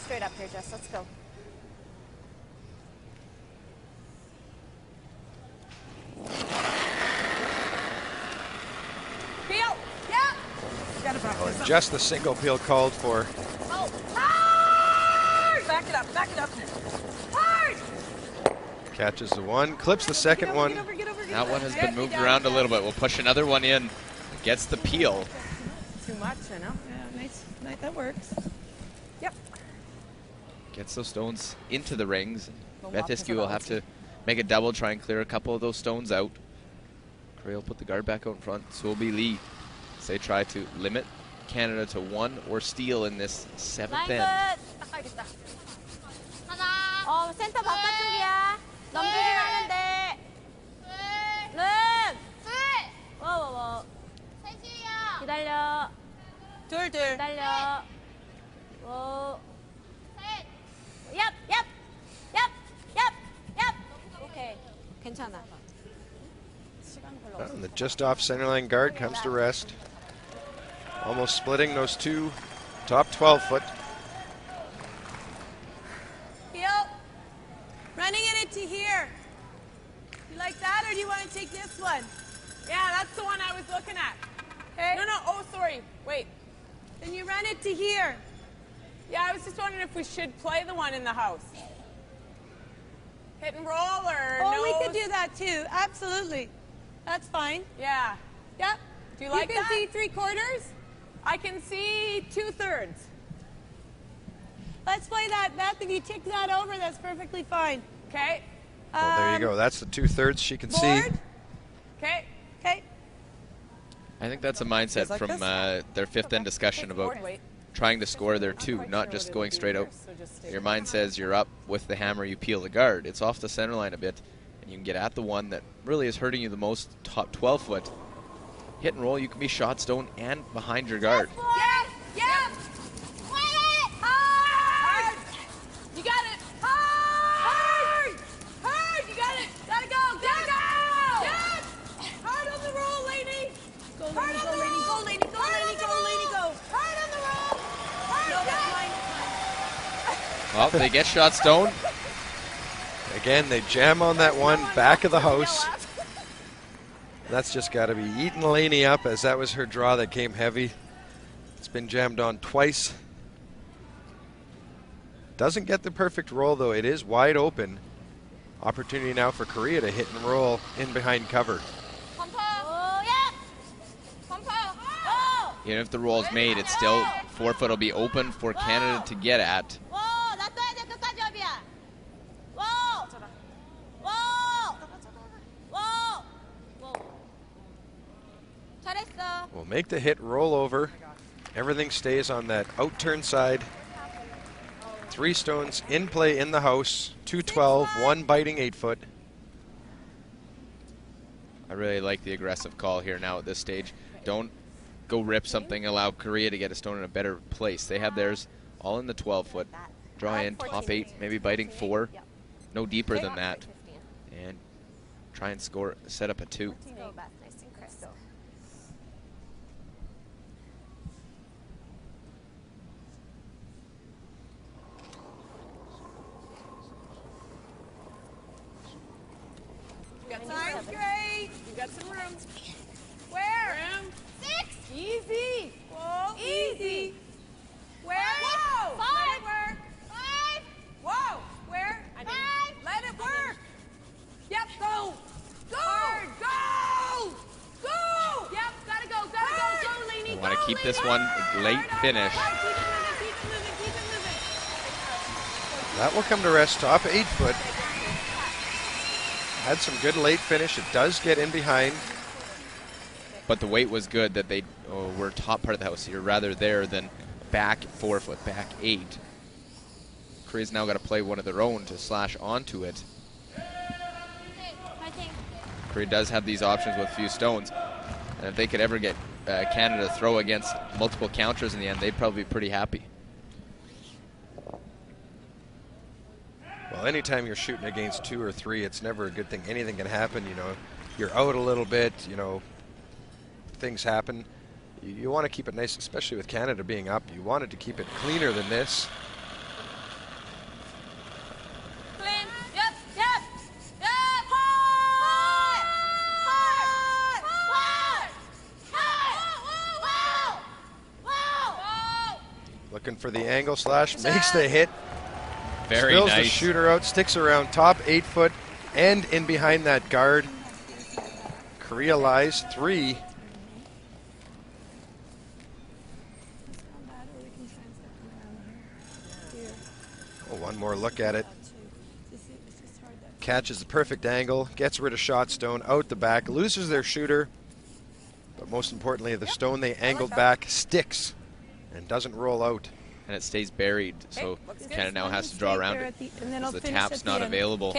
Speaker 6: Straight up here, Jess. Let's go.
Speaker 8: Peel. Yeah.
Speaker 1: Well, just the single peel called for.
Speaker 8: Oh. Hard. Back it up. Back it up. Hard.
Speaker 1: Catches the one, clips the second one.
Speaker 2: That one has been moved around a little bit. We'll push another one in. Gets the peel.
Speaker 9: Too much, I know.
Speaker 8: Yeah, nice. That works.
Speaker 9: Yep.
Speaker 2: Gets those stones into the rings. Beth Iskew will have to make a double, try and clear a couple of those stones out. Korea will put the guard back out in front. So will be Lee. So they try to limit Canada to 1 or steal in this 7th end.
Speaker 7: 센터 바깥쪽이야. 넘기기만 하면 돼. 기다려.
Speaker 8: 둘.
Speaker 7: 기다려. 얍. 오케이. 괜찮아.
Speaker 1: And the just off center line guard comes to rest. Almost splitting those 2 top 12-foot.
Speaker 8: Peel. Running it to here. You like that, or do you want to take this one?
Speaker 5: Yeah, that's the one I was looking at.
Speaker 8: Okay.
Speaker 5: No, oh, sorry. Wait.
Speaker 8: Then you run it to here.
Speaker 5: Yeah, I was just wondering if we should play the one in the house. Hit and roll or
Speaker 8: Oh,
Speaker 5: nose?
Speaker 8: we could do that too. Absolutely. That's fine.
Speaker 5: Yeah.
Speaker 8: Yep.
Speaker 5: Do you like
Speaker 8: You can
Speaker 5: that?
Speaker 8: see 3/4.
Speaker 5: I can see 2/3.
Speaker 8: Let's play that, Beth. If you tick that over, that's perfectly fine.
Speaker 5: Okay.
Speaker 1: Well, there you go. That's the 2/3 she can see.
Speaker 8: Board.
Speaker 5: Okay.
Speaker 8: Okay.
Speaker 2: I think that's a mindset
Speaker 9: like
Speaker 2: from their 5th end discussion about trying to score there too, not just going straight out. Your mind says you're up with the hammer, you peel the guard. It's off the center line a bit, and you can get at the one that really is hurting you the most, top 12-foot. Hit and roll, you can be shot stone and behind your guard.
Speaker 5: Yeah. Hard. You got it. Hard. You got it. Gotta go. Yes. Hard on the roll, lady.
Speaker 8: Go, lady, go, lady, go, lady, go, lady, go, lady, go.
Speaker 5: Hard on the roll.
Speaker 2: Well, they get shot stone.
Speaker 1: Again, they jam on that one, back of the house. That's just got to be eating Laney up, as that was her draw that came heavy. It's been jammed on twice. Doesn't get the perfect roll, though. It is wide open. Opportunity now for Korea to hit and roll in behind cover.
Speaker 2: Even if the roll is made, it's still 4-foot will be open for Canada to get at.
Speaker 1: Will make the hit roll over. Everything stays on that out-turn side. 3 stones in play in the house. 2 12, 1 biting 8-foot.
Speaker 2: I really like the aggressive call here now at this stage. Don't go rip something, allow Korea to get a stone in a better place. They have theirs all in the 12-foot. Draw in, top 8, maybe biting 4. No deeper than that. And try and score, set up a 2.
Speaker 8: Sounds great. You got some room. Where? Room. 6. Easy. Whoa. Easy. Where? Whoa. 5. Let it work. 5. Whoa. Where? 5. Let it work. Yep. Go. Go. Hard. Go. Go. Yep. Gotta go. Gotta go. Go, Lainey.
Speaker 2: Want to keep this one late finish.
Speaker 8: Keep it moving. Keep it moving. Keep it moving.
Speaker 1: That will come to rest. Top 8-foot. Had some good late finish. It does get in behind.
Speaker 2: But the weight was good that they were top part of the house here, rather there than back 4-foot, back 8. Korea's now got to play one of their own to slash onto it. Korea does have these options with a few stones. And if they could ever get Canada to throw against multiple counters in the end, they'd probably be pretty happy.
Speaker 1: Well, anytime you're shooting against 2 or 3, it's never a good thing. Anything can happen, you know. You're out a little bit, you know, things happen. You want to keep it nice, especially with Canada being up. You wanted to keep it cleaner than this.
Speaker 3: Clean. Yep. Yep. Yep. Hard. Hard. Hard. Hard. Whoa.
Speaker 1: Looking for the angle slash, makes the hit.
Speaker 2: Very
Speaker 1: Spills
Speaker 2: nice.
Speaker 1: the shooter out, sticks around top 8-foot and in behind that guard. Korea lies 3. Oh, one more look at it. Catches the perfect angle, gets rid of shot stone, out the back, loses their shooter. But most importantly, the stone they angled back sticks and doesn't roll out.
Speaker 2: And it stays buried, so Canada now has to draw around it because the tap's not available.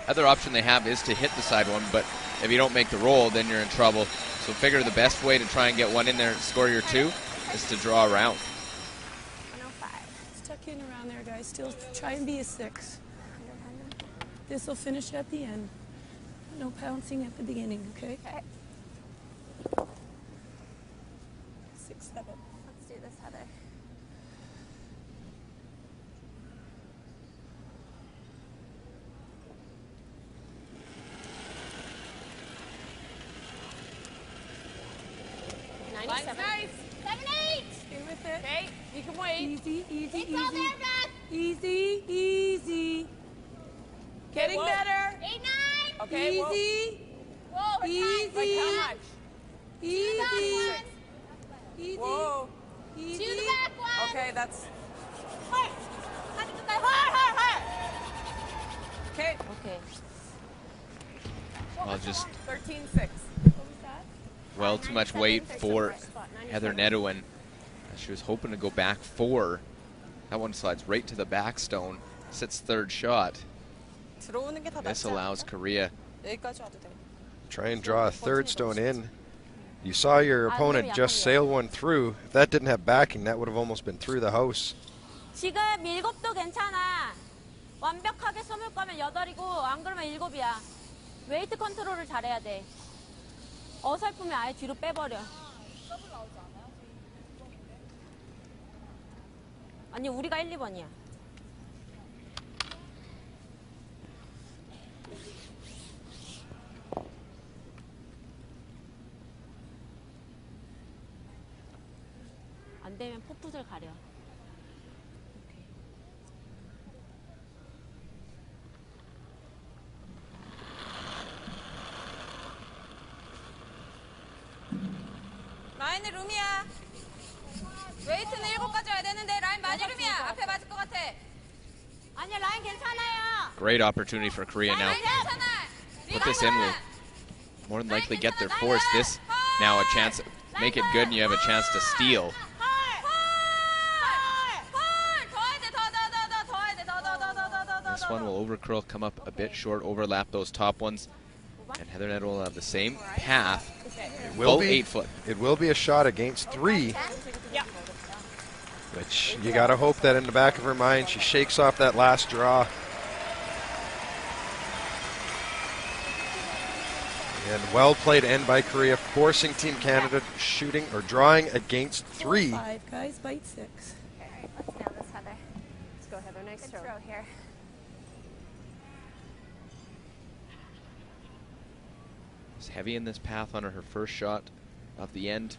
Speaker 2: Other option they have is to hit the side one, but if you don't make the roll, then you're in trouble. So figure the best way to try and get one in there and score your 2 is to draw around.
Speaker 8: 105. Let's tuck in around there, guys. Still try and be a 6. This will finish at the end. No pouncing at the beginning, okay? 6, 7.
Speaker 6: Let's do this, Heather.
Speaker 5: Line's nice.
Speaker 3: 7, 8.
Speaker 8: Stay with it.
Speaker 5: Okay, you can wait.
Speaker 8: Easy, easy,
Speaker 3: It's all
Speaker 8: easy.
Speaker 3: there, Beth.
Speaker 8: Easy, easy. Getting
Speaker 5: whoa.
Speaker 8: better.
Speaker 3: 8, 9.
Speaker 5: Okay, whoa.
Speaker 8: Easy.
Speaker 3: Whoa,
Speaker 8: Easy.
Speaker 5: Like how much?
Speaker 8: Easy. Easy.
Speaker 5: Whoa.
Speaker 8: Easy.
Speaker 3: To the back one.
Speaker 5: Okay, that's
Speaker 3: Hard. Hard, hard.
Speaker 5: okay.
Speaker 7: Okay.
Speaker 2: Well, just
Speaker 5: 13-6.
Speaker 2: well too much weight for Heather Nedohin. She was hoping to go back 4. That one slides right to the back stone. Sits 3rd shot.
Speaker 9: 들어오는 게 더
Speaker 2: This
Speaker 9: 낫지
Speaker 2: allows
Speaker 9: 않을까?
Speaker 2: Korea.
Speaker 9: 여기까지 와도 돼.
Speaker 1: Try and draw a 3rd stone in. You saw your opponent just sail one through. If that didn't have backing, that would have almost been through the house.
Speaker 7: 지금 7도 괜찮아. 완벽하게 쏘을 거면 8이고 안 그러면 7이야. 웨이트 컨트롤을 잘해야 돼. 어설프면 아예 뒤로 빼버려. 아니 우리가 1, 2번이야. 안 되면 포풋을 가려.
Speaker 5: 라인은 룸이야. 웨이트는 7까지 와야 되는데 라인 많이 룸이야. 앞에 맞을 것 같아.
Speaker 7: 아니야 라인 괜찮아요.
Speaker 2: Great opportunity for Korea now.
Speaker 5: 라인 괜찮아.
Speaker 2: Put this in will more than likely get their force. This now a chance, make it good and you have a chance to steal. This one will overcurl, come up a bit short, overlap those top ones. And Heather Nedohin will have the same path.
Speaker 1: It will
Speaker 2: Full
Speaker 1: be
Speaker 2: 8 foot.
Speaker 1: It will be a shot against 3.
Speaker 5: Yeah.
Speaker 1: Which you got to hope that in the back of her mind she shakes off that last draw. And well played end by Korea, forcing Team Canada shooting or drawing against 3.
Speaker 8: 5, guys, bite 6.
Speaker 6: Okay, let's nail this, Heather. Let's go, Heather. Nice throw here.
Speaker 2: It's heavy in this path on her first shot of the end.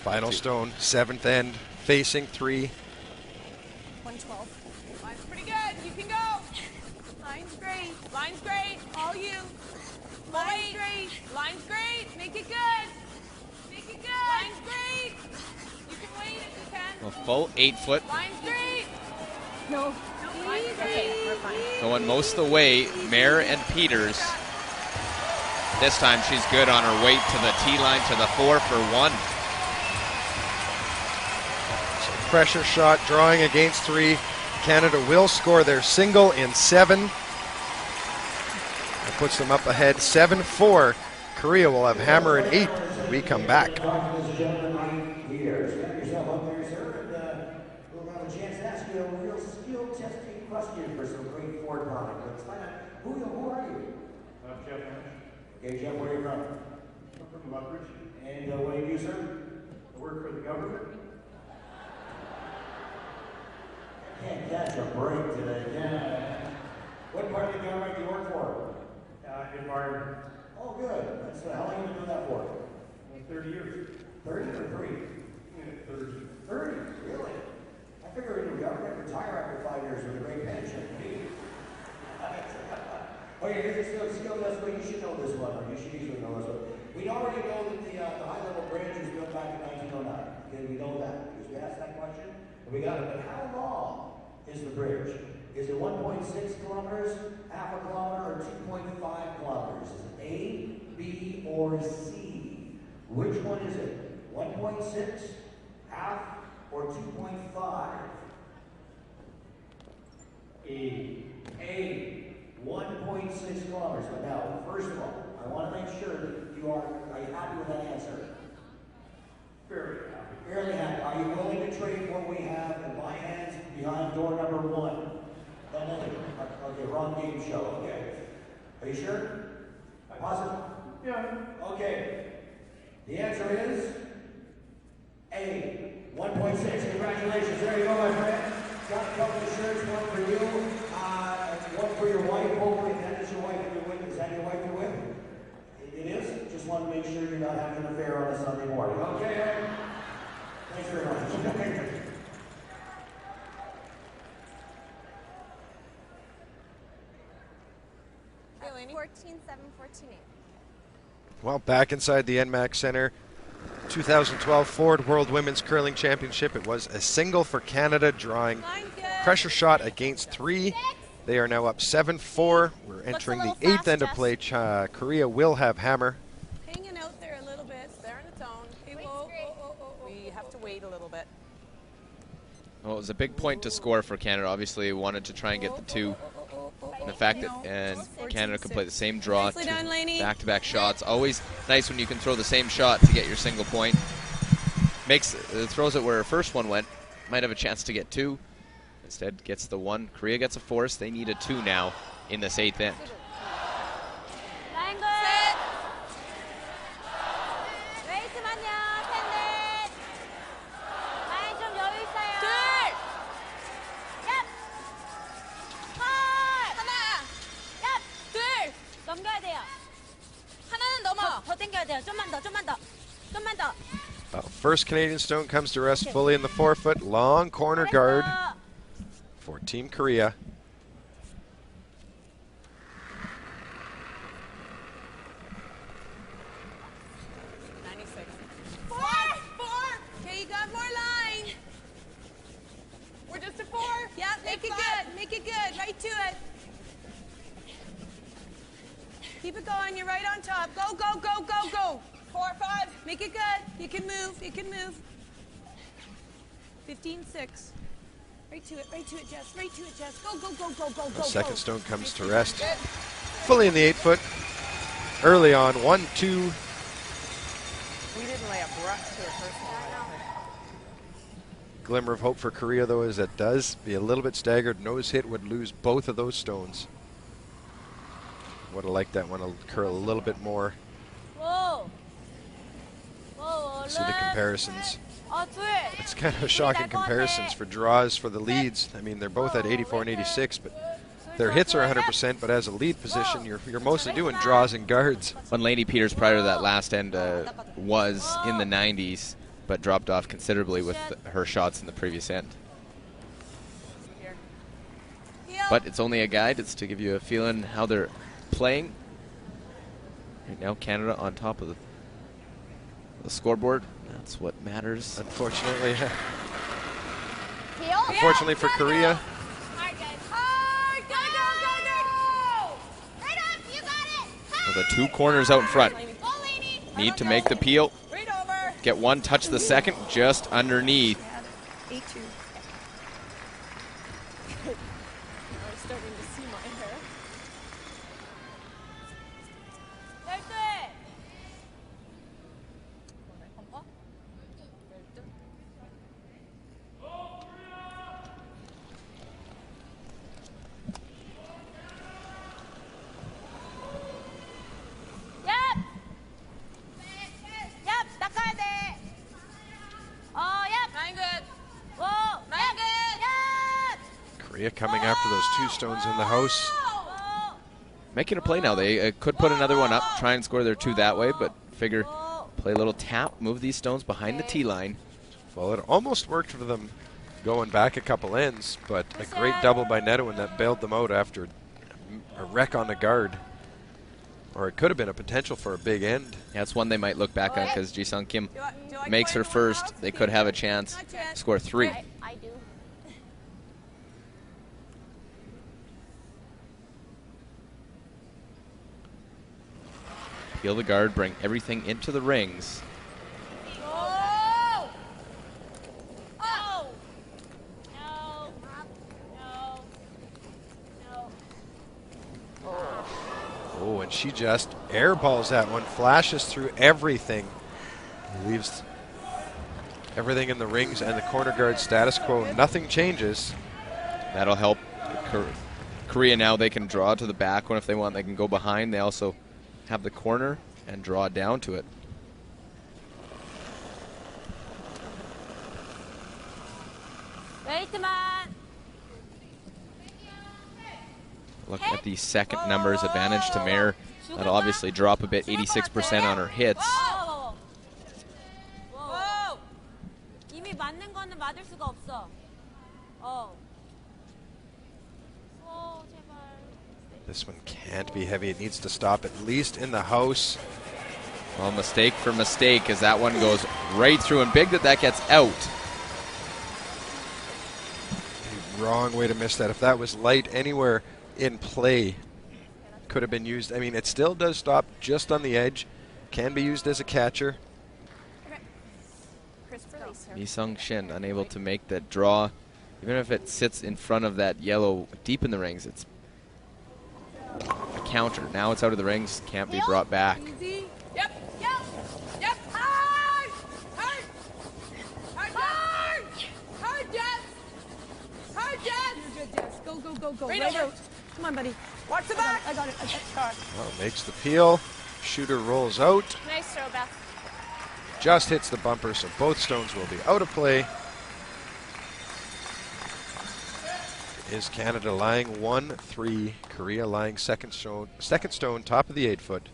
Speaker 1: Final stone, 7th end, facing 3.
Speaker 6: 112.
Speaker 5: Line's pretty good. You can go. Line's great. Line's great. All you. Line's great. Line's great. Make it good. Make it good. Line's great. You can wait if you can.
Speaker 2: A full 8 foot.
Speaker 5: Line's great.
Speaker 6: No.
Speaker 5: Line's great.
Speaker 6: We're fine.
Speaker 2: Going most of the way, Mare and Peters. This time she's good on her way to the tee line to the 4 for 1.
Speaker 1: So pressure shot, drawing against 3. Canada will score their single in 7. That puts them up ahead 7-4. Korea will have hammer in 8 when we come back.
Speaker 4: Ladies and gentlemen, here. Stand yourself up there, sir, and we'll have a chance to ask you a real skill-testing question for some great Ford product. Let's find out who are you?
Speaker 11: I'm Jeff.
Speaker 4: Okay, Jeff, where are you from?
Speaker 11: I'm from Lethbridge.
Speaker 4: And what do you do, sir?
Speaker 11: I work for the government.
Speaker 4: Can't catch a break today, can I? What part of the government do you work for?
Speaker 11: Environment.
Speaker 4: Oh, good. That's how long have you been doing that for?
Speaker 11: 30 years.
Speaker 4: 30 or 3?
Speaker 11: Yeah, 30.
Speaker 4: 30? Really? I figure in the government retire after 5 years with a great pension. Okay, here's a skill test, but you should know this one, or you should easily know this one. We already know that the high-level bridge was built back in 1909. Okay, we know that, because we asked that question, and we got it. But how long is the bridge? Is it 1.6 kilometers, half a kilometer, or 2.5 kilometers? Is it A, B, or C? Which one is it? 1.6, half, or 2.5? A. 1.6 kilometers. But now, first of all, I want to make sure that you are you happy with that answer?
Speaker 11: Fairly happy.
Speaker 4: Fairly happy. Are you willing to trade what we have in my hands behind door number 1? Okay, wrong game show. Okay. Are you sure? Positive?
Speaker 11: Yeah.
Speaker 4: Okay. The answer is A. 1.6. Congratulations. There you go, my friend. Got a couple of shirts, one for you, one for your wife. Hopefully, that is your wife you're with. Is that your wife you're with? It is? Just want to make sure you're not having an affair on a Sunday morning. Okay? Thanks very much.
Speaker 6: 14-7, 14-8.
Speaker 1: Well, back inside the NMAC Center, 2012 Ford World Women's Curling Championship. It was a single for Canada, drawing pressure shot against 3. They are now up 7-4. We're entering the 8th end of play. Korea will have hammer.
Speaker 8: Hanging out there a little bit. There on its own. Okay, we have to wait a little bit.
Speaker 2: Well, it was a big point to score for Canada. Obviously, wanted to try and get the 2. And the fact that Canada could play the same draw, back-to-back shots. Always nice when you can throw the same shot to get your single point. Throws it where her first one went. Might have a chance to get 2. Instead, gets the 1. Korea gets a force. They need a 2 now in this 8th end.
Speaker 7: 넘겨야 돼요. 하나는 넘어. 더 당겨야 돼요. 좀만 더.
Speaker 1: First Canadian stone comes to rest fully in the 4-foot long corner guard for Team Korea.
Speaker 8: Okay, you got more line. We're just a 4. Yeah, make it good. Make it good. Right to it. Keep it going. You're right on top. Go, go, go, go, go. 4, 5. Make it good. You can move. You can move. 15-6. Right to it, Jess. Right to it, Jess. Go, go, go, go, go, go.
Speaker 1: The second stone comes to rest fully in the 8-foot. early on. 1-2.
Speaker 9: We didn't lay a brush to the first one.
Speaker 1: Glimmer of hope for Korea, though, is that does be a little bit staggered. Nose hit would lose both of those stones. Would have liked that one to curl a little bit more.
Speaker 7: Whoa. Whoa,
Speaker 1: See the comparisons.
Speaker 7: 둘.
Speaker 1: It's kind of shocking comparisons for draws for the leads. I mean, they're both at 84 and 86, but their hits are 100%, but as a lead position, you're mostly doing draws and guards.
Speaker 2: When Lady Peters prior to that last end was in the 90s, but dropped off considerably with her shots in the previous end. But it's only a guide. It's to give you a feeling how they're playing. Right now, Canada on top of the scoreboard. That's what matters.
Speaker 1: Unfortunately. Unfortunately for Korea.
Speaker 2: Well, the two corners out in front. Need to make the peel. Get one, touch the second, just underneath.
Speaker 6: A2. I'm starting to see my hair.
Speaker 1: Korea coming after those two stones in the house.
Speaker 2: Making a play now. They could put another one up, try and score their two that way, but figure play a little tap, move these stones behind the tee line.
Speaker 1: Well, it almost worked for them going back a couple ends, but a great double by Nedohin that bailed them out after a wreck on the guard. Or it could have been a potential for a big end.
Speaker 2: Yeah, it's one they might look back on because Ji-Sung Kim makes her first. They could have a chance, score three.
Speaker 7: I do.
Speaker 2: Peel the guard, bring everything into the rings.
Speaker 1: Oh, and she just airballs that one, flashes through everything. Leaves everything in the rings and the corner guard status quo. Nothing changes.
Speaker 2: That'll help Korea now. They can draw to the back one if they want. They can go behind. They also have the corner and draw down to it. Look at the second numbers advantage to Mare. That'll obviously drop a bit, 86% on her hits.
Speaker 7: 이미 맞는 거는 맞을 수가 없어.
Speaker 1: This one can't be heavy. It needs to stop at least in the house.
Speaker 2: Well, mistake for mistake as that one goes right through, and big that gets out.
Speaker 1: Wrong way to miss that. If that was light anywhere in play, could have been used. I mean, it still does stop just on the edge. Can be used as a catcher.
Speaker 2: Mi-Sung Shin unable to make that draw. Even if it sits in front of that yellow deep in the rings, it's a counter. Now it's out of the rings, can't be brought back.
Speaker 5: Easy. Yep. Hard, Jess. You're good, Jess. Go. Right over.
Speaker 8: Come on, buddy.
Speaker 5: Watch the back.
Speaker 8: I got it.
Speaker 1: Well, makes the peel. Shooter rolls out.
Speaker 6: Nice throw, Beth.
Speaker 1: Just hits the bumper, so both stones will be out of play. Is Canada lying 1-3. Korea lying second stone, top of the 8-foot.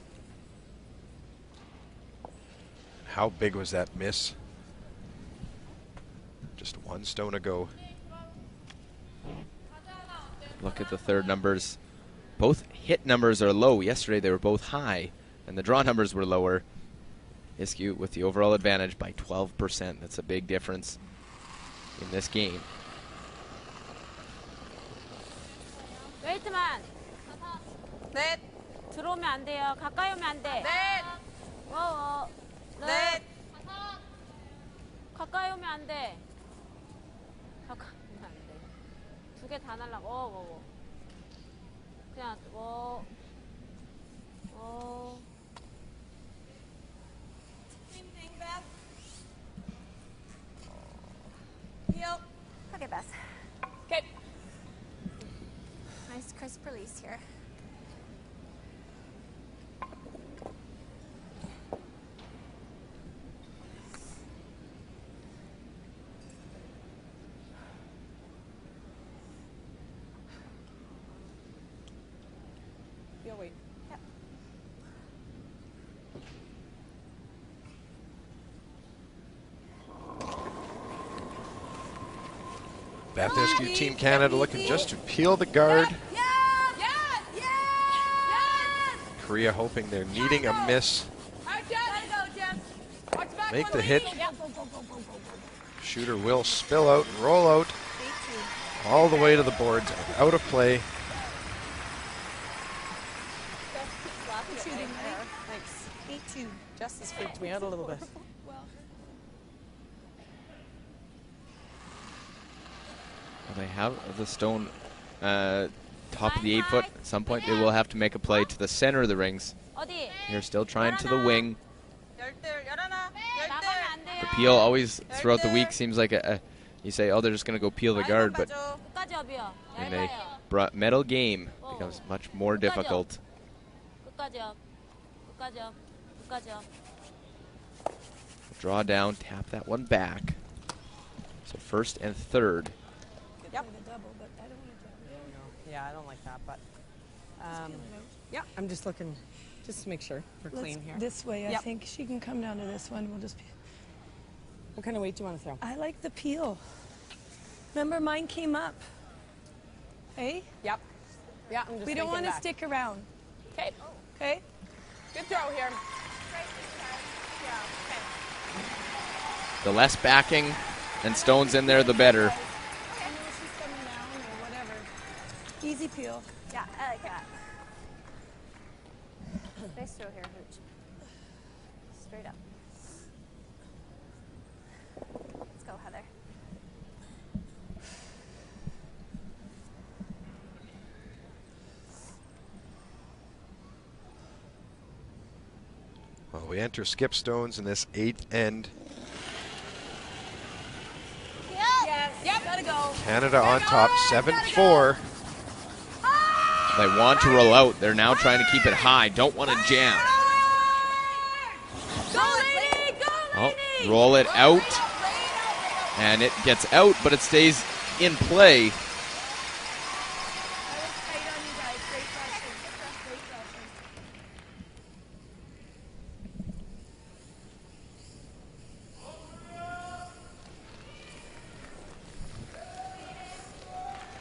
Speaker 1: How big was that miss? Just one stone ago.
Speaker 2: Look at the third numbers. Both hit numbers are low. Yesterday they were both high, and the draw numbers were lower. Iskew with the overall advantage by 12%. That's a big difference in this game.
Speaker 7: 웨이트만.
Speaker 5: 넷.
Speaker 7: 들어오면 안 돼요. 가까이 오면 안 돼.
Speaker 5: 넷. 넷.
Speaker 7: 가까이 오면 안 돼. 가까이 오면 안 돼. 두 개 다 날라고. 그냥
Speaker 1: Bathescu Team Canada looking just to peel the guard. Korea hoping they're needing a miss. Make the hit. Shooter will spill out and roll out all the way to the boards and out of play.
Speaker 9: Thanks. 8-2. Justice freaked me out a little bit.
Speaker 2: They have the stone top of the 8 foot. At some point, they will have to make a play to the center of the rings. They're still trying to the wing. The peel always throughout the week seems like you say, oh, they're just going to go peel the guard, but in a medal game becomes much more difficult. Draw down, tap that one back. So first and third.
Speaker 9: Yep. Yeah, I don't like that, but yeah, I'm just looking just to make sure we're clean here.
Speaker 8: This way, I think she can come down to this one. We'll just.
Speaker 9: What kind of weight do you want to throw?
Speaker 8: I like the peel. Remember, mine came up. Hey?
Speaker 9: Yep. Yeah, I'm just.
Speaker 8: We don't want to stick around.
Speaker 5: Okay.
Speaker 8: Okay.
Speaker 5: Good throw here.
Speaker 2: The less backing and stones in there, the better.
Speaker 8: Easy peel.
Speaker 6: Yeah, I like that. Nice throw here, Hooch. Straight up. Let's go, Heather.
Speaker 1: Well, we enter skip stones in this 8th end.
Speaker 5: Yep, gotta go.
Speaker 1: Canada on top, 7-4.
Speaker 2: They want to roll out. They're now trying to keep it high. Don't want to jam. Oh, roll it out. And it gets out, but it stays in play.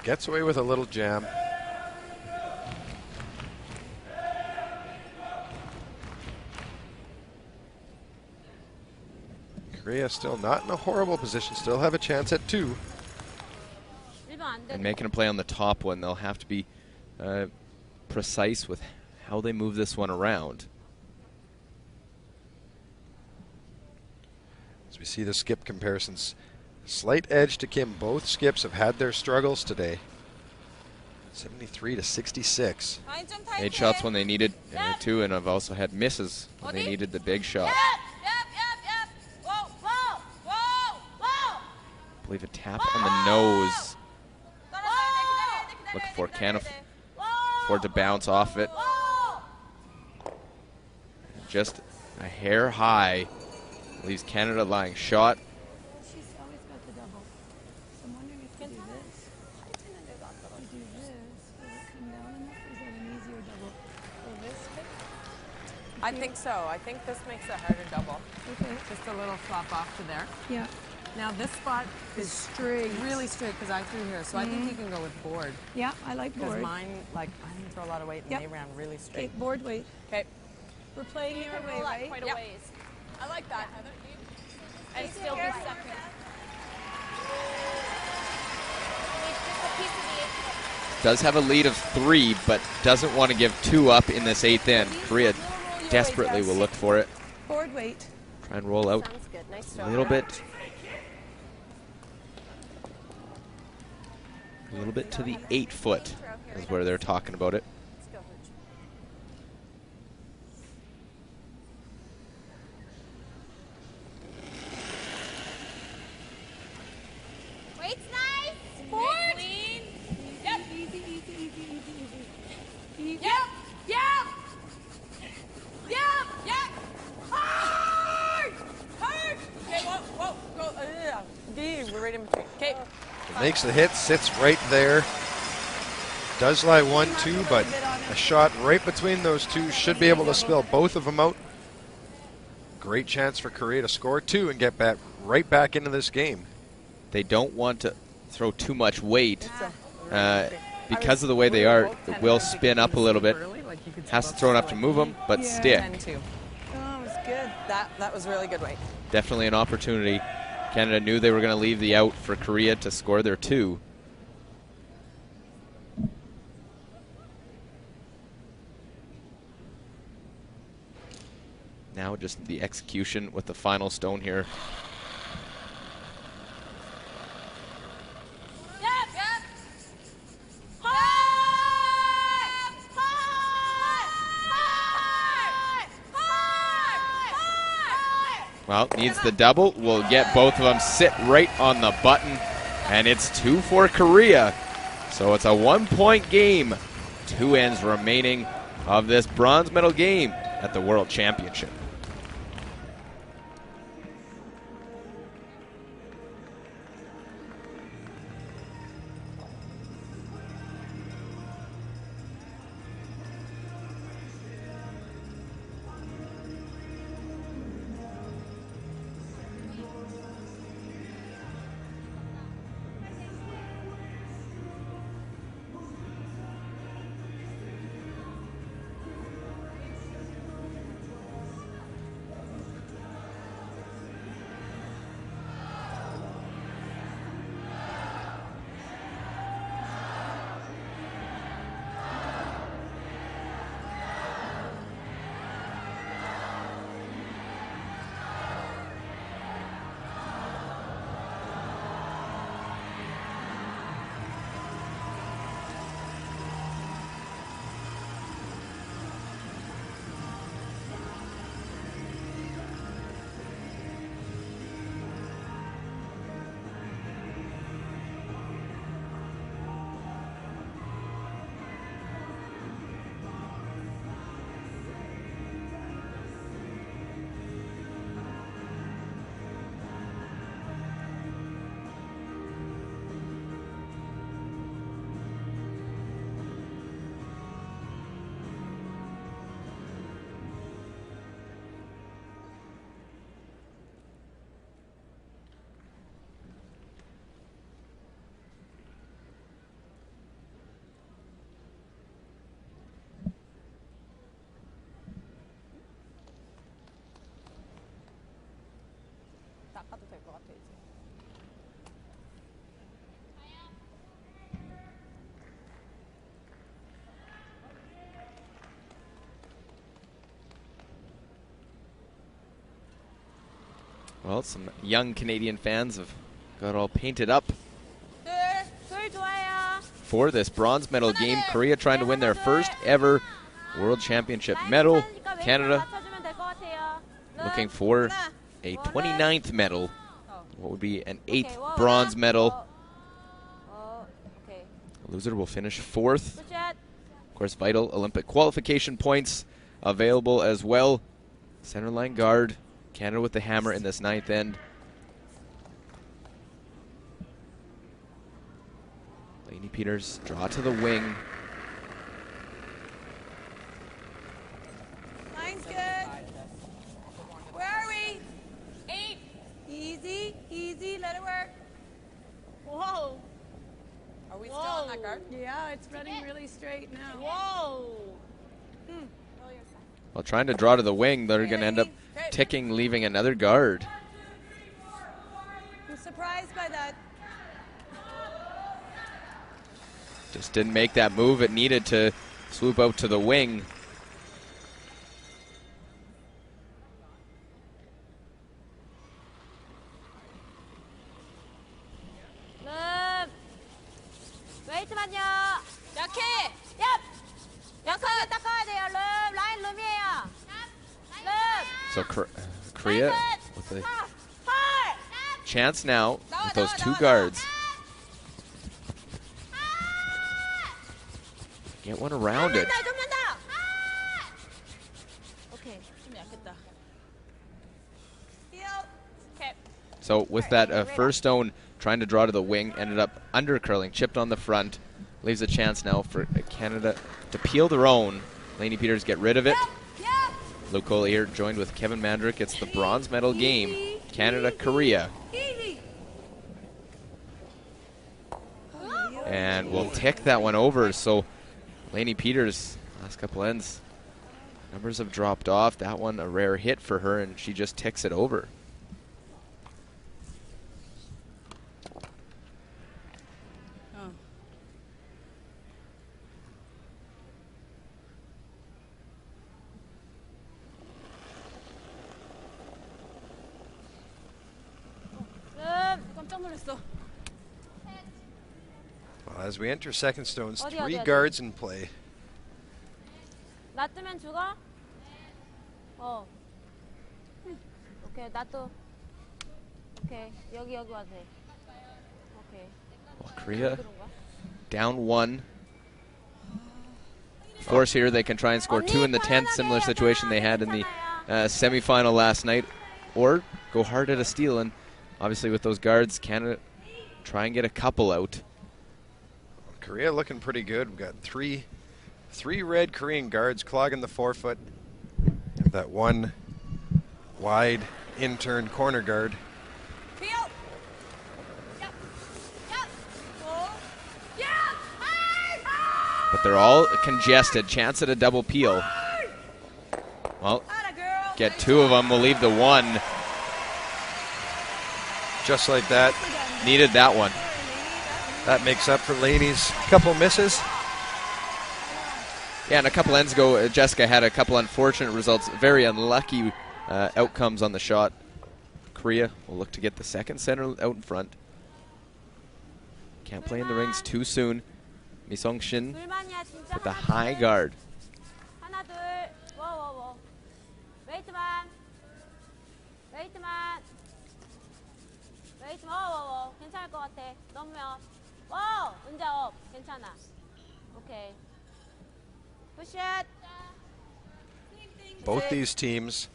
Speaker 1: Gets away with a little jam. Korea still not in a horrible position, still have a chance at 2.
Speaker 2: And making a play on the top one, they'll have to be precise with how they move this one around.
Speaker 1: As we see the skip comparisons, slight edge to Kim. Both skips have had their struggles today. 73 to 66.
Speaker 2: 8 shots when they needed 2, and I've also had misses when they needed the big shot. I believe a tap on the nose. Looking for can afford to bounce off it. Just a hair high. Leaves Canada lying shot.
Speaker 8: She's always got the double. So I'm wondering if we do this. We do this. Will it come down enough? Or is that an easier double? Will this fit?
Speaker 9: I think so. I think this makes a harder double.
Speaker 8: Okay.
Speaker 9: Just a little flop off to there.
Speaker 8: Yeah.
Speaker 9: Now this spot is
Speaker 8: straight.
Speaker 9: Really straight because I threw here, so I think you can go with board.
Speaker 8: Yeah, I like board.
Speaker 9: Because mine, like, I didn't throw a lot of weight and they ran really straight.
Speaker 8: Okay, board weight.
Speaker 9: Okay.
Speaker 8: We're playing your way, right?
Speaker 5: Quite a ways. I like that, Heather. And still be second.
Speaker 2: Does have a lead of 3, but doesn't want to give 2 up in this 8th end. Korea desperately will look for it.
Speaker 8: Board weight.
Speaker 2: Try and roll out
Speaker 6: Sounds good. Nice
Speaker 2: a little bit. A little bit to the 8 foot is where they're talking about it.
Speaker 6: Let's go, Hooch.
Speaker 3: Weight's nice. Forward.
Speaker 5: Yep.
Speaker 8: Easy.
Speaker 5: Yep. Yep. Yep. Yep. Hard. Hard. Okay, whoa. Go.
Speaker 9: We're right in between. Okay.
Speaker 1: Makes the hit, sits right there. Does lie 1-2, but a shot right between those two should be able to spill both of them out. Great chance for Korea to score 2 and get back right back into this game.
Speaker 2: They don't want to throw too much weight. Because of the way they are, it will spin up a little bit. Has to throw enough to move them, but stick.
Speaker 9: 10-2. Oh, it was good. That was really good weight.
Speaker 2: Definitely an opportunity. Canada knew they were going to leave the out for Korea to score their 2. Now just the execution with the final stone here. Well, needs the double. We'll get both of them. Sit right on the button. And it's 2 for Korea. So it's a 1-point game. 2 ends remaining of this bronze medal game at the World Championship.
Speaker 6: 닦아도 될 것 같아 이제.
Speaker 2: Well, some young Canadian fans have got all painted up for this bronze medal game. Korea trying to win their first ever World Championship medal. Canada looking for a 29th medal. What would be an 8th bronze medal. The loser will finish 4th. Of course, vital Olympic qualification points available as well. Center line guard. Canada with the hammer in this 9th end. Lainey Peters draw to the wing.
Speaker 8: Line's good. Where are we? 8. Easy, easy, let it work. Whoa.
Speaker 9: Are we still on that guard?
Speaker 8: Yeah, it's running really straight now. Whoa.
Speaker 2: While trying to draw to the wing, they're going to end up ticking, leaving another guard.
Speaker 8: I'm surprised by that.
Speaker 2: Just didn't make that move. It needed to swoop out to the wing.
Speaker 7: 웨이트만요. 약해. 얍. 약하게 닦아야 돼요. 라인 룸이에요.
Speaker 2: So Korea with a chance now with those 2 guards. Get one around it. So with that first stone trying to draw to the wing, ended up undercurling, chipped on the front. Leaves a chance now for Canada to peel their own. Lainey Peters get rid of it. Luke Collier joined with Kevin Mandrick. It's the bronze medal game. Canada, Korea. and will tick that one over. So Lainey Peters, last couple ends, numbers have dropped off. That one a rare hit for her, and she just ticks it over.
Speaker 1: Well, as we enter second stones,
Speaker 7: 어디,
Speaker 1: 3
Speaker 7: 어디, 어디?
Speaker 1: guards in play.
Speaker 7: 놔두면 죽어? 오케이, 놔둬. 오케이, 여기 와도 돼. 오케이.
Speaker 2: Well, Korea down 1. Of course, here they can try and score 2 in the 10th, similar situation they had in the semifinal last night, or go hard at a steal. And obviously with those guards, Canada try and get a couple out.
Speaker 1: Korea looking pretty good. We've got three red Korean guards clogging the forefoot. Have that one wide intern corner guard.
Speaker 2: But they're all congested. Chance at a double peel. Well, get 2 of them. We'll leave the 1.
Speaker 1: Just like that.
Speaker 2: Needed that one.
Speaker 1: That makes up for Laney's couple misses.
Speaker 2: Yeah, and a couple ends ago, Jessica had a couple unfortunate results. Very unlucky outcomes on the shot. Korea will look to get the second center out in front. Can't play in the rings too soon. Mi Song Shin with the high guard.
Speaker 7: 하나, 둘. 웨이트만. 괜찮을 것 같아. 넘으면. 은자 업. 괜찮아. 오케이. 푸샷.
Speaker 1: Both these teams,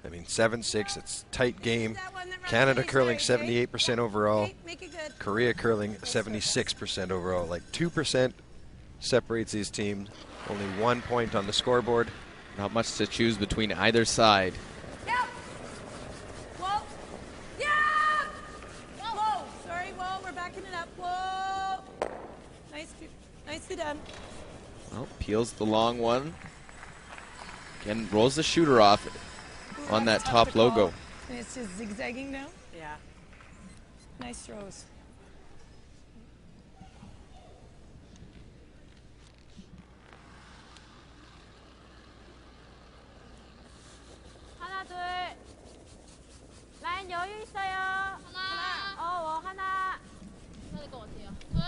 Speaker 1: 7-6, it's a tight game. Canada curling 78% overall. Korea curling 76% overall. Like 2% separates these teams. Only 1 point on the scoreboard.
Speaker 2: Not much to choose between either side.
Speaker 8: We're backing it up. Whoa. Nicely done.
Speaker 2: Well, peels the long one. Again, rolls the shooter off on that top logo.
Speaker 8: And it's just zigzagging now? Yeah. Nice throws.
Speaker 7: 하나, 둘. 라인 여유 있어요. 하나.
Speaker 3: 될것 같아요. 둘.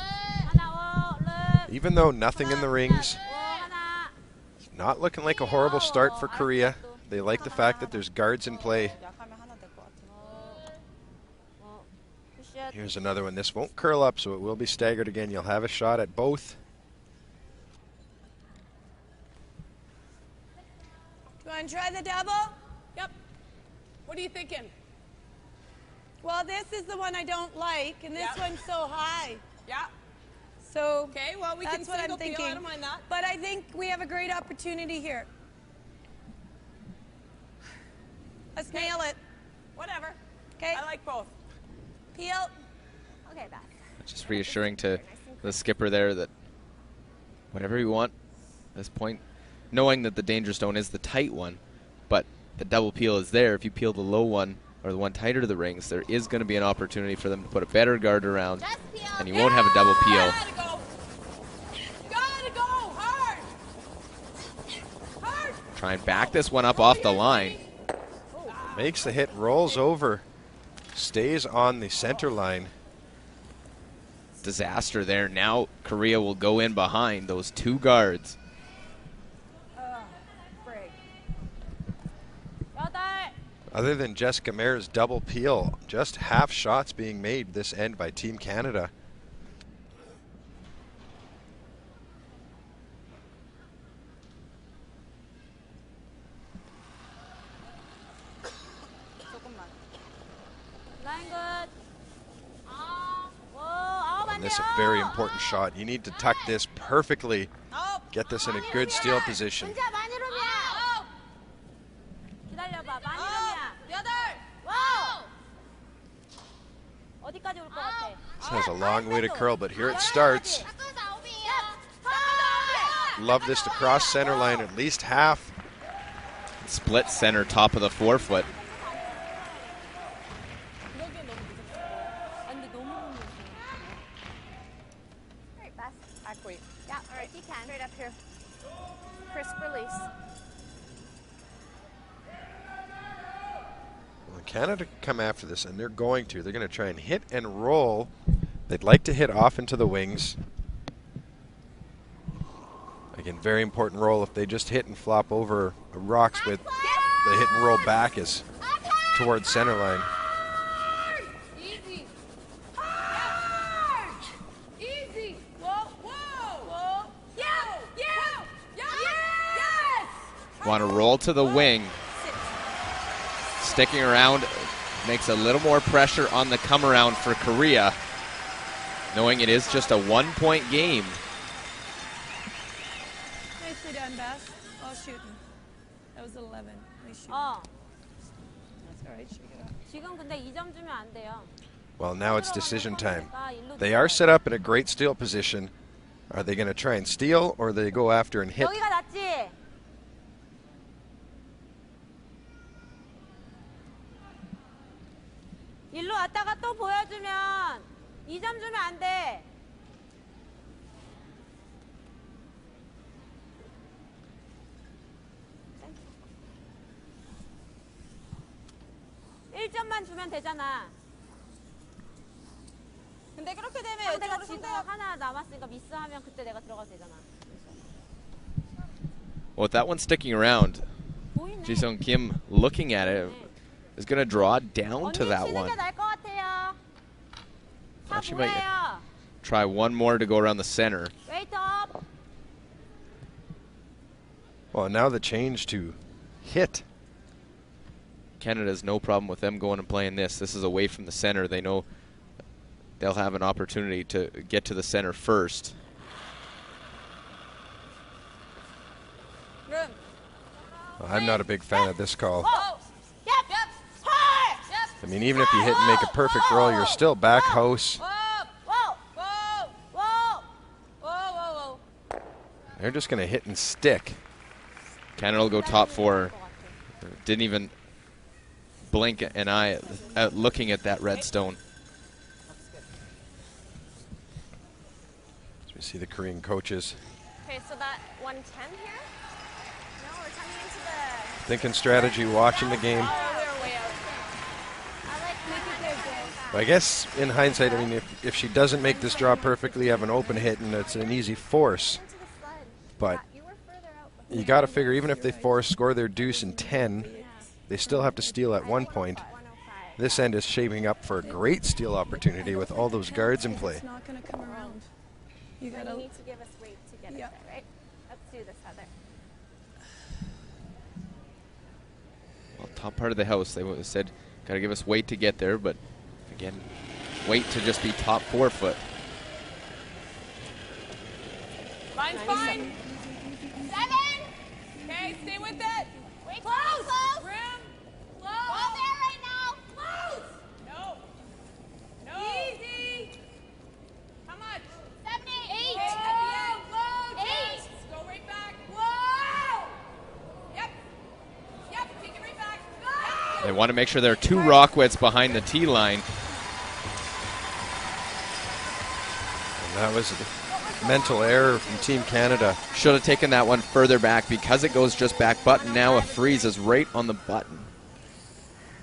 Speaker 7: 하나,
Speaker 1: Even though nothing in the rings,
Speaker 7: 하나.
Speaker 1: not looking like a horrible start for Korea. They like the fact that there's guards in play. Here's another one. This won't curl up, so it will be staggered again. You'll have a shot at both.
Speaker 8: You want to try the double?
Speaker 5: Yep. What are you thinking?
Speaker 8: Well, this is the one I don't like, and this one's so high.
Speaker 5: Yeah.
Speaker 8: So
Speaker 5: Okay, well, we
Speaker 8: that's
Speaker 5: can
Speaker 8: what I'm
Speaker 5: single peel.
Speaker 8: thinking.
Speaker 5: I don't mind that.
Speaker 8: But I think we have a great opportunity here. Let's nail it.
Speaker 5: Whatever.
Speaker 8: Okay.
Speaker 5: I like both.
Speaker 8: Peel.
Speaker 7: Okay, back.
Speaker 2: Just reassuring to the skipper there that whatever you want at this point, knowing that the danger stone is the tight one, but the double peel is there. If you peel the low one or the one tighter to the rings, there is going to be an opportunity for them to put a better guard around, and you won't have a double peel.
Speaker 5: Gotta go hard. Hard.
Speaker 2: Try and back this one up off the line.
Speaker 1: Makes the hit, rolls over, stays on the center line.
Speaker 2: Disaster there. Now Korea will go in behind those 2 guards.
Speaker 1: Other than Jessica Maher's double peel, just half shots being made this end by Team Canada. And this is a very important shot. You need to tuck this perfectly. Get this in a good steal position.
Speaker 7: 기다려봐. 많이 룸이야. 8. 와우. 어디까지 올 것 같아?
Speaker 1: Has a long way to curl, but here it starts. Love this to cross center line at least half.
Speaker 2: Split center, top of the forefoot.
Speaker 6: Great, Beth. Back weight. Yeah, all right, you can. Straight up here. Crisp release.
Speaker 1: Well, Canada come after this, and they're going to. They're going to try and hit and roll. They'd like to hit off into the wings. Again, very important roll. If they just hit and flop over rocks with the hit and roll back is towards center line.
Speaker 5: Easy. Hard. Easy. Whoa, whoa. Whoa. Yeah. Yeah. Yes.
Speaker 2: Want to roll to the wing. Sticking around makes a little more pressure on the come around for Korea, knowing it is just a 1-point game.
Speaker 8: Nicely done, Beth. Oh, shooting. That was 11. Nice shooting.
Speaker 7: 어.
Speaker 8: That's all right. Shake it up.
Speaker 7: 지금 근데 2점 주면 안 돼요.
Speaker 1: Well, now it's decision time. They are set up in a great steal position. Are they going to try and steal, or they go after and hit?
Speaker 7: 여기가 낫지? 일로 왔다가 또 보여주면 2점 주면 안 돼. (1점만) 주면 되잖아.
Speaker 5: 근데 그렇게 되면
Speaker 7: 상대가
Speaker 5: 이쪽으로
Speaker 7: 지금
Speaker 5: 상대가
Speaker 7: 하나 남았으니까 미스하면 그때 내가 들어가도 되잖아.
Speaker 2: Well, with that one sticking around,
Speaker 7: 보이네.
Speaker 2: Ji-Sung Kim looking at it is going to draw down to
Speaker 7: 언니
Speaker 2: that
Speaker 7: 치는
Speaker 2: one.
Speaker 7: 게 나을 것 같아요. 다
Speaker 2: Thought she might
Speaker 7: 보여요.
Speaker 2: try one more to go around the center.
Speaker 7: 웨이트 업.
Speaker 1: Well, now the change to hit.
Speaker 2: Canada's no problem with them going and playing this. This is away from the center. They know they'll have an opportunity to get to the center first.
Speaker 5: room.
Speaker 1: Well, I'm not a big fan of this call.
Speaker 5: Whoa. Yep. Hard. Yep.
Speaker 1: I mean, even if you hit and make a perfect roll, you're still back house.
Speaker 5: Whoa. Whoa. Whoa. Whoa. Whoa. Whoa. Whoa.
Speaker 1: They're just going to hit and stick.
Speaker 2: Canada will go top four. Didn't even blink an eye at looking at that red stone.
Speaker 1: As we see the Korean coaches
Speaker 6: Okay, so that 110 here? No, we're coming into the...
Speaker 1: thinking strategy, watching the game.
Speaker 6: Oh, we were way out. I like making it good.
Speaker 1: I guess in hindsight, I mean, if she doesn't make this draw perfectly, you have an open hit and it's an easy force.
Speaker 6: Into the sled.
Speaker 1: But
Speaker 6: You were further out before.
Speaker 1: you got to figure, even if they force, score their deuce in 10, they still have to steal at one point.
Speaker 6: 105.
Speaker 1: This end is shaping up for a great steal opportunity with all those guards in play.
Speaker 8: It's not going to come around. You
Speaker 6: Then
Speaker 8: got
Speaker 6: you
Speaker 8: to...
Speaker 6: need to give us weight to get it
Speaker 8: Yep.
Speaker 6: there, right? Let's do this, Heather.
Speaker 2: Well, top part of the house, they said, got to give us weight to get there, but again, weight to just be top forefoot.
Speaker 5: Line's fine. 7. Okay, stay with it.
Speaker 3: Wait,
Speaker 5: Close.
Speaker 3: close.
Speaker 5: Room. Close.
Speaker 3: All there right now.
Speaker 5: Close. No. No. Easy. How much?
Speaker 3: 7, 8.
Speaker 5: Okay, at the end. Whoa,
Speaker 3: 8.
Speaker 5: just go right back. Whoa. Yep. Yep, take it right back. Go.
Speaker 2: They want to make sure there are 2 Rockweds behind the tee line.
Speaker 1: And that was a mental error from Team Canada.
Speaker 2: Should have taken that one further back because it goes just back button. Now a freeze is right on the button.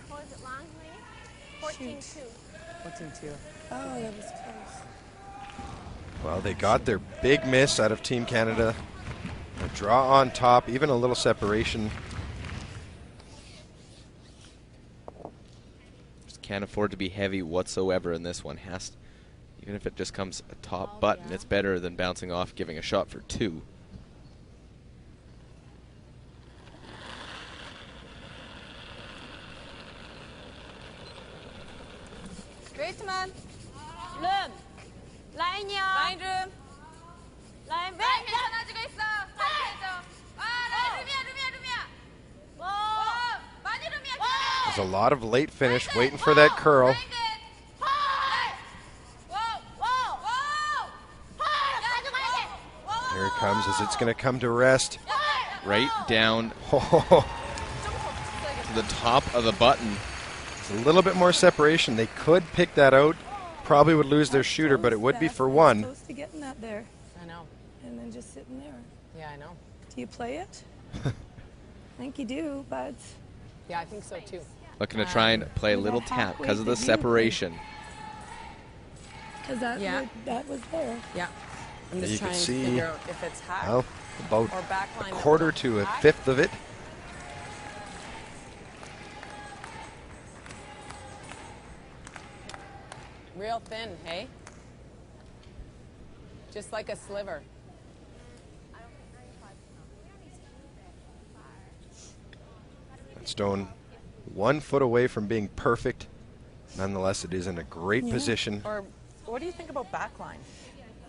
Speaker 6: What was it, long, Lee? 14-2.
Speaker 9: 14-2.
Speaker 8: Oh, that was close.
Speaker 1: Well, they got their big miss out of Team Canada. A draw on top, even a little separation.
Speaker 2: Just can't afford to be heavy whatsoever in this one. Even if it just comes a top button, it's better than bouncing off, giving a shot for 2.
Speaker 5: Straight to man.
Speaker 7: 룸. 라인이요.
Speaker 5: 라인 룸.
Speaker 7: 라인
Speaker 5: 라인 괜찮아지고 있어. 잘해줘. 라인 룸이야.
Speaker 7: 뭐.
Speaker 5: 많이 룸이야.
Speaker 1: There's a lot of late finish waiting for that curl.
Speaker 5: Whoa.
Speaker 1: comes as it's going to come to rest.
Speaker 2: Right down to the top of the button.
Speaker 1: It's a little bit more separation. They could pick that out. Probably would lose their shooter, but it would be for one.
Speaker 8: Close to getting that there.
Speaker 9: I know.
Speaker 8: And then just sitting there.
Speaker 9: Yeah, I know.
Speaker 8: Do you play it? I think you do, but
Speaker 9: Yeah, I think so too.
Speaker 2: Looking to try and play a little tap because of the separation.
Speaker 8: because that was there.
Speaker 9: Yeah. I'm just
Speaker 1: You can
Speaker 9: trying to
Speaker 1: see,
Speaker 9: figure out if it's hack
Speaker 1: well, about
Speaker 9: or backline.
Speaker 1: a quarter to a fifth of it.
Speaker 9: Real thin, hey? Just like a sliver.
Speaker 1: That stone 1 foot away from being perfect. Nonetheless, it is in a great position.
Speaker 9: Or what do you think about backline?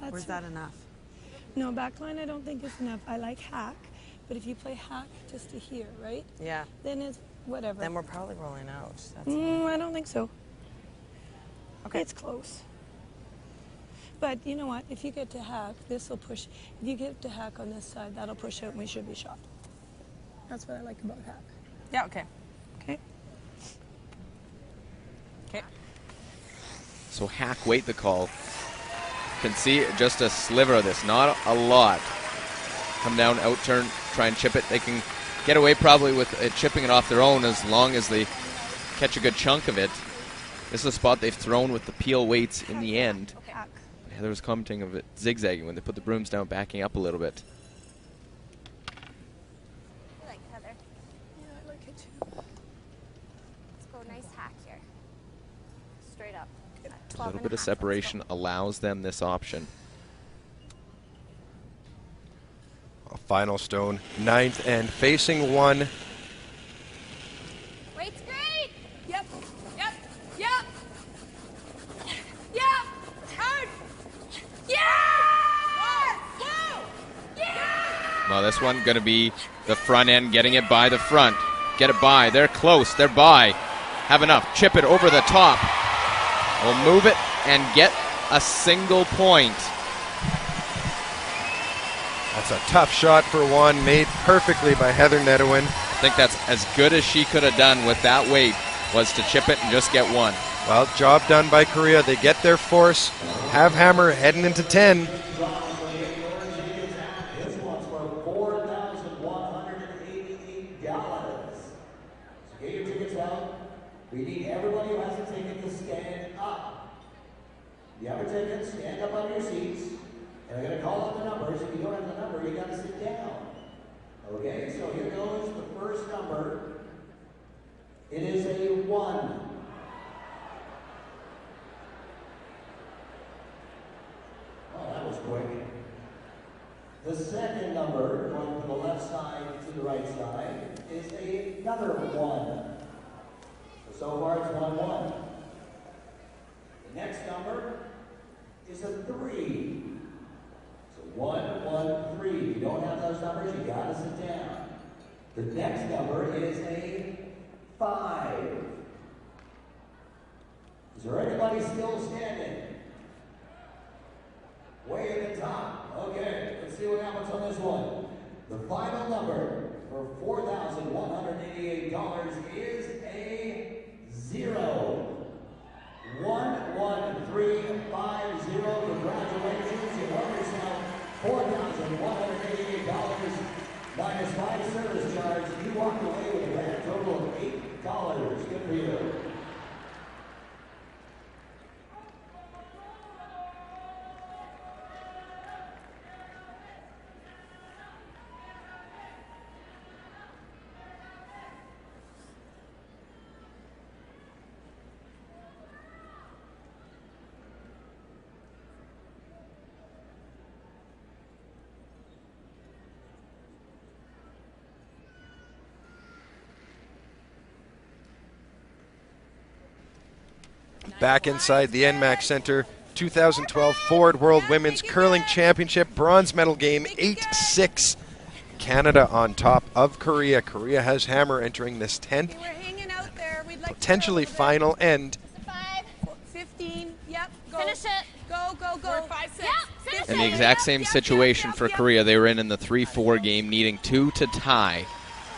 Speaker 9: Or is that enough?
Speaker 8: No, backline I don't think is enough. I like hack, but if you play hack just to here, right?
Speaker 9: Yeah.
Speaker 8: Then it's whatever.
Speaker 9: Then we're probably rolling out. That's
Speaker 8: I don't think so.
Speaker 9: Okay.
Speaker 8: It's close. But you know what? If you get to hack, this will push. If you get to hack on this side, that'll push out and we should be shot. That's what I like about hack.
Speaker 9: Yeah, okay.
Speaker 8: Okay?
Speaker 9: Okay.
Speaker 2: So hack, wait the call. Can see just a sliver of this, not a lot. Come down, out turn, try and chip it. They can get away probably with chipping it off their own as long as they catch a good chunk of it. This is a spot they've thrown with the peel weights in the end.
Speaker 8: Hack.
Speaker 2: Heather was commenting of it zigzagging when they put the brooms down, backing up a little bit.
Speaker 6: I like Heather.
Speaker 8: Yeah, I like it too.
Speaker 6: Let's go nice hack here. Straight up.
Speaker 2: A little bit of separation allows them this option.
Speaker 1: A final stone, 9th and facing one.
Speaker 6: Weight's great.
Speaker 5: Yep. Yep. Yep. Yep. Hard. Yeah. Woo. Yeah.
Speaker 2: Well, this one going to be the front end, getting it by the front. Get it by. They're close. They're by. Have enough. Chip it over the top. We'll move it and get a single point.
Speaker 1: That's a tough shot for one, made perfectly by Heather Nedohin.
Speaker 2: I think that's as good as she could have done with that weight, was to chip it and just get one.
Speaker 1: Well, job done by Korea. They get their force. Have hammer heading into 10.
Speaker 4: This one's for $4,188. So get your tickets out. We need everybody who has a ticket to stand up. If you have a ticket, stand up on your seats. And we're going to call out the numbers. If you don't have the number, you got to sit down. Okay, so here goes the first number. It is a 1. Oh, that was quick. The second number, going from the left side to the right side, is another 1. So far it's 1-1. The next number is a 3. So 1-1-3. If you don't have those numbers, you gotta sit down. The next number is a 5. Is there anybody still standing? Way at the top. Okay, let's see what happens on this one. The final number for $4,188 is a 0. 11350. Congratulations, you won yourself $4,188 minus 5 service charge. You walked away with a grand total of $8. Good for you.
Speaker 1: Back inside the NMAC Center, 2012 Ford World Women's Curling Championship bronze medal game, 8-6. Canada on top of Korea. Korea has hammer entering this 10th,
Speaker 8: We're hanging out there. We'd like
Speaker 1: potentially final end.
Speaker 8: 15. Yep. Go.
Speaker 3: Finish it.
Speaker 8: Go, go, go.
Speaker 5: We're at 5-6.
Speaker 3: Yep, finish
Speaker 2: And the exact same situation for Korea. They were in the 3-4 game, needing 2 to tie.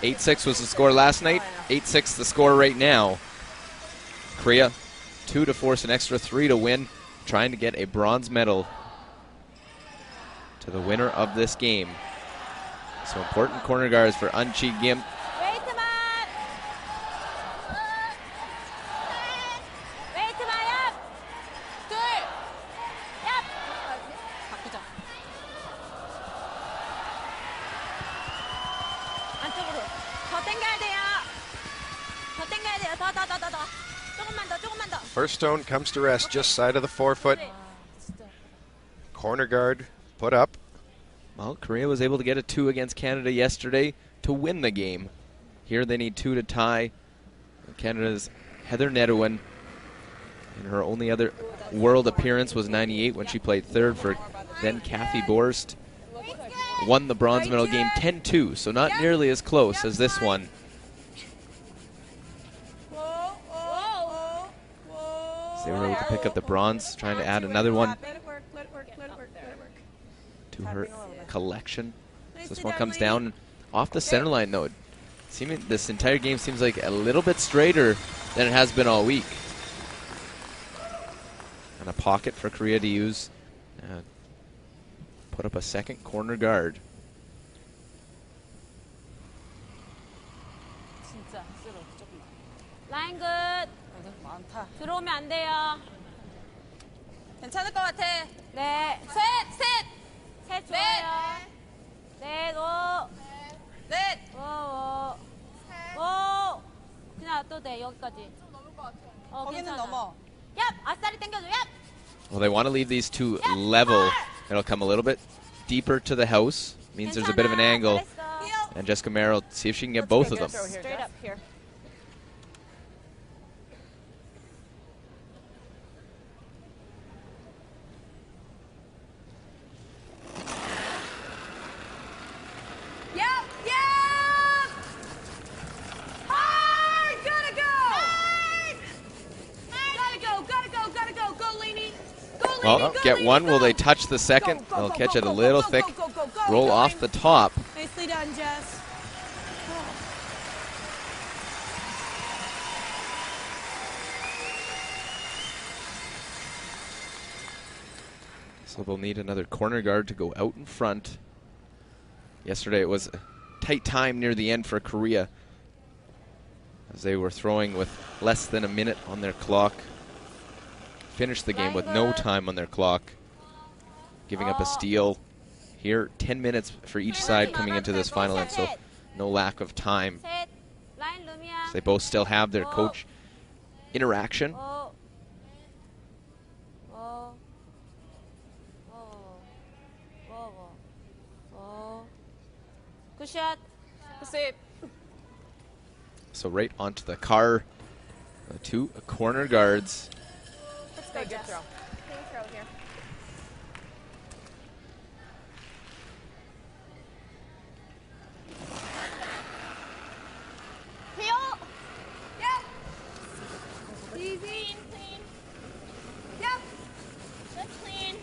Speaker 2: 8-6 was the score last night. 8-6 the score right now. Korea 2 to force an extra 3 to win, trying to get a bronze medal to the winner of this game. So important corner guards for Unchi Gim.
Speaker 7: 안쪽으로 더 당겨야 돼요. 더 당겨야 돼요. 더. 조금만 더.
Speaker 1: First stone comes to rest just side of the forefoot. Corner guard put up.
Speaker 2: Well, Korea was able to get a 2 against Canada yesterday to win the game. Here they need 2 to tie. Canada's Heather Nedohin, and her only other world appearance was 98 when she played third for then Kathy Borst. Won the bronze medal game 10-2, so not nearly as close as this one. So they were able to pick up the bronze, trying to add another one to her collection. So this one comes down off the center line, though. This entire game seems like a little bit straighter than it has been all week. And a pocket for Korea to use. Put up a second corner guard.
Speaker 7: 라인 굿. 들어오면 안 돼요.
Speaker 8: 괜찮을 것 같아.
Speaker 7: 네. 셋 좋아요. 넷, 오.
Speaker 8: 넷.
Speaker 7: 오. 그냥 또 돼, 여기까지.
Speaker 8: 거기는
Speaker 7: 괜찮아.
Speaker 8: 넘어.
Speaker 7: 얍! 아싸리 당겨줘, 얍!
Speaker 2: Well, they want to leave these two level. It'll come a little bit deeper to the house. Means there's a bit of an angle. And Jessica Merrill, see if she can get both of them.
Speaker 7: Straight up here.
Speaker 2: Well, get one. Will they touch the second? They'll catch it a little thick. Roll off the top.
Speaker 8: Nicely done, Jess.
Speaker 2: So they'll need another corner guard to go out in front. Yesterday it was a tight time near the end for Korea, as they were throwing with less than a minute on their clock. Finished the game with no time on their clock, giving up a steal. Here, 10 minutes for each side coming into this final end, so no lack of time. So they both still have their coach interaction.
Speaker 7: Good shot.
Speaker 2: So right onto the car, the two corner guards.
Speaker 6: Let's go, Jess. Good throw here.
Speaker 7: Heel.
Speaker 8: Yep. Easy.
Speaker 3: Clean.
Speaker 8: Yep.
Speaker 3: Just clean.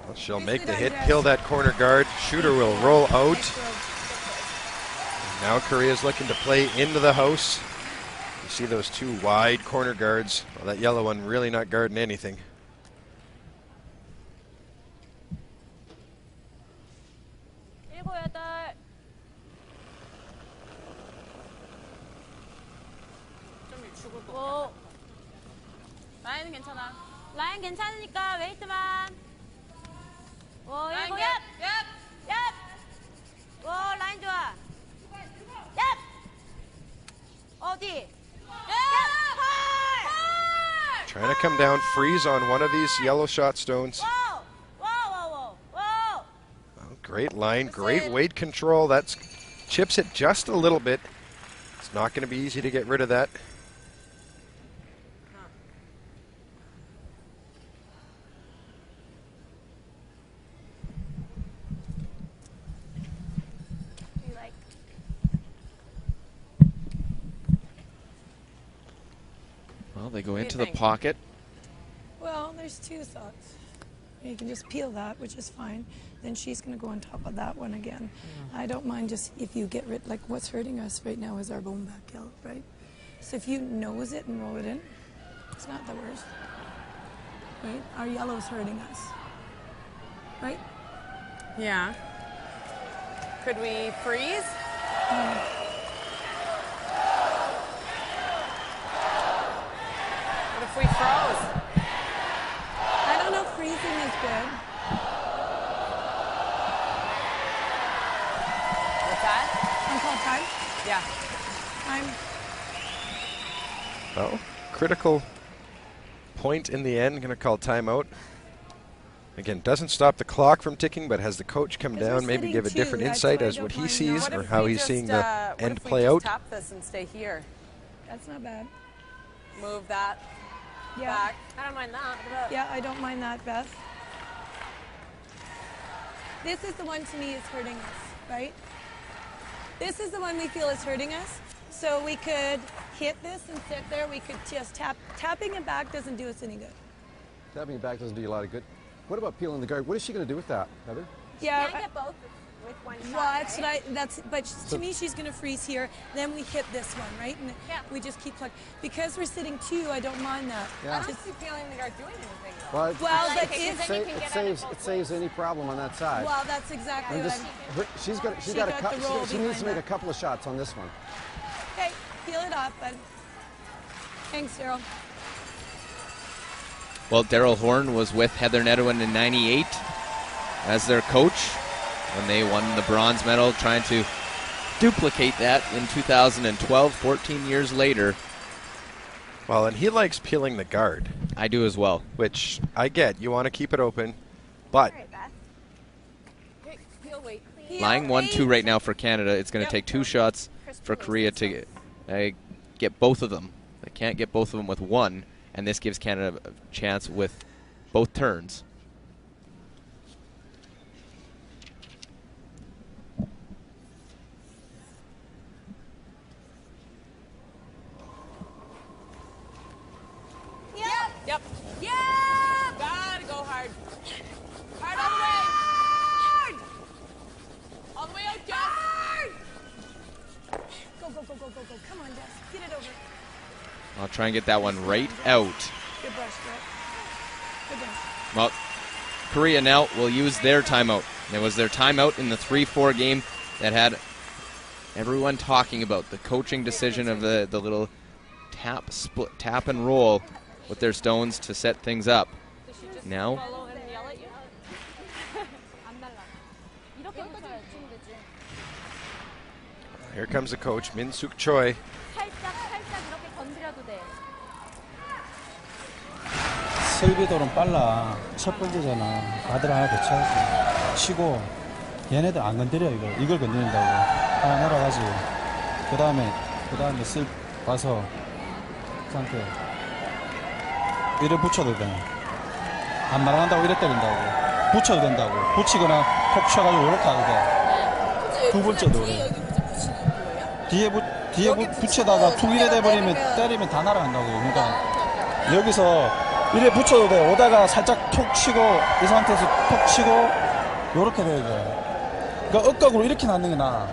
Speaker 1: Well, she'll make the hit, kill that corner guard. Shooter will roll out. And now Korea's looking to play into the house. You see those two wide corner guards. Well, that yellow one really not guarding anything.
Speaker 8: 라인은 괜찮아.
Speaker 7: 라인 괜찮으니까 웨이트만. 오,
Speaker 8: 라인
Speaker 7: 일곱,
Speaker 8: 얍.
Speaker 7: 얍! 얍! 오, 라인 좋아. 얍! 어디?
Speaker 1: Trying to come down, freeze on one of these yellow shot stones.
Speaker 7: Whoa! Whoa!
Speaker 1: Well, great line, great weight control. That's chips it just a little bit. It's not going to be easy to get rid of that.
Speaker 2: Well, they go into the pocket.
Speaker 8: Well, there's 2 socks. You can just peel that, which is fine. Then she's going to go on top of that one again. I don't mind just if you get rid, like what's hurting us right now is our bone back hill, right? So if you nose it and roll it in, it's not the worst, right? Our yellow's hurting us, right?
Speaker 9: Yeah. Could we freeze? What if we froze?
Speaker 8: I don't know if freezing is good.
Speaker 9: What's that?
Speaker 8: Want to call time?
Speaker 9: Yeah.
Speaker 8: Time.
Speaker 1: Well, critical point in the end. Going to call timeout. Again, doesn't stop the clock from ticking, but has the coach come down, maybe give a different insight as what he sees or how he's seeing the end play out.
Speaker 9: Tap this and stay here.
Speaker 8: That's not bad.
Speaker 9: Move that
Speaker 8: Yeah.
Speaker 9: back.
Speaker 3: I don't mind that.
Speaker 8: Yeah, I don't mind that, Beth. This is the one to me is hurting us, right? This is the one we feel is hurting us. So we could hit this and sit there. We could just tap. Tapping it back doesn't do us any good.
Speaker 10: Tapping it back doesn't do you a lot of good. What about peeling the guard? What is she going to do with that, Heather?
Speaker 8: Yeah.
Speaker 3: Can't get both with one shot.
Speaker 8: Well, that's
Speaker 3: right?
Speaker 8: what but to me, she's going to freeze here. Then we hit this one, right? And we just keep plugging. Because we're sitting 2, I don't mind that.
Speaker 10: Yeah.
Speaker 9: I don't see peeling the guard doing anything.
Speaker 10: Well,
Speaker 8: But
Speaker 10: it saves any problem on that side.
Speaker 8: Well, that's exactly
Speaker 10: And
Speaker 8: what
Speaker 10: just,
Speaker 8: I'm.
Speaker 10: she's got
Speaker 8: She
Speaker 10: a
Speaker 8: got
Speaker 10: couple.
Speaker 8: the roll
Speaker 10: She needs to
Speaker 8: behind
Speaker 10: make a couple of shots on this one.
Speaker 8: Okay, peel it off, bud. Thanks, Daryl.
Speaker 2: Well, Daryl Horn was with Heather Nedohin in '98 as their coach when they won the bronze medal, trying to duplicate that in 2012, 14 years later.
Speaker 1: Well, and he likes peeling the guard.
Speaker 2: I do as well.
Speaker 1: Which I get. You want to keep it open, but
Speaker 2: Lying 1-2 right now for Canada. It's going to take 2 shots for Korea to get both of them. They can't get both of them with one, and this gives Canada a chance with both turns.
Speaker 5: Yep. Yeah! Gotta go hard. Hard all the way. All the way out, Jess.
Speaker 8: Go, go, go, go, go, go. Come on, Jess. Get it over.
Speaker 2: I'll try and get that one right out.
Speaker 8: Good brush, Brett. Good brush.
Speaker 2: Well, Korea now will use their timeout. It was their timeout in the 3-4 game that had everyone talking about the coaching decision of the little tap and roll with their stones to set things up. Now,
Speaker 1: here comes the coach, Min-Suk Choi.
Speaker 12: 설비도는 빨라. 첫 번째잖아. 가드를 하나 교체하고 치고 얘네들 안 건드려 이걸 건드린다고 하나 날아가지. 그 다음에 쓱 와서 상태 이래 붙여도 돼. 안 날아간다고 이래 때린다고. 붙여도 된다고. 붙이거나 톡 쳐가지고 이렇게 하도 돼. 두 번째도 그래. 뒤에 붙여다가 툭 이래 돼버리면 때리면 다 날아간다고. 그러니까 여기서 이래 붙여도 돼. 오다가 살짝 톡 치고 이 상태에서 톡 치고 요렇게 돼야 돼. 그러니까 억각으로 이렇게 놨는 게 나아.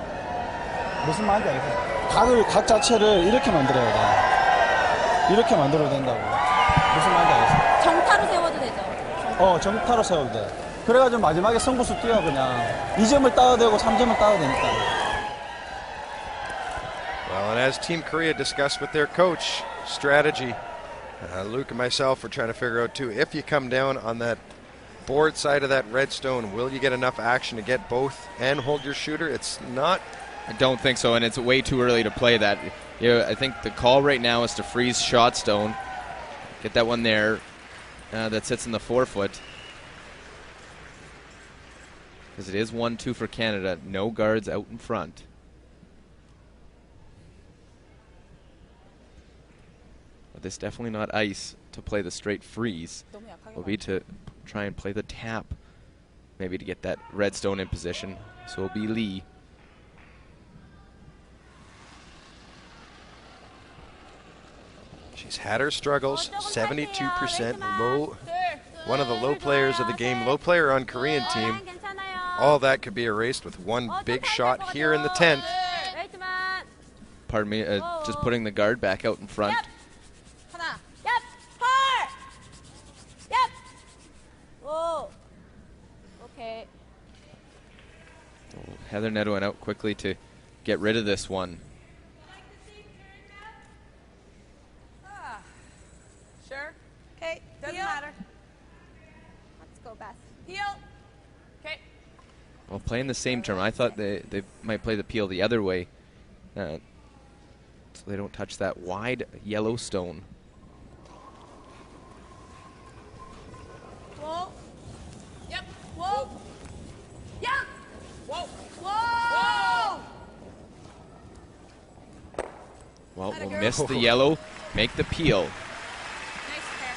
Speaker 12: 무슨 말인지 알겠어? 각 자체를 이렇게 만들어야 돼. 이렇게 만들어야 된다고. 무슨 말인지 알겠어?
Speaker 7: 정타로 세워도 되죠?
Speaker 12: 정타로 세워도 돼. 그래가지고 마지막에 승부수 뛰어 그냥. 2점을 따도 되고 3점을 따도 되니까.
Speaker 1: Well, and as Team Korea discussed with their coach, strategy, Luke and myself were trying to figure out too, if you come down on that board side of that red stone, will you get enough action to get both and hold your shooter? It's not.
Speaker 2: I don't think so, and it's way too early to play that. I think the call right now is to freeze shot stone. Get that one there that sits in the 4-foot. Because it is 1-2 for Canada. No guards out in front. But this definitely not ice to play the straight freeze. Will be to try and play the tap. Maybe to get that redstone in position. So it'll be Lee.
Speaker 1: She's had her struggles, 72% low one of the low players of the game, low player on Korean team. All that could be erased with one big shot here in the 10th.
Speaker 2: Pardon me, just putting the guard back out in front.
Speaker 7: Yep. Hard. Yep. Whoa. Okay.
Speaker 2: So Heather Nedohin out quickly to get rid of this one.
Speaker 8: Sure. Okay. Doesn't matter. Let's go, Beth. Heel. Okay.
Speaker 2: Well, playing the same term, I thought they might play the peel the other way. So they don't touch that wide yellow stone.
Speaker 8: Whoa. Yep. Whoa. Yep. Whoa. Whoa.
Speaker 2: Well, we'll miss the yellow, make the peel.
Speaker 8: Nice pair.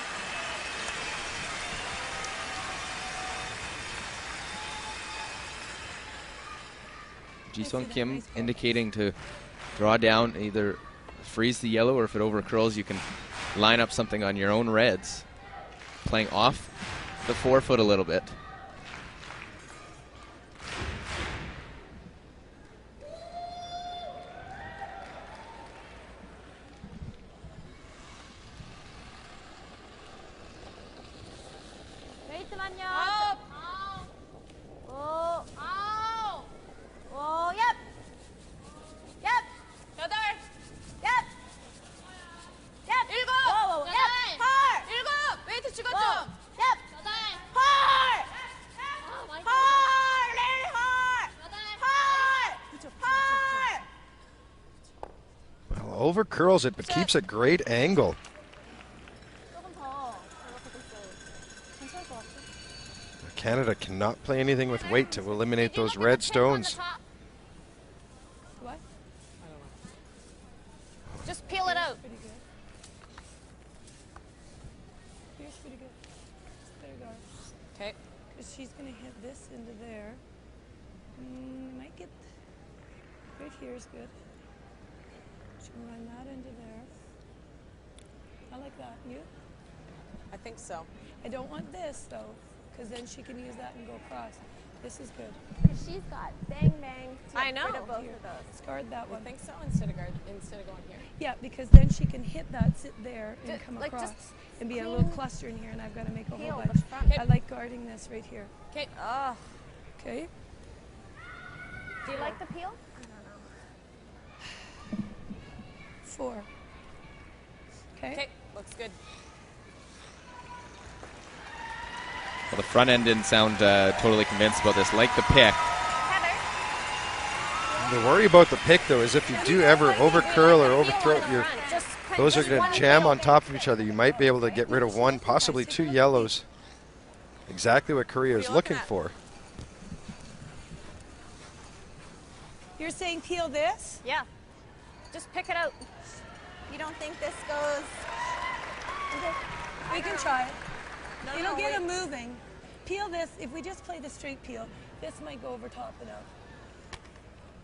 Speaker 2: Ji-Sung Kim indicating to draw down, either freeze the yellow, or if it overcurls, you can line up something on your own reds. Playing off the forefoot a little bit.
Speaker 7: 웨이트만요. 오. 오, 얍. 얍.
Speaker 8: 여덟.
Speaker 7: 얍. 얍.
Speaker 8: 일곱.
Speaker 7: 오, 얍. 헐.
Speaker 8: 일곱. 웨이트 죽었죠?
Speaker 7: 얍. 헐. 헐. 레일 헐. 헐. 헐.
Speaker 1: Well, overcurls it, but keeps a great angle.
Speaker 7: 조금 더 저렇게 됐어요. 괜찮을 것 같아.
Speaker 1: Canada cannot play anything with weight to eliminate those red stones.
Speaker 8: What?
Speaker 7: Just peel it out.
Speaker 8: Pretty good. Here's pretty good. There you go. Okay. Because she's going to hit this into there. Might get right here is good. She can run that into there. I like that. You?
Speaker 9: I think so.
Speaker 8: I don't want this though, because then she can use that and go across. This is good.
Speaker 6: She's got bang bang to
Speaker 9: I
Speaker 6: get rid
Speaker 9: know.
Speaker 6: of both
Speaker 8: Here.
Speaker 6: of those.
Speaker 8: Discard that
Speaker 9: I
Speaker 8: one.
Speaker 9: think so instead of going here.
Speaker 8: Yeah, because then she can hit that, sit there, and
Speaker 6: Just-
Speaker 8: come
Speaker 6: like,
Speaker 8: across,
Speaker 6: just
Speaker 8: and be a
Speaker 6: clean-
Speaker 8: little cluster in here, and I've got to make a
Speaker 6: peel
Speaker 8: whole
Speaker 6: the
Speaker 8: bunch.
Speaker 6: front.
Speaker 8: I like guarding this right here.
Speaker 9: Okay.
Speaker 8: Okay.
Speaker 6: Do you like the peel?
Speaker 8: 4. Okay.
Speaker 9: Okay. Looks good.
Speaker 2: Well, the front end didn't sound totally convinced about this. Like the pick.
Speaker 1: The worry about the pick, though, is if you do ever overcurl or overthrow, those are going to jam on top of each other. You might be able to get rid of one, possibly 2 yellows. Exactly what Korea is looking for.
Speaker 8: You're saying peel this?
Speaker 7: Yeah. Just pick it out.
Speaker 6: You don't think this goes?
Speaker 8: We can try it.
Speaker 6: No,
Speaker 8: It'll
Speaker 6: no,
Speaker 8: get
Speaker 6: wait.
Speaker 8: them moving. Peel this. If we just play the straight peel, this might go over top enough.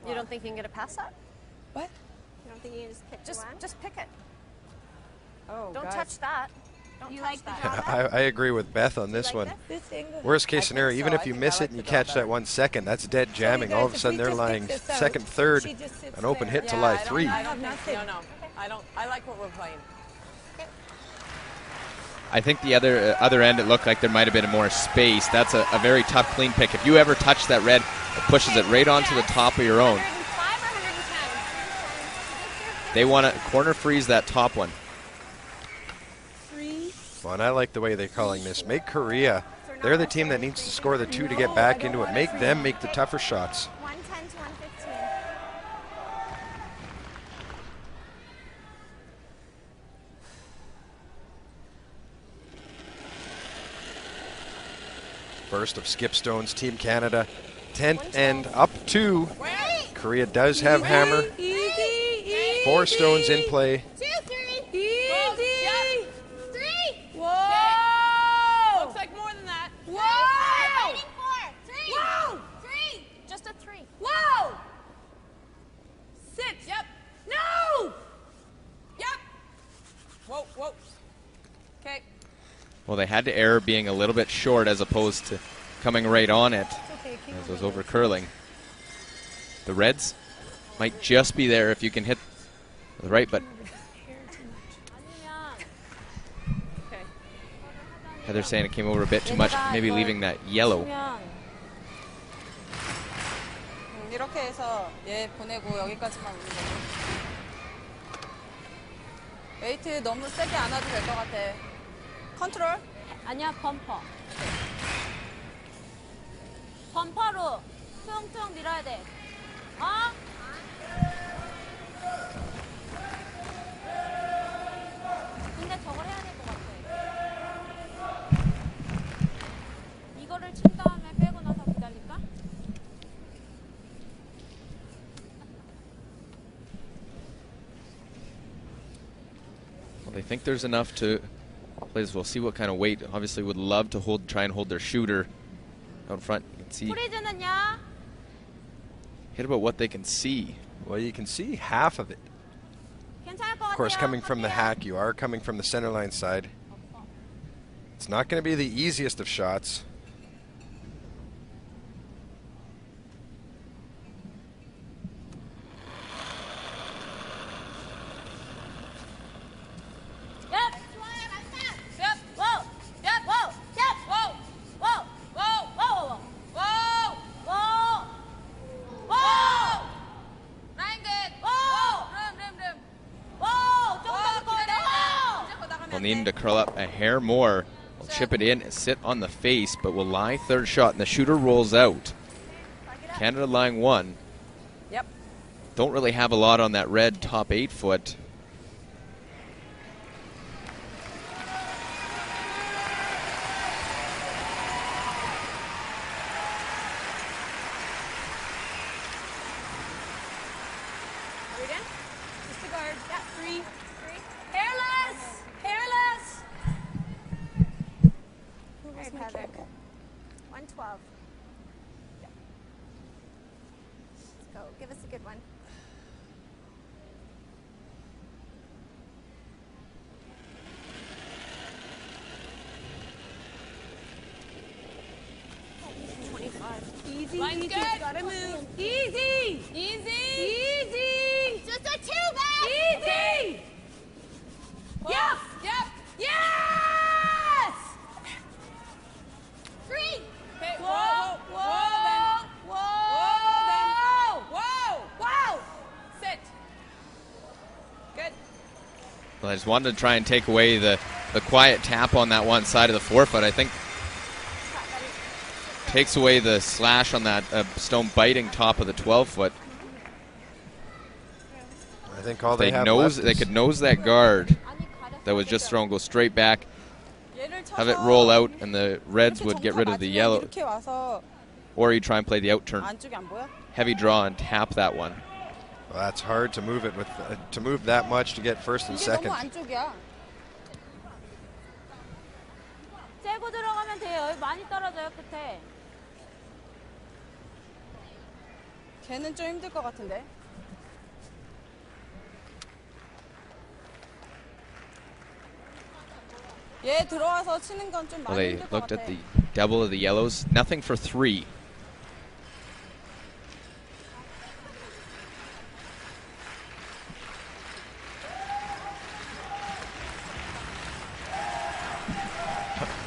Speaker 6: You don't think you can get it past that?
Speaker 8: What?
Speaker 6: You don't think you can just pick one?
Speaker 7: Just pick it.
Speaker 9: Oh,
Speaker 7: Don't
Speaker 9: guys.
Speaker 7: touch that. Don't
Speaker 6: You
Speaker 7: touch
Speaker 6: like the
Speaker 7: that.
Speaker 6: drawback?
Speaker 1: I agree with Beth on this one.
Speaker 8: This angle.
Speaker 1: Worst case
Speaker 9: I
Speaker 1: scenario,
Speaker 9: think
Speaker 1: even
Speaker 9: so.
Speaker 1: if
Speaker 9: I
Speaker 1: you
Speaker 9: think I
Speaker 1: miss
Speaker 9: like
Speaker 1: it and you
Speaker 9: the
Speaker 1: catch
Speaker 9: drawback.
Speaker 1: that 1 second, that's dead jamming.
Speaker 8: guys,
Speaker 1: All of a
Speaker 8: if
Speaker 1: sudden
Speaker 8: we
Speaker 1: they're
Speaker 8: just pick
Speaker 1: lying
Speaker 8: this out,
Speaker 1: second, third,
Speaker 8: she just sits
Speaker 1: an open
Speaker 8: there.
Speaker 1: hit to lie
Speaker 9: I don't-
Speaker 1: 3.
Speaker 9: I don't
Speaker 8: Have
Speaker 9: think,
Speaker 8: nothing.
Speaker 9: no. I like what we're playing.
Speaker 2: I think the other end, it looked like there might have been more space. That's a very tough clean pick. If you ever touch that red, it pushes it right onto the top of your own.
Speaker 6: 105 or 110?
Speaker 2: They want to corner freeze that top one.
Speaker 8: 3.
Speaker 1: Well, and I like the way they're calling this. Make Korea. They're the team that needs to score the 2 to get back into it. Make them make the tougher shots.
Speaker 6: 110 to 115.
Speaker 1: First of Skip Stone's Team Canada. 10th end up 2. Korea does have hammer.
Speaker 8: Easy.
Speaker 1: 4 stones in play.
Speaker 6: 2, 3.
Speaker 8: Easy.
Speaker 6: 3.
Speaker 8: Whoa. Looks like more than that.
Speaker 6: Whoa.
Speaker 8: Whoa.
Speaker 6: Fighting 4. 3.
Speaker 8: Whoa.
Speaker 6: 3. Just a 3.
Speaker 8: Whoa. 6.
Speaker 9: Yep.
Speaker 8: No.
Speaker 9: Yep. Whoa. Okay.
Speaker 2: Well, Well, they had to error being a little bit short as opposed to coming right on it as it was over curling. The Reds might just be there if you can hit the right, but Heather's saying it came over a bit too much, maybe leaving that yellow.
Speaker 5: 이렇게 해서 얘 보내고 여기까지만 오는 거죠. 웨이트 너무 세게 안 와도 될 것 같아. 컨트롤?
Speaker 7: 아니야, 범퍼. 범퍼로 퉁퉁 밀어야 돼. 어? 근데 저걸 해야 될 것 같아. 이거를 친 다음에 빼고 나서 기다릴까?
Speaker 2: Well, they think there's enough to play this. We'll see what kind of weight. Obviously would love to try and hold their shooter out front. You can see
Speaker 7: 프리즈는요?
Speaker 2: hit about what they can see.
Speaker 1: Well, you can see half of it.
Speaker 7: 괜찮을 것
Speaker 1: Of course,
Speaker 7: 같아요.
Speaker 1: coming from the hack, you are coming from the center line side. It's not going to be the easiest of shots.
Speaker 2: We'll need him to curl up a hair more. We'll chip it in and sit on the face, but we'll lie third shot, and the shooter rolls out. Canada line 1.
Speaker 5: Yep.
Speaker 2: Don't really have a lot on that red top 8 foot.
Speaker 5: Disregard. Yeah, three. Hairless! Hairless!
Speaker 6: All right, Heather. 112. Yeah. Let's go. Give us a good one.
Speaker 5: Easy,
Speaker 8: Line's
Speaker 5: easy.
Speaker 8: good.
Speaker 5: Gotta move. Easy!
Speaker 8: Easy.
Speaker 5: Easy!
Speaker 6: Just a two back!
Speaker 5: Easy! Yes!
Speaker 8: Yep.
Speaker 5: Yes!
Speaker 6: Three!
Speaker 8: Okay.
Speaker 5: Whoa!
Speaker 8: Whoa.
Speaker 5: Whoa!
Speaker 8: Whoa.
Speaker 5: Wow!
Speaker 8: Sit. Good.
Speaker 2: Well, I just wanted to try and take away the quiet tap on that one side of the forefoot. I think takes away the slash on that stone biting top of the 12 foot.
Speaker 1: I think all they have left
Speaker 2: they could nose that guard that was just thrown, go straight back, have it roll out, and the Reds would get rid of the yellow.
Speaker 5: 이렇게 와서
Speaker 2: Or you try and play the out turn,
Speaker 5: 안쪽이 안 보여?
Speaker 2: heavy draw, and tap that one.
Speaker 1: Well, that's hard to move it with to move that much to get first and
Speaker 5: 이게
Speaker 1: second.
Speaker 5: 너무 안쪽이야.
Speaker 7: 째고 들어가면 돼요. 여기 많이 떨어져요, 끝에.
Speaker 5: 걔는 좀 힘들 것 같은데. 얘 들어와서 치는 건 좀
Speaker 2: Well,
Speaker 5: 많이
Speaker 2: they
Speaker 5: 힘들 것
Speaker 2: looked
Speaker 5: 같아.
Speaker 2: at the double of the yellows. Nothing for 3.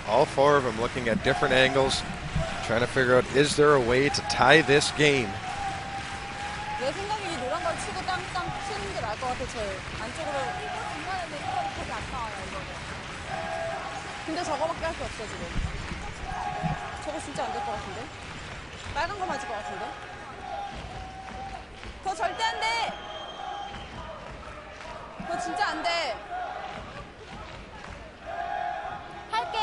Speaker 1: All four of them looking at different angles, trying to figure out, is there a way to tie this game?
Speaker 5: 내 생각에 이 노란 걸 치고 땅땅 치는 게 나을 것 같아. 제일 안쪽으로.
Speaker 7: 이거 중간에 이거 거기 안 나와요, 이거는.
Speaker 5: 근데 저거밖에 할 수 없어 지금. 저거 진짜 안 될 것 같은데. 빨간 거 맞을 것 같은데. 그거 절대 안 돼. 그거 진짜 안 돼.
Speaker 7: 할게.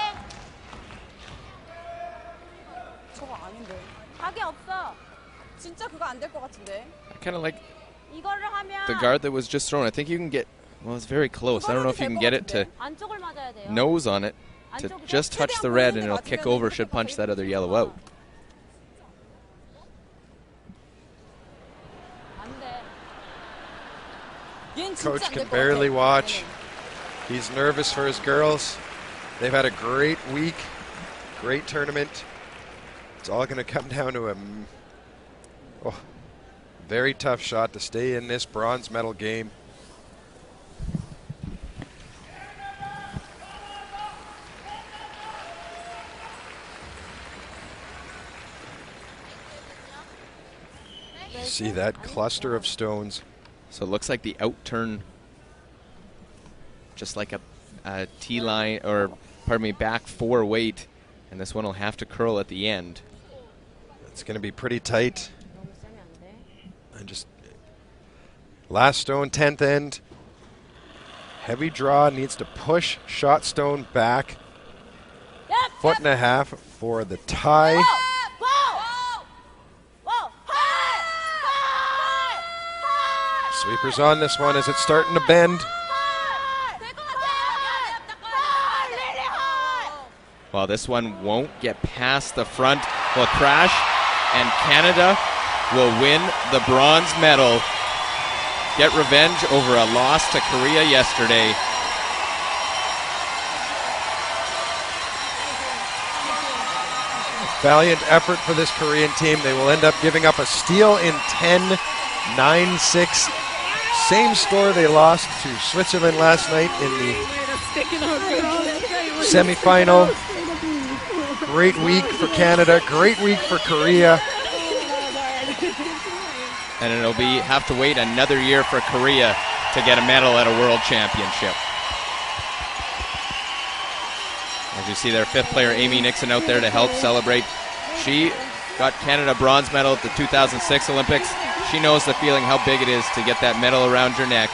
Speaker 5: 저거 아닌데.
Speaker 7: 가게 없어.
Speaker 5: 진짜 그거 안 될 것 같은데.
Speaker 2: I kind of like
Speaker 7: 이거를 하면
Speaker 2: the guard that was just thrown. I think you can get, well, it's very close. I don't know if you can get it to
Speaker 7: 안쪽을 맞아야 돼요.
Speaker 2: nose on it, to just touch the red, and it'll kick over, should punch that other yellow out.
Speaker 7: 안 돼.
Speaker 5: 얘는 진짜
Speaker 1: Coach
Speaker 5: 안 될
Speaker 1: can
Speaker 5: 것
Speaker 1: barely
Speaker 5: 같아.
Speaker 1: watch. He's nervous for his girls. They've had a great week, great tournament. It's all going to come down to a very tough shot to stay in this bronze medal game. See that cluster of stones.
Speaker 2: So it looks like the outturn, just like a T-line, or pardon me, back 4 weight, and this one will have to curl at the end.
Speaker 1: It's going to be pretty tight. And just last stone, 10th end. Heavy draw, needs to push shot stone back. Foot and a half for the tie. Sweepers on this one as it's starting to bend.
Speaker 2: Well, this one won't get past the front. Will crash, and Canada will win the bronze medal. Get revenge over a loss to Korea yesterday.
Speaker 1: Valiant effort for this Korean team. They will end up giving up a steal in 10, 9-6. Same score they lost to Switzerland last night in the semifinal. Great week for Canada, great week for Korea.
Speaker 2: And it'll have to wait another year for Korea to get a medal at a world championship. As you see their 5th player, Amy Nixon, out there to help celebrate. She got Canada bronze medal at the 2006 Olympics. She knows the feeling, how big it is to get that medal around your neck.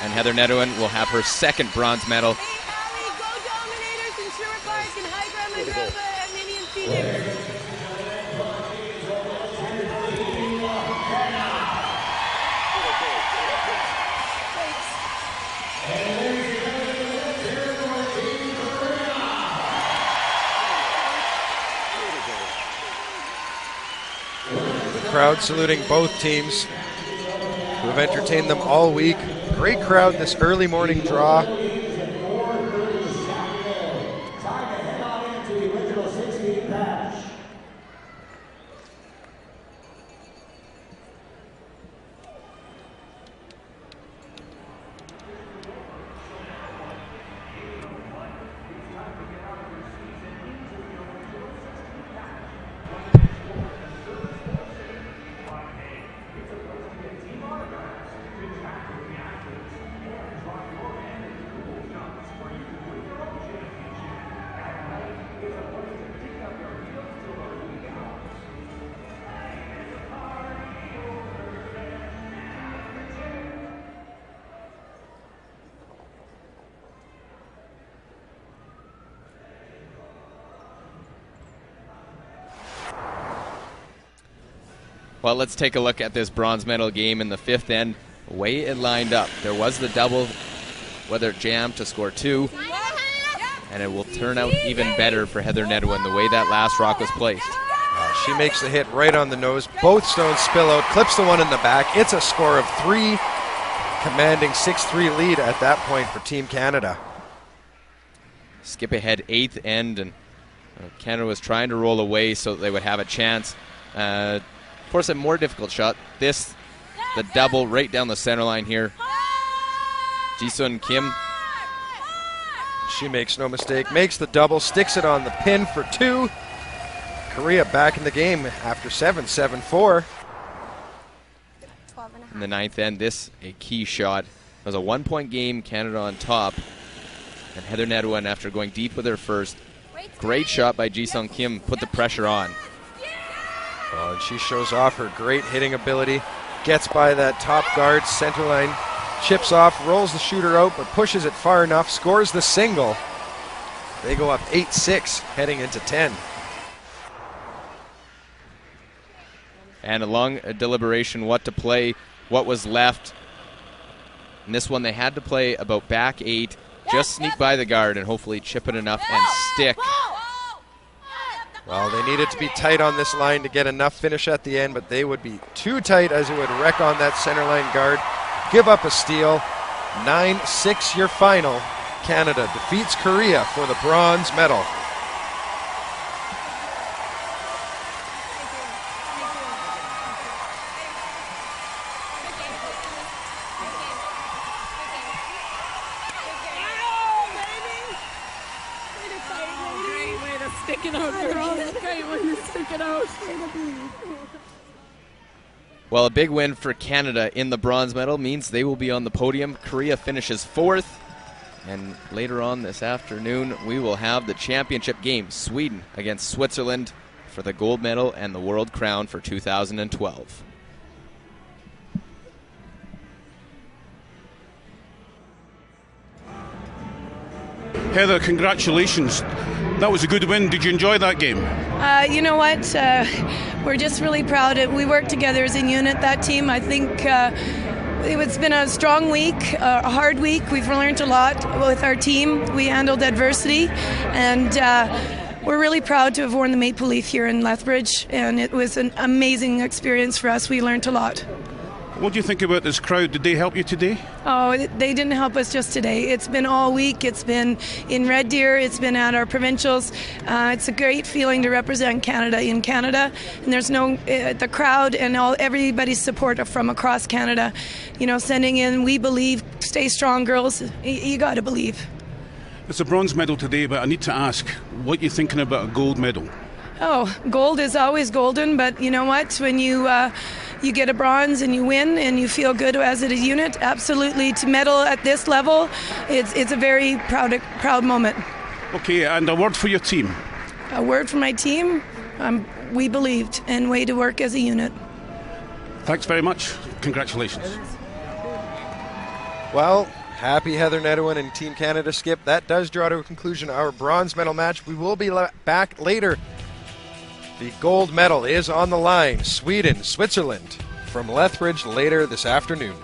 Speaker 2: And Heather Nedohin will have her 2nd bronze medal.
Speaker 1: Crowd saluting both teams who have entertained them all week. Great crowd this early morning draw.
Speaker 2: Well, let's take a look at this bronze medal game in the 5th end. The way it lined up, there was the double, whether it jammed to score 2, and it will turn out even better for Heather Nedohin, the way that last rock was placed.
Speaker 1: She makes the hit right on the nose. Both stones spill out, clips the one in the back. It's a score of 3, commanding 6-3 lead at that point for Team Canada.
Speaker 2: Skip ahead 8th end, and Canada was trying to roll away so that they would have a chance. Of course, a more difficult shot. The double right down the center line here. Ji-sun Kim.
Speaker 1: She makes no mistake, makes the double, sticks it on the pin for 2. Korea back in the game after 7-4.
Speaker 2: In the 9th end, this a key shot. It was a 1-point game, Canada on top. And Heather Nedohin, after going deep with her first, great shot by Ji-sun Kim, put the pressure on.
Speaker 1: Oh, and she shows off her great hitting ability. Gets by that top guard, center line, chips off, rolls the shooter out, but pushes it far enough, scores the single. They go up 8-6, heading into 10.
Speaker 2: And a long deliberation, what to play, what was left. In this one, they had to play about back 8, just sneak by the guard and hopefully chip it enough and stick.
Speaker 1: Well, they needed to be tight on this line to get enough finish at the end, but they would be too tight as it would wreck on that center line guard. Give up a steal. 9-6 your final Canada defeats Korea for the bronze medal.
Speaker 5: Stick it out, girl. Great way to stick it out.
Speaker 2: Well, a big win for Canada in the bronze medal means they will be on the podium. Korea finishes 4th. And later on this afternoon, we will have the championship game, Sweden against Switzerland, for the gold medal and the world crown for 2012.
Speaker 11: Heather, congratulations. That was a good win. Did you enjoy that game?
Speaker 8: You know what? We're just really proud. We worked together as a unit, that team. I think it's been a strong week, a hard week. We've learned a lot with our team. We handled adversity, and we're really proud to have worn the Maple Leaf here in Lethbridge, and it was an amazing experience for us. We learned a lot.
Speaker 11: What do you think about this crowd? Did they help you today?
Speaker 8: Oh, they didn't help us just today. It's been all week. It's been in Red Deer. It's been at our provincials. It's a great feeling to represent Canada in Canada. And there's the crowd and everybody's support from across Canada. You know, sending in, we believe, stay strong, girls. You got to believe.
Speaker 11: It's a bronze medal today, but I need to ask, what are you thinking about a gold medal?
Speaker 8: Oh, gold is always golden, but you know what? When you get a bronze and you win and you feel good as a unit, absolutely, to medal at this level, it's a very proud moment.
Speaker 11: Okay, and a word for your team.
Speaker 8: A word for my team? We believed, and way to work as a unit.
Speaker 11: Thanks very much. Congratulations.
Speaker 1: Well, happy Heather Nedohin and Team Canada, Skip. That does draw to a conclusion our bronze medal match. We will be back later. The gold medal is on the line. Sweden, Switzerland from Lethbridge later this afternoon.